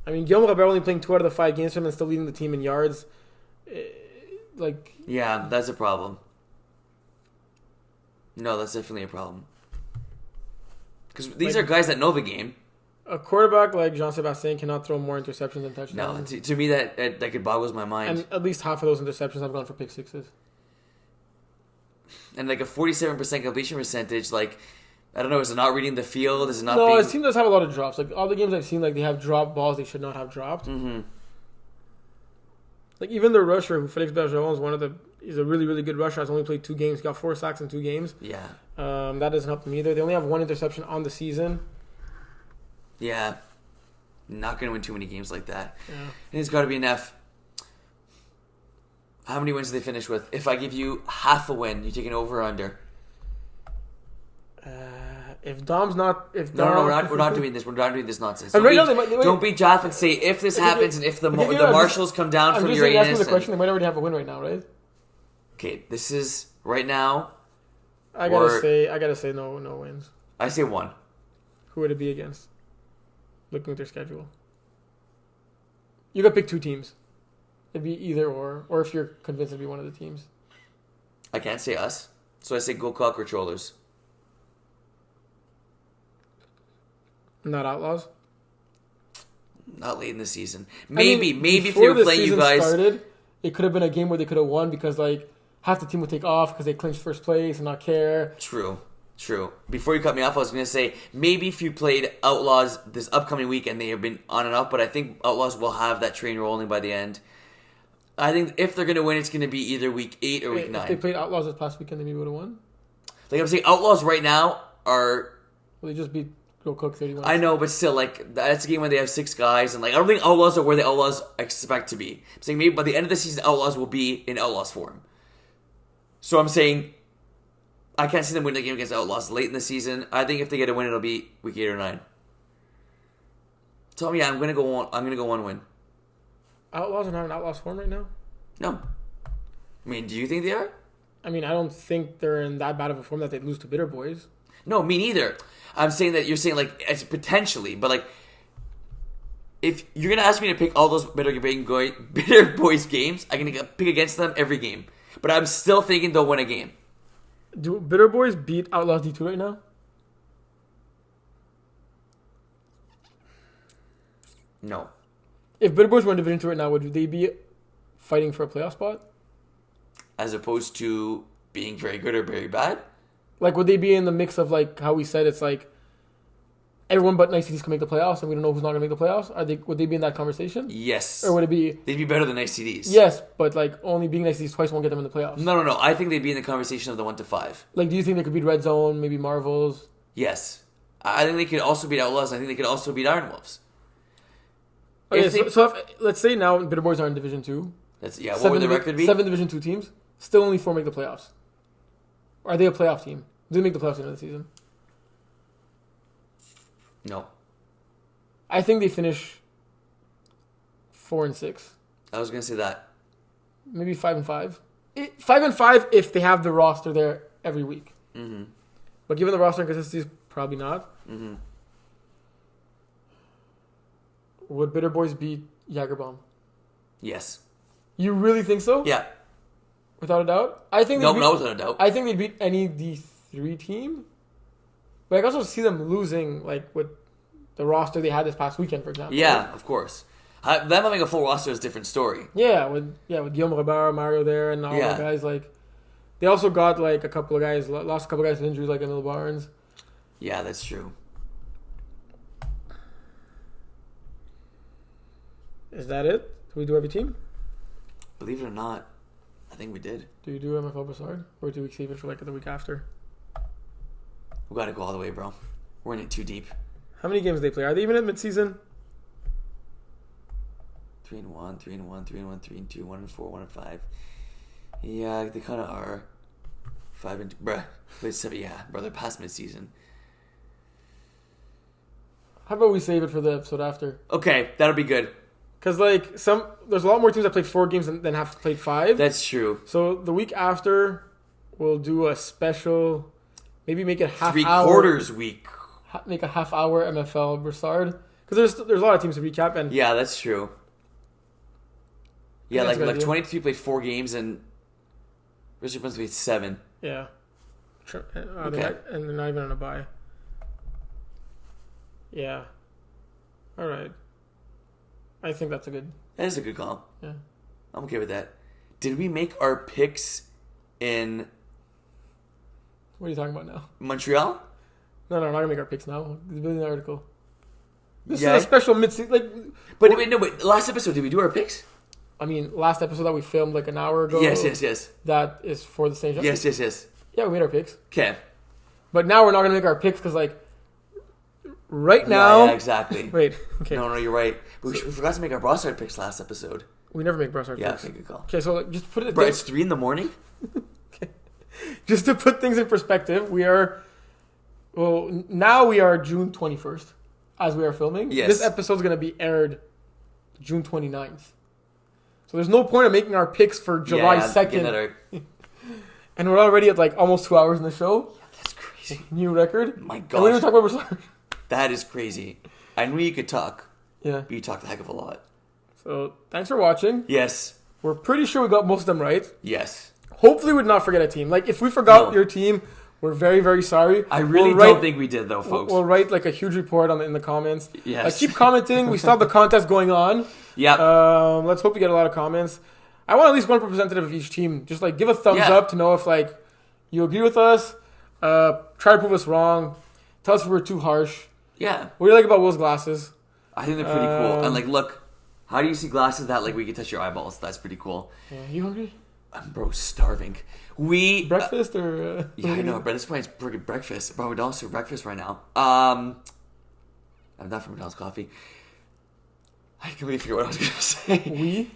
I mean, Guillaume Robert only playing 2 out of the 5 games for him and still leading the team in yards. Yeah, that's a problem. No, that's definitely a problem. Because these are guys that know the game. A quarterback like Jean-Sébastien cannot throw more interceptions than touchdowns. No, to me that could boggles my mind. And at least half of those interceptions have gone for pick sixes. And like a 47% completion percentage, like, I don't know, is it not reading the field? Is it not No, his team does have a lot of drops. Like, all the games I've seen, like, they have dropped balls they should not have dropped. Mm-hmm. Like, even their rusher, who Felix Bergeron is a really, really good rusher, has only played 2 games. He got 4 sacks in 2 games. Yeah. That doesn't help them either. They only have 1 interception on the season. Yeah. Not going to win too many games like that. Yeah. And it's got to be an F. How many wins do they finish with? If I give you half a win, you take an over or under? If Dom's not... No, we're not doing this. We're not doing this nonsense. Don't be Jaff and say if this happens and if the marshals come down from Uranus. I'm just asking the question. They might already have a win right now, right? Okay, this is right now. I gotta say no wins. I say 1. Who would it be against? Looking at their schedule. You got to pick 2 teams. It'd be either or if you're convinced it'd be one of the teams. I can't say us, so I say go Cock or Trollers. Not Outlaws? Not late in the season. Maybe if before they play you guys. Started, it could have been a game where they could have won because like half the team would take off because they clinched first place and not care. True. Before you cut me off, I was going to say maybe if you played Outlaws this upcoming week and they have been on and off, but I think Outlaws will have that train rolling by the end. I think if they're going to win, it's going to be either week 8 or week 9. If they played Outlaws this past weekend, they maybe would have won. Like I'm saying, Outlaws right now are... Well, they just beat Go Cook 31. I know, but still, like, that's a game when they have 6 guys, and like I don't think Outlaws are where the Outlaws expect to be. I'm saying maybe by the end of the season, Outlaws will be in Outlaws form. So I'm saying I can't see them winning a game against Outlaws late in the season. I think if they get a win, it'll be week 8 or 9. Tell me, I'm gonna go 1 win. Outlaws are not in Outlaws form right now? No. I mean, do you think they are? I mean, I don't think they're in that bad of a form that they'd lose to Bitter Boys. No, me neither. I'm saying that you're saying, like, it's potentially, but, like, if you're going to ask me to pick all those Bitter Boys games, I'm going to pick against them every game. But I'm still thinking they'll win a game. Do Bitter Boys beat Outlaws D2 right now? No. If Bitter Boys were in Division 2 right now, would they be fighting for a playoff spot? As opposed to being very good or very bad? Like, would they be in the mix of, like, how we said it's like everyone but Nice Cities can make the playoffs and we don't know who's not going to make the playoffs? Would they be in that conversation? Yes. Or would it be... They'd be better than Nice Cities. Yes, but, like, only being Nice Cities twice won't get them in the playoffs. No. I think they'd be in the conversation of the 1 to 5. Like, do you think they could beat Red Zone, maybe Marvels? Yes. I think they could also beat Outlaws. I think they could also beat Iron Wolves. Okay, so if, let's say now Bitter Boys are in Division 2. What would the record be? 7 Division 2 teams. Still only 4 make the playoffs. Or are they a playoff team? Do they make the playoffs at the end of the season? No. I think they finish 4-6. I was going to say that. Maybe 5-5. 5-5 if they have the roster there every week. Mm-hmm. But given the roster inconsistencies, probably not. Mm-hmm. Would Bitter Boys beat Jagerbomb? Yes. You really think so? Yeah. Without a doubt? I think no, without a doubt. I think they'd beat any D3 team. But I can also see them losing, like, with the roster they had this past weekend, for example. Yeah, of course. Them having a full roster is a different story. Yeah, with Guillaume Robert, Mario there, and all the guys. Like, they also got, like, lost a couple of guys to injuries, like Emil Barnes. Yeah, that's true. Is that it? Do we do every team? Believe it or not, I think we did. Do you do MFL Brossard? Or do we save it for, like, the week after? We gotta go all the way, bro. We're in it too deep. How many games do they play? Are they even at midseason? 3-1, 3-1, 3-1, 3-2, 1-4, 1-5. Yeah, they kind of are. 5-2. Bruh. Wait, 7. Yeah, bro, they're past midseason. How about we save it for the episode after? Okay, that'll be good. Because, like, there's a lot more teams that played 4 games than have played 5. That's true. So the week after, we'll do a special, maybe make it half hour. 3/4 week. Make a half hour MFL Brossard. Because there's a lot of teams to recap. And yeah, that's true. Yeah, that's like 23 played 4 games and Richard Bruns played 7. Yeah. Okay. And they're not even on a bye. Yeah. All right. I think that's a good. That is a good call. Yeah. I'm okay with that. Did we make our picks in What are you talking about now? Montreal? No, I'm not gonna make our picks now. It's building the article. This Yeah. is a special mid-season. Like, But wait, no, wait. Last episode, did we do our picks? I mean, last episode that we filmed like an hour ago. Yes. That is for the same show. Yes. Yeah, we made our picks. Okay. But now we're not gonna make our picks because, like, right now. Yeah, exactly. Wait. Okay. No, you're right. But we forgot to make our Brossard picks last episode. We never make Brossard Yeah, picks. okay, good call. Okay, so like, just put it. Bro, it's 3 in the morning? Okay. Just to put things in perspective, we are. Well, now we are June 21st as we are filming. Yes. This episode's gonna be aired June 29th. So there's no point of making our picks for July 2nd. And we're already at like almost 2 hours in the show. Yeah, that's crazy. New record. My And we didn't gosh. talk about Brossard. That is crazy. I knew you could talk, Yeah. but you talked a heck of a lot. So thanks for watching. Yes. We're pretty sure we got most of them right. Yes. Hopefully we did not forget a team. Like if we forgot No. your team, we're very, very sorry. I really don't think we did, though, folks. We'll write like a huge report in the comments. Yes. Keep commenting. We still have the contest going on. Yeah. Let's hope we get a lot of comments. I want at least one representative of each team. Just like give a thumbs up to know if like you agree with us. Try to prove us wrong. Tell us if we're too harsh. Yeah. What do you like about Will's glasses? I think they're pretty cool. And like, look, how do you see glasses that like we can touch your eyeballs? That's pretty cool. You hungry? I'm bro starving. Breakfast or? Yeah, I know, but this point it's freaking breakfast. Bro, McDonald's for breakfast right now. I'm not for McDonald's coffee. I can't really figure what I was gonna say.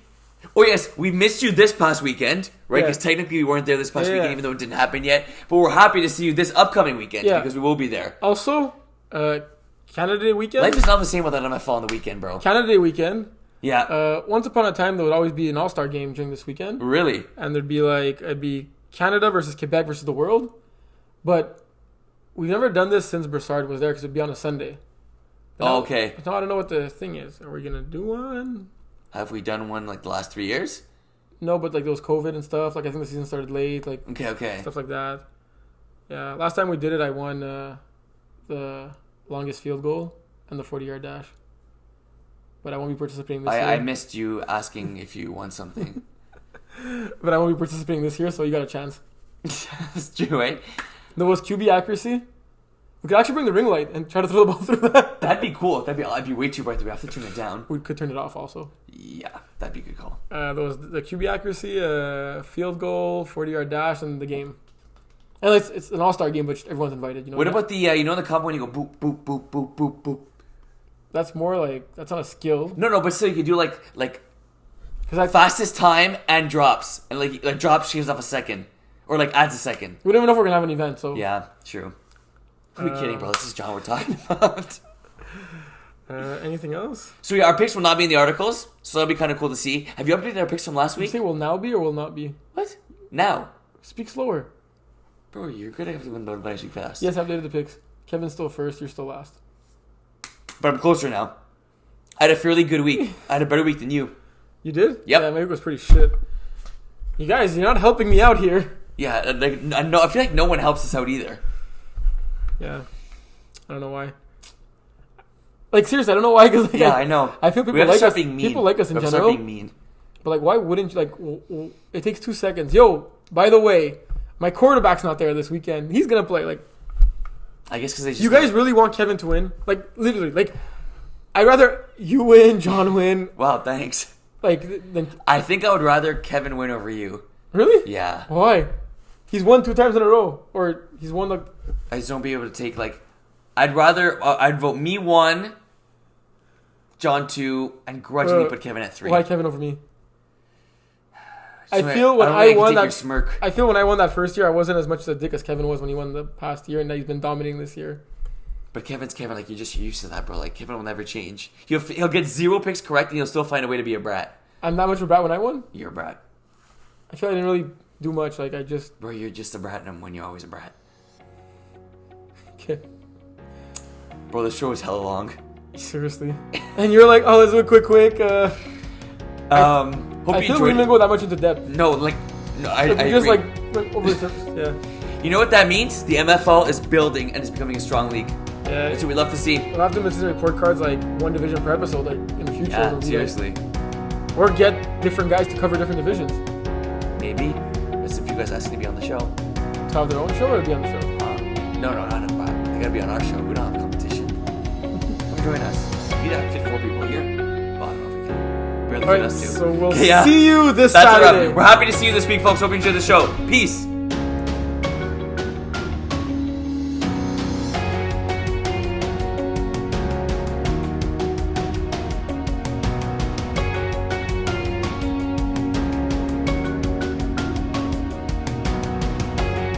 Oh yes, we missed you this past weekend, right? Because technically we weren't there this past weekend, even though it didn't happen yet. But we're happy to see you this upcoming weekend because we will be there. Also, Canada Day weekend. Life is not the same without MFL on the weekend, bro. Canada Day weekend. Yeah. Once upon a time, there would always be an All-Star game during this weekend. Really? And there'd be like, it'd be Canada versus Quebec versus the world. But we've never done this since Brossard was there because it'd be on a Sunday. Okay. But now I don't know what the thing is. Are we going to do one? Have we done one like the last 3 years? No, but like there was COVID and stuff. Like I think the season started late. Like Okay. stuff like that. Yeah. Last time we did it, I won the longest field goal and the 40-yard dash. But I won't be participating this year. I missed you asking if you won something. But I won't be participating this year, so you got a chance. That's true, right? There was QB accuracy. We could actually bring the ring light and try to throw the ball through that. That'd be cool. I'd be way too bright. We have to turn it down. We could turn it off also. Yeah, that'd be a good call. There was the QB accuracy, field goal, 40-yard dash, and the game. And it's an all-star game, which everyone's invited. You know. What about the you know the combo when you go boop boop boop boop boop boop? That's more like that's not a skill. No, but still you could do like Because fastest time and drops and like drops shaves off a second or like adds a second. we don't even know if we're gonna have an event. So Yeah, true. Who are we kidding, bro? This is John we're talking about. anything else? So yeah, our picks will not be in the articles, so that'll be kind of cool to see. Have you updated our picks from last You week? say will now be or will not be? What? Now, Speak slower. bro, you're good at when I speak fast. Yes, I updated the picks. Kevin's still first. You're still last. But I'm closer now. I had a fairly good week. I had a better week than you. You did? Yep. Yeah, my week was pretty shit. You guys, you're not helping me out here. Yeah, like I feel like no one helps us out either. Yeah, I don't know why. Like seriously, I don't know why. Cause like, I know. I feel people We have to like start us. being mean. People like us in We have to general. start being mean. But like, why wouldn't you like? It takes 2 seconds. Yo, by the way, my quarterback's not there this weekend. He's gonna play. Like, I guess because they just you guys really want Kevin to win? Like, literally, like, I'd rather you win, John win. Wow, thanks. Like, than I think I would rather Kevin win over you. really? Yeah. Why? He's won 2 times in a row, or he's won like. I just don't be able to take like. I'd rather I'd vote me 1. John 2, and grudgingly put Kevin at 3. Why Kevin over me? So I feel when don't I think won can take that your smirk. I feel when I won that first year, I wasn't as much of a dick as Kevin was when he won the past year, and now he's been dominating this year. But Kevin's Kevin. Like, you're just used to that, bro. Like, Kevin will never change. He'll get 0 picks correct, and he'll still find a way to be a brat. I'm that much of a brat when I won? You're a brat. I feel like I didn't really do much. Like, I just... Bro, you're just a brat, and when you're always a brat. Okay. Bro, the show is hella long. Seriously. And you're like, oh, let's do it quick. Hope I you feel we enjoyed didn't it. go that much into depth. No, like, no, I Just agree. like over the surface. Yeah. You know what that means? The MFL is building and is becoming a strong league. Yeah. That's what we love to see. We'll have to miss report cards like one division per episode, like in the future. Yeah, We'll do seriously. that. Or get different guys to cover different divisions. Maybe. That's if you guys ask to be on the show. To have their own show or to be on the show? No, not they gotta be on our show. We don't have competition. Come join us. We'd have to fit 4 people here. Well, I don't know if we can. Barely fit Alright, us too. so we'll Okay, yeah. see you this That's a wrap. Saturday. We're happy to see you this week, folks. Hope you enjoyed the show. Peace.